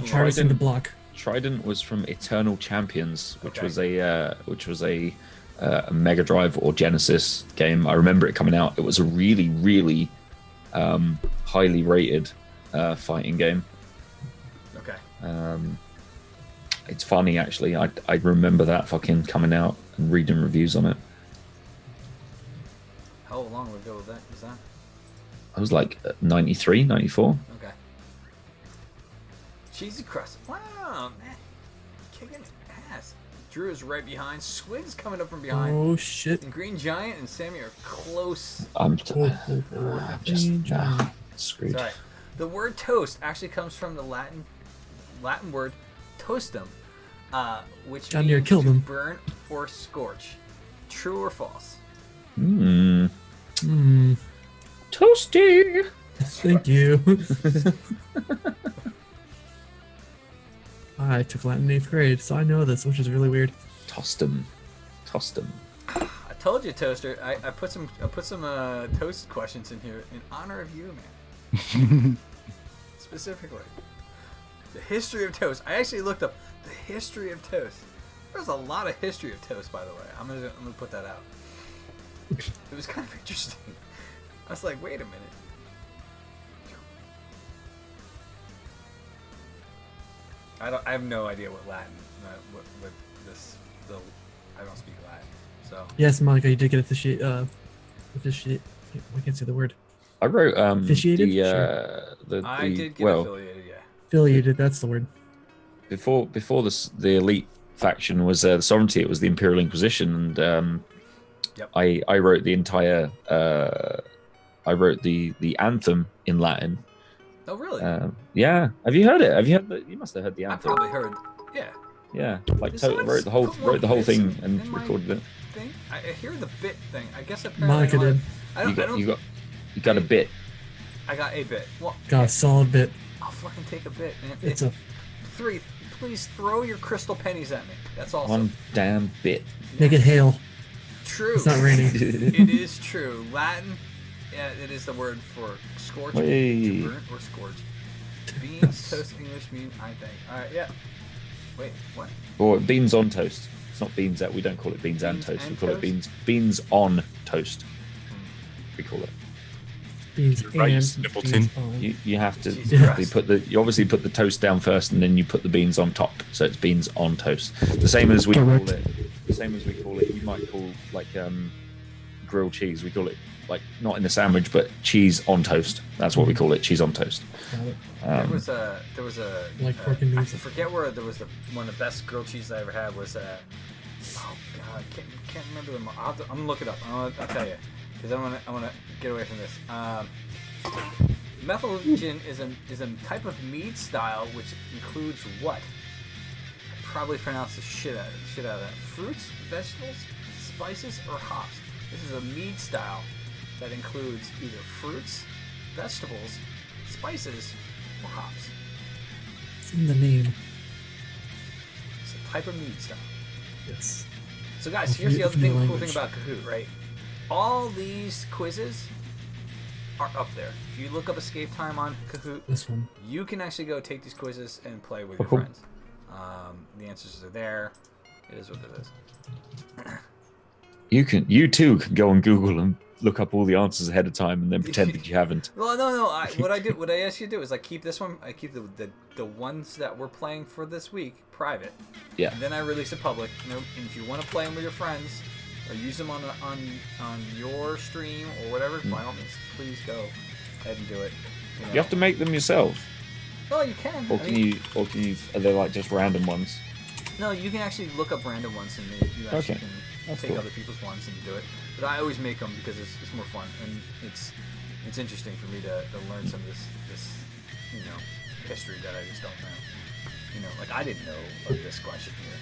Hardest thing to block. Trident was from Eternal Champions, which Okay. was a Mega Drive or Genesis game. I remember it coming out. It was a really, really highly rated fighting game. Okay. It's funny actually. I remember that fucking coming out and reading reviews on it. How long ago was that? I was like 93, 94. Okay. Cheesy crust. Wow, man. Kicking ass. Drew is right behind. Squid's coming up from behind. Oh shit. And Green Giant and Sammy are close. I'm just Giant. screwed. Sorry. The word toast actually comes from the Latin word toastum, which John Deere means killed to him. burn or scorch. True or false? Mm. Toasty. Thank you. I took Latin in 8th grade, so I know this, which is really weird. Tostum. I told you, Toaster. I put some toast questions in here in honor of you, man. Specifically, the history of toast. I actually looked up the history of toast. There's a lot of history of toast, by the way. I'm gonna put that out. It was kind of interesting. I was like, wait a minute. I have no idea what Latin. What this. I don't speak Latin, so. Yes, Monica, you did get officiate. I can't say the word. I wrote Officiated? I did get affiliated, yeah. Affiliated, that's the word. before the elite faction was the sovereignty. It was the Imperial Inquisition, and Yep. I wrote the entire. I wrote the anthem in Latin. Oh, really? Yeah. Have you heard it? Have you heard? You must have heard the I anthem. probably heard. Yeah. Yeah, like Did totally someone wrote the whole put more bits thing and in my recorded it. Thing? I hear the bit thing. I guess apparently. Monica did. You got a bit. I got a bit. Well, Got a solid bit. I'll fucking take a bit. And It's a three. Please throw your crystal pennies at me. That's awesome. One damn bit. make it hail. True. It's not raining. It is true. Latin. Yeah, it is the word for scorch, Wait. to burn or scorch. Beans, toast, English mean I think. All right, yeah. Wait, what? Or beans on toast. It's not beans that we don't call it beans and Beans toast. We and call it toast? beans on toast. We call it. Beans Right, and Snippleton. beans on. You have to Jesus you Christ. obviously put the toast down first and then you put the beans on top. So it's beans on toast. The same as we Correct. call it. The same as we call it. You might call like grilled cheese. We call it like not in the sandwich, but cheese on toast. That's what we call it. Cheese on toast. Got it. There was a Like pork and I beans. forget where there was one of the best grilled cheese I ever had was oh god, I can't remember them. I'm gonna look it up. I'll tell you because I want to get away from this. Methylgen is a type of mead style which includes what? I probably pronounced the shit out of that. Fruits, vegetables, spices, or hops. This is a mead style that includes either fruits, vegetables, spices, or hops. It's in the name. It's a type of mead style. Yes. So guys, If here's you- the other if you know cool thing language. about Kahoot, right? All these quizzes are up there. If you look up escape time on Kahoot, This one. you can actually go take these quizzes and play with your Cool. friends. The answers are there. It is what it is. You too can go on Google and look up all the answers ahead of time and then pretend that you haven't. Well, no. What I asked you to do is I keep this one. I keep the ones that we're playing for this week private. Yeah. And then I release it public. And if you want to play them with your friends or use them on your stream or whatever, by all means, please go ahead and do it. know. You have to make them yourself, Well, you can. or I can mean, you? Are they like just random ones? No, you can actually look up random ones and you actually Okay. can That's take cool. other people's ones and do it. But I always make them because it's more fun and it's interesting for me to learn some of this history that I just don't know. Like I didn't know of this question here,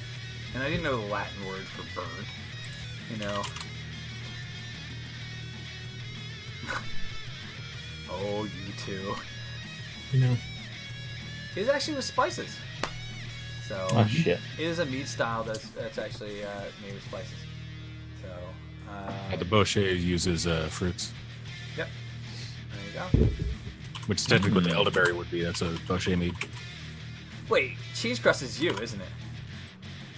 and I didn't know the Latin word for bird. Oh, you too. You know. It's actually with spices. So Oh shit! it is a meat style that's actually made with spices. So The Bochet uses fruits, yep. There you go. which is technically what the elderberry would be. That's a Bochet mead. Wait, cheese crust is you, isn't it?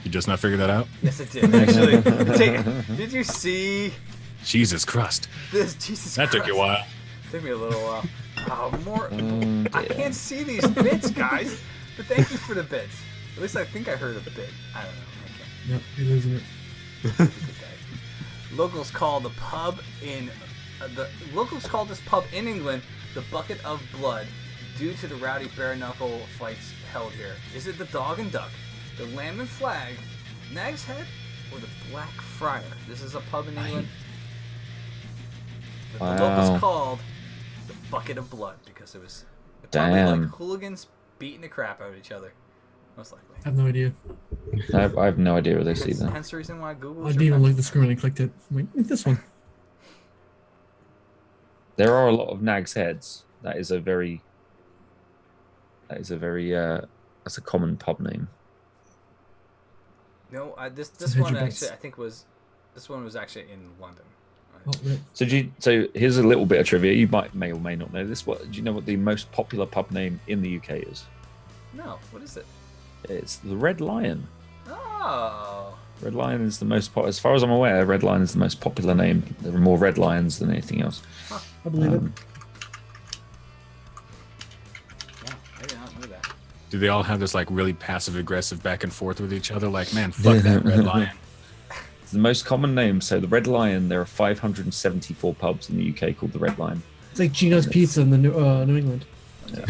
You just not figured that out? Yes, it did. Actually, did you see Jesus Christ. this? Jesus That Christ. took you a while. Took me a little while. Oh, more. Oh, I dear. can't see these bits, guys. But thank you for the bits. At least I think I heard a bit. I don't know. Okay. Yep, you're losing it. Locals call the pub in locals call this pub in England the Bucket of Blood due to the rowdy bare knuckle fights held here. Is it the Dog and Duck, the Lamb and Flag, Nag's Head, or the Black Friar? This is a pub in England that the Wow. locals called the Bucket of Blood because it was probably Damn. like hooligans beating the crap out of each other, most likely. I have no idea. I have no idea where they see Hence, that. hence the reason why Google. I didn't even look at the screen when I clicked it. I'm like, this one. There are a lot of Nag's Heads. That's a common pub name. No, this Hedge one events. actually I think was this one was actually in London. Oh, right. So here's a little bit of trivia. You may or may not know this. Do you know what the most popular pub name in the UK is? No, what is it? It's the Red Lion. Oh, Red Lion is the most as far as I'm aware, Red Lion is the most popular name. There are more Red Lions than anything else. I believe it. yeah, I did not know that. Do they all have this like really passive aggressive back and forth with each other? Like, man, fuck that Red Lion. It's the most common name. So the Red Lion, there are 574 pubs in the UK called the Red Lion. It's like Gino's Pizza in the New England.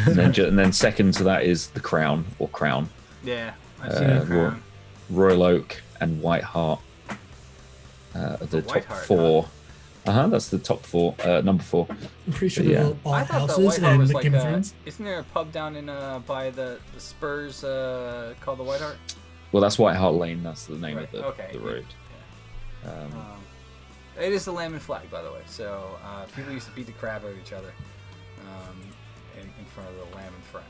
And then second to that is the Crown or Crown, Yeah, I've seen the Crown. Royal Oak, and White Hart. The White top Hart, four. That's the top four. Number 4. I'm pretty sure Yeah. they're all I thought the houses White Hart and was the like Game of Thrones. isn't there a pub down in by the Spurs called the White Hart? Well, that's White Hart Lane. That's the name Right, of the, okay. the road. It is the Lamb and Flag, by the way. So people used to beat the crap out of each other in front of the Lamb and Flag.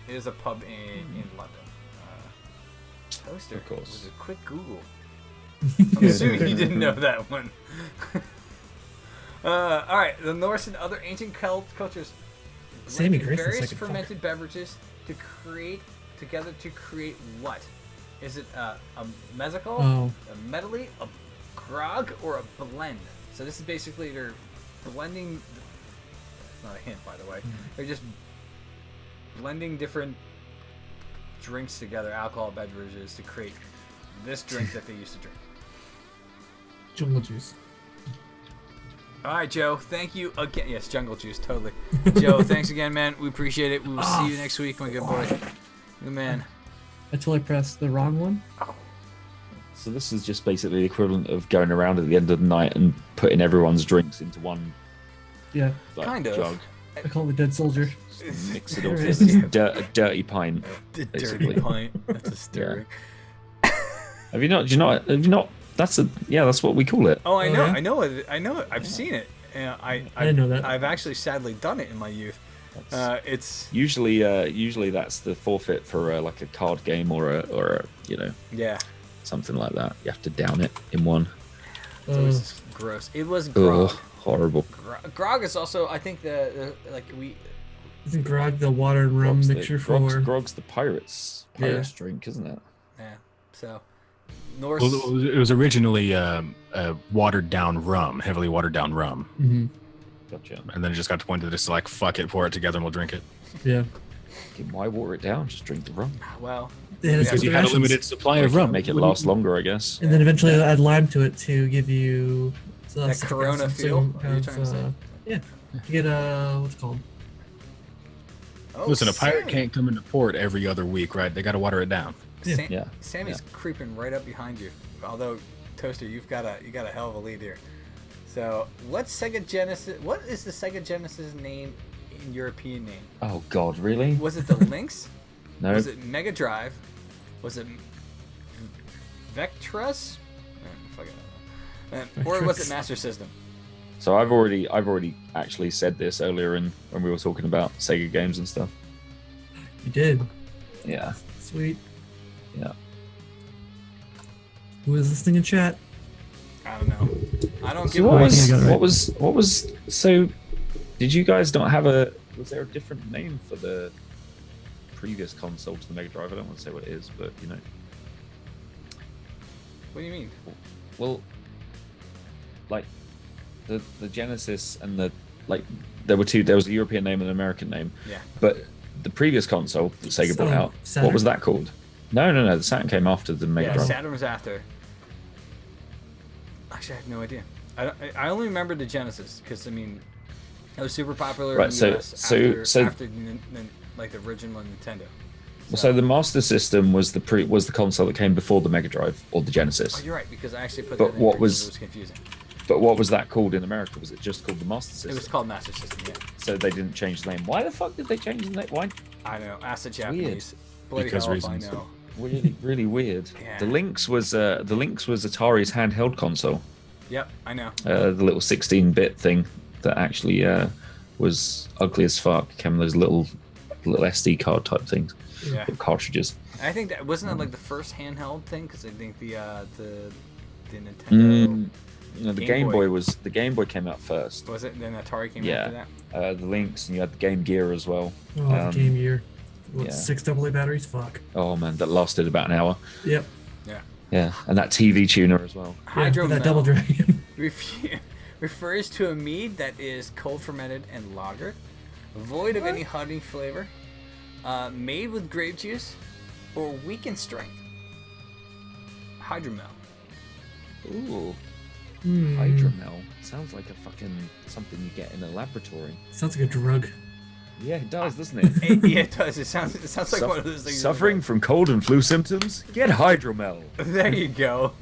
It is a pub in London. Toaster Of course. was a quick Google. I'm assuming you didn't know that one. All right, the Norse and other ancient cultures Sammy blended Grace, the various second fermented beverages to create what? Is it a mezcal, Oh. a medley, a grog, or a blend? So this is basically they're blending. That's not a hint, by the way. They're just blending different drinks together, alcohol beverages, to create this drink that they used to drink. Jungle Juice. All right, Joe. Thank you again. Yes, Jungle Juice, totally. Joe, thanks again, man. We appreciate it. We will see you next week, my good boy. Good man. I totally pressed the wrong one. So this is just basically the equivalent of going around at the end of the night and putting everyone's drinks into one Yeah, like, Kind of. jug. I call it the Dead Soldier. Mix it all There together. is. A dirty pint. The Basically. dirty pint. That's disturbing. Have you not? Do you not? Have you not? That's what we call it. Oh, I know. yeah? I know it. I know it. I've seen it. I didn't know that. I've actually sadly done it in my youth. It's Usually that's the forfeit for like a card game or a yeah. something like that. You have to down it in one. It's always just gross. It was grog. Ugh, horrible. Grog is also, I think, the like we. Isn't grog the water and rum mixture for? Grog's the pirates drink, isn't it? Yeah. So Norse. Well, it was originally watered down rum, heavily watered down rum. Mm-hmm. Gotcha. And then it just got to the point that it's like, fuck it, pour it together and we'll drink it. Yeah. Why water it down? Just drink the rum. Well, They had it Because with you the had a rations. limited supply of rum. Make it last longer, I guess. And then eventually add lime to it to give you That citric Corona acid, feel? so Are you have, trying to say? Yeah. You get what's it called? Listen, a pirate Sammy. can't come into port every other week, right? They got to water it down. Yeah. Sammy's creeping right up behind you. Although, Toaster, you got a hell of a lead here. So, what is the Sega Genesis name in European name? Oh God, really? Was it the Lynx? No. Was it Mega Drive? Was it Vectress? Or was it Master System? So I've already actually said this earlier when we were talking about Sega games and stuff. You did. Yeah. Sweet. Yeah. Who is listening in chat? I don't know. I don't So give what a I think I got it was so? Did you guys not have was there a different name for the previous console to the Mega Drive. I don't want to say what it is, but you know. What do you mean? Well, like the Genesis and the like, there was a European name and an American name. Yeah. But the previous console that Sega brought out, Saturn? what was that called? No. The Saturn came after the Mega Yeah, Drive. Saturn was after. Actually, I have no idea. I only remember the Genesis because I mean, it was super popular Right, in so- the US so- after like the original Nintendo. So the Master System was the console that came before the Mega Drive or the Genesis. Oh, you're right because I actually put But that in what there 'cause was- it was confusing. But what was that called in America? Was it just called the Master System? It was called Master System. Yeah, So they didn't change the name. Why the fuck did they change the name? Why? I know. Ask the Japanese. Bloody Because hell if I reasons. know. Really, really weird. Yeah. The Lynx was Atari's handheld console. Yep, I know. The little 16-bit thing that actually was ugly as fuck. Came with those little SD card type things, Yeah, little cartridges. I think that wasn't that like the first handheld thing because I think the Nintendo No, the Game Boy. the Game Boy came out first. was it. Then Atari came Yeah. after that. The Lynx, and you had the Game Gear as well. Oh, the Game Gear. What, yeah. 6 AA batteries? Fuck. Oh man, that lasted about an hour. Yep. Yeah. Yeah, and that TV tuner as well. Yeah, for that Double Hydromel Dragon. refers to a mead that is cold fermented and lagered, void of any honey flavor, made with grape juice, or weak in strength. Hydromel. Ooh, Hmm. hydromel. Sounds like a fucking something you get in a laboratory. Sounds like a drug. Yeah, it does, doesn't it? Yeah, it does. It sounds like one of those things. Suffering from cold and flu symptoms? Get hydromel. There you go.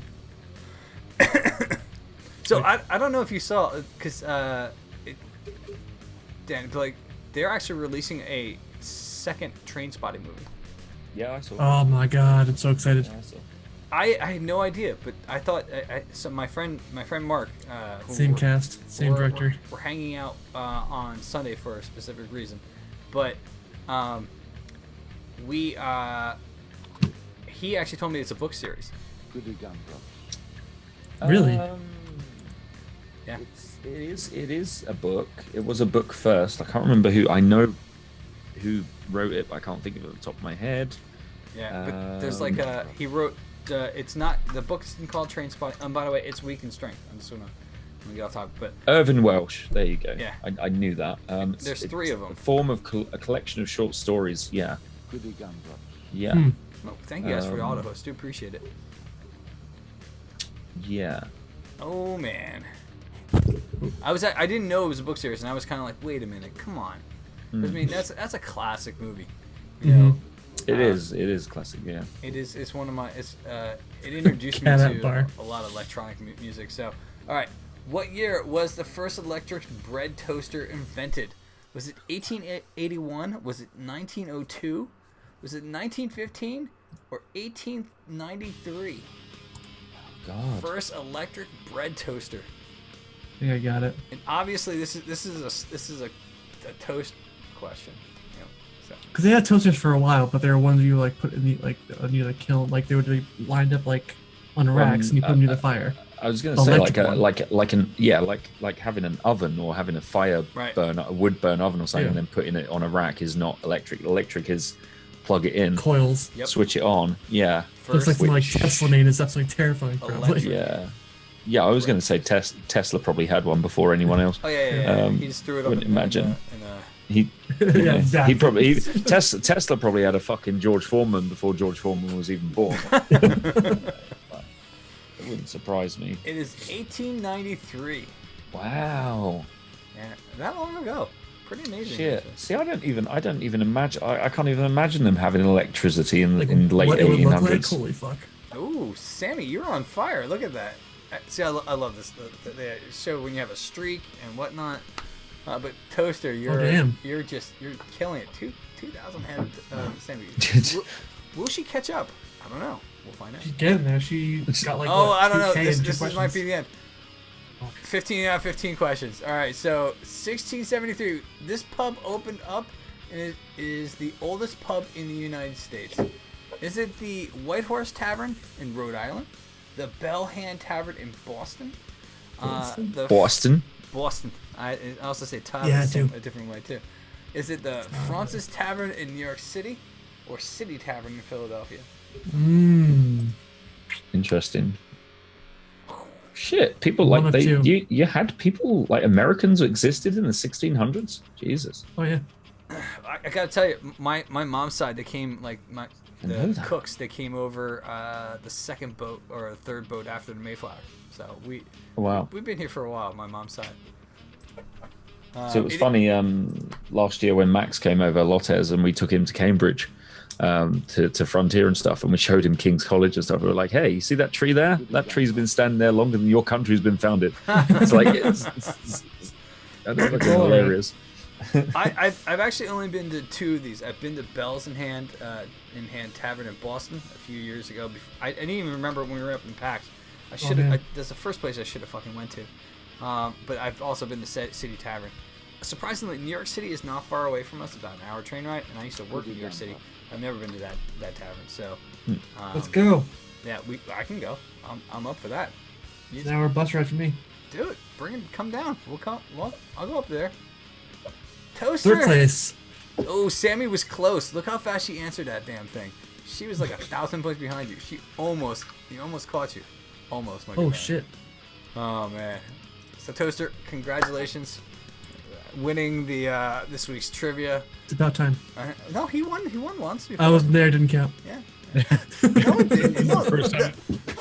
So I don't know if you saw because Dan, like they're actually releasing a second Train Spotting movie. Yeah, I saw. Oh my god, I'm so excited. Yeah, I saw. I had no idea, but I thought so. My friend Mark, who Same we're- cast, same director. We're hanging out on Sunday for a specific reason, but we he actually told me it's a book series. Really? Yeah. It is a book. It was a book first. I can't remember who. I know who wrote it, but I can't think of it off the top of my head. Yeah, but there's like he wrote. It's not the book isn't called Train Spotting. By the way, it's Weak in Strength. I'm just gonna get off topic, but Irvin Welsh. There you go. Yeah. I knew that. There's three of them. A form of a collection of short stories. Yeah. Yeah. Hmm. well, thank you guys for the auto host. Do appreciate it. Yeah. Oh man, I didn't know it was a book series, and I was kind of like, wait a minute, come on. 'Cause, I mean, that's a classic movie. You know, It is classic. Yeah. it's one of my it introduced me Cat out to bar. a lot of electronic music. So, all right, what year was the first electric bread toaster invented? Was it 1881? Was it 1902? Was it 1915 or 1893? God. First electric bread toaster. I think I got it. And obviously, this is a toast question. You know, so. Because they had toasters for a while, but they were ones you like put in the near the kiln, like they would be lined up like on racks, and you put them near the fire. I was going to say like Electric like having an oven or having a a wood burn oven or something, Yeah. and then putting it on a rack is not electric. Electric is plug it in, Coils. Yep. switch it on. Yeah. Looks like First, something like switch. Tesla made. It's absolutely terrifying. Probably. Electric. Yeah. Yeah, I was going to say Tesla probably had one before anyone else. oh yeah. Um, He just threw it up. wouldn't imagine. In a, He, Yeah, exactly. he probably Tesla probably had a fucking George Foreman before George Foreman was even born. It wouldn't surprise me. it is 1893. Wow. Yeah, that long ago. Pretty amazing. Shit. actually. See, I don't even imagine. I can't even imagine them having electricity in Like, the late what it would look like? 1800s. Holy fuck! Ooh, Sammy, you're on fire. Look at that. See, I love this. The show when you have a streak and whatnot. But Toaster, you're damn. you're killing it. 2,000 head, Sammy. Will she catch up? I don't know. We'll find out. She's getting there. She got like. Oh, what, I don't know. 2K This in two might questions. be the end. 15 out of 15 questions. All right, so 1673. This pub opened up and it is the oldest pub in the United States. Is it the White Horse Tavern in Rhode Island? The Bell Hand Tavern in Boston? The Boston. Boston. I also say tavern Yeah, the same- too. a different way too. Is it the Francis Tavern in New York City? or City Tavern in Philadelphia. Mmm. Interesting. Shit, people One like of two. you had people like Americans existed in the 1600s. Jesus. Oh yeah. I gotta tell you, my mom's side, they came like I know the that. cooks. They came over the second boat or the third boat after the Mayflower. So Wow. we've been here for a while. My mom's side. So it was funny. Last year when Max came over, Lottes, and we took him to Cambridge, to Frontier and stuff, and we showed him King's College and stuff. We were like, "Hey, you see that tree there? That tree's been standing there longer than your country's been founded." It's like it's that is fucking hilarious. I've actually only been to 2 of these. I've been to Bells in Hand Tavern in Boston a few years ago. I didn't even remember when we were up in PAX. I should have. That's the first place I should have fucking went to. But I've also been to City Tavern. Surprisingly, New York City is not far away from us, about an hour train ride. And I used to work in New York City. I've never been to that tavern. So Let's go. yeah, I can go. I'm up for that. It's an hour bus ride for me. Do it. Come down. We'll come. Well, I'll go up there. Toaster. Third place. Oh, Sammy was close. Look how fast she answered that damn thing. She was like 1,000 points behind you. He almost caught you. Almost. My Oh good man. shit. Oh man. So Toaster, congratulations, winning the this week's trivia. It's about time. No, he won. He won once before. I wasn't there. Didn't count. Yeah. No, it didn't. No, First time.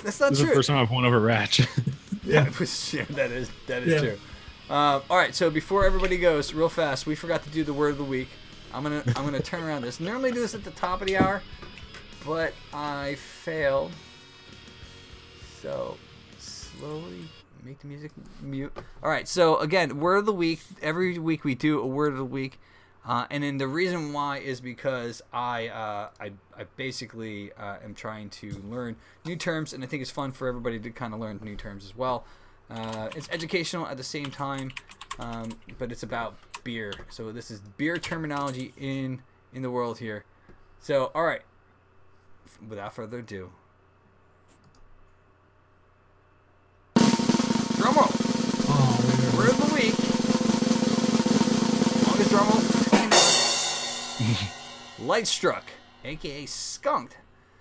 that's not This is the true. first time I've won over Ratch. Yeah, that is Yeah. true. All right, so before everybody goes, real fast, we forgot to do the word of the week. I'm gonna turn around this. Normally do this at the top of the hour, but I failed. So slowly make the music mute. All right, so again, word of the week. Every week we do a word of the week, and then the reason why is because I basically am trying to learn new terms, and I think it's fun for everybody to kind of learn new terms as well. It's educational at the same time, but it's about beer. So this is beer terminology in the world here. So all right, without further ado, drum roll. Oh, Word of the week. Longest drum roll. Find it. Light struck, aka skunked.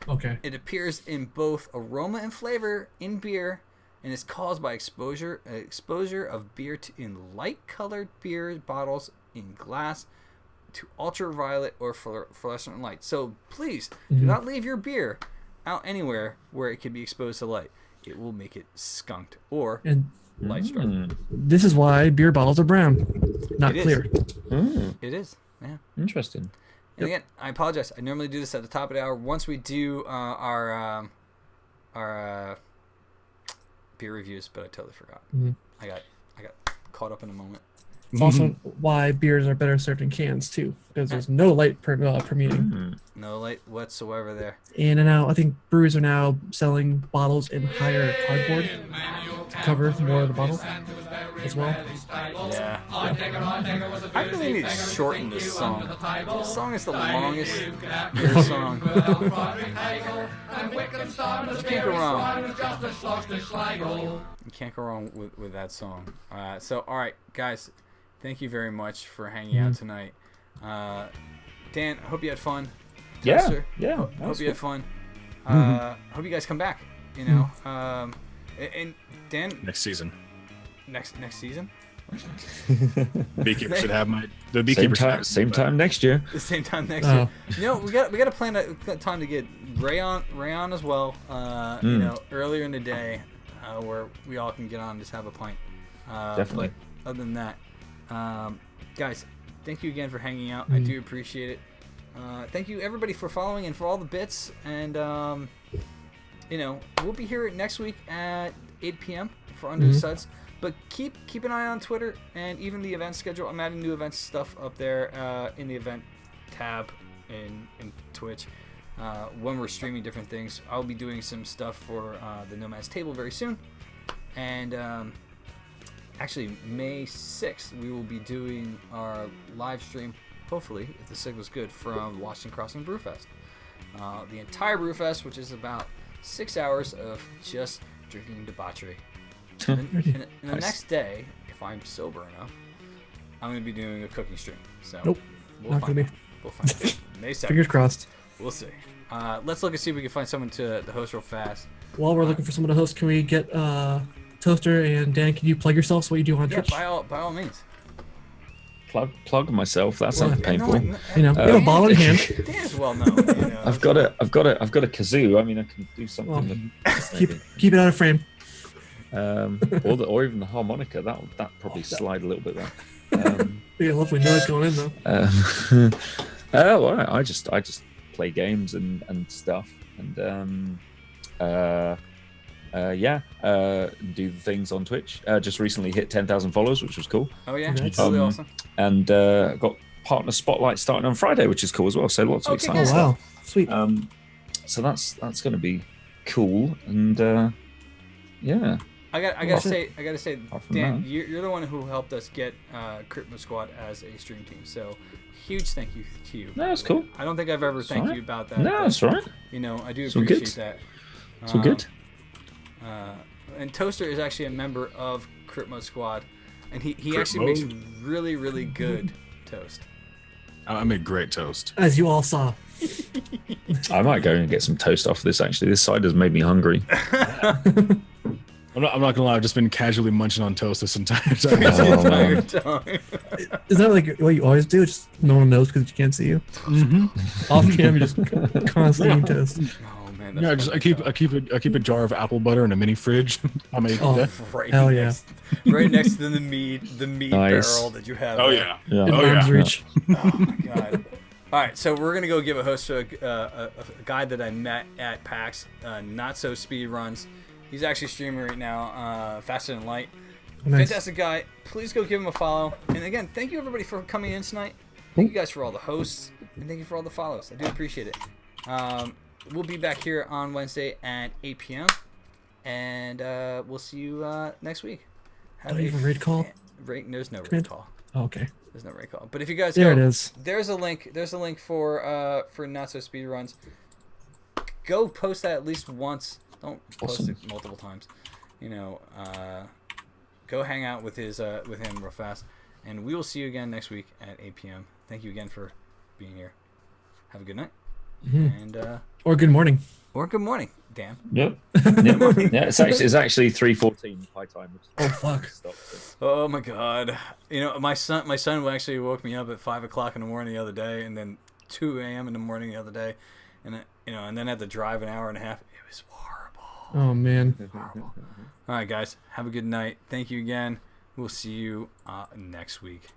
okay. It appears in both aroma and flavor in beer, and is caused by exposure of beer in light-colored beer bottles in glass to ultraviolet or fluorescent light. So please do not leave your beer out anywhere where it can be exposed to light. It will make it skunked or And light struck. this is why beer bottles are brown, not It is. clear. It is. Yeah. Interesting. And again, I apologize. I normally do this at the top of the hour. Once we do our beer reviews, but I totally forgot. I got caught up in a moment. It's also why beers are better served in cans too, because there's no light permeating. No light whatsoever there. And now I think breweries are now selling bottles in higher cardboard to cover more of the bottle as well. Yeah. I really need to shorten this song. This song is the longest beer song. You can't go wrong. You can't go wrong with that song. So, all right, guys, thank you very much for hanging out tonight. Dan, I hope you had fun. Yeah, Toaster, yeah, Hope that was you had good. fun. Hope you guys come back. You know, and Dan, Next season. next season, Beekeeper should have the Same beekeeper should time, have same time next year. the same time next Oh. year. You know, we got to plan a time to get Ray on as well. You know, earlier in the day, where we all can get on and just have a pint. Definitely. But other than that, guys, thank you again for hanging out. I do appreciate it. Thank you everybody for following and for all the bits. And you know, we'll be here next week at 8 p.m. for Under the Suds. But keep an eye on Twitter and even the event schedule. I'm adding new events stuff up there in the event tab in Twitch. When we're streaming different things, I'll be doing some stuff for the Nomad's Table very soon. And actually, May 6th, we will be doing our live stream, hopefully, if the signal's good, from Washington Crossing Brewfest. The entire Brewfest, which is about 6 hours of just drinking debauchery. And the next day, if I'm sober enough, I'm going to be doing a cooking stream. So Nope, we'll not find gonna out. We'll find out. May 2nd. Fingers crossed. We'll see. Let's look and see if we can find someone to host real fast. While we're looking for someone to host, can we get Toaster and Dan? Can you plug yourselves? What you do on Yeah, Twitch? by all means. Plug myself. That sounds Yeah, painful. You know, we have a bottle in hand. Dan is well known. You know. I've got a kazoo. I mean, I can do something. Well, with, keep it out of frame. or even the harmonica. That probably slide a little bit there. We got a lovely noise going in though. Well, I just play games and stuff, and do the things on Twitch. Just recently hit 10,000 followers, which was cool. Oh yeah, Nice. really awesome. And got partner spotlight starting on Friday, which is cool as well. So lots of Okay, exciting Oh stuff. wow, sweet. So that's going to be cool, and yeah. I gotta say, Apart from Dan, that. you're the one who helped us get Crypto Squad as a stream team. So huge thank you to you. No, that's cool. I don't think I've ever thanked alright. you about that. No, but, that's all right. You know, I do It's all appreciate good. that. It's all good. And Toaster is actually a member of Crypto Squad, and he Crit actually makes mode. really, really good toast. I make great toast. As you all saw. I might go and get some toast off this. Actually, this cider's made me hungry. I'm not gonna lie. I've just been casually munching on toast this entire time. Oh, Entire man. time. Is that like what you always do? Just no one knows because you can't see you. Off cam, you just constantly eating toast. Oh man, Yeah, that's I keep a jar of apple butter in a mini fridge. I make Oh. that. right Hell yeah. right next to the meat Nice. barrel that you have. Oh there. yeah. In Oh, arm's yeah. reach. Oh my god. All right, so we're gonna go give a host to a guy that I met at PAX, Not So Speed Runs. He's actually streaming right now, Faster Than Light. Nice. Fantastic guy. Please go give him a follow. And again, thank you everybody for coming in tonight. Thank you guys for all the hosts, and thank you for all the follows. I do appreciate it. We'll be back here on Wednesday at 8 p.m. And we'll see you next week. Don't you have a raid call? There's no raid Command? call. Oh, okay. There's no raid call. But if you guys There go, it is. there's a link. There's a link for Not So Speed Runs. Go post that at least once. Don't post Awesome. it multiple times. You know, go hang out with with him real fast, and we will see you again next week at 8 p.m. Thank you again for being here. Have a good night, and Or good morning. or good morning, Dan. Yep. Yeah, it's actually 3:14 high time. Which Oh fuck. Oh my God! You know, my son actually woke me up at 5 o'clock in the morning the other day, and then 2 a.m. in the morning the other day, and and then had to drive an hour and a half. It was horrible. Oh man. All right, guys. Have a good night. Thank you again. We'll see you next week.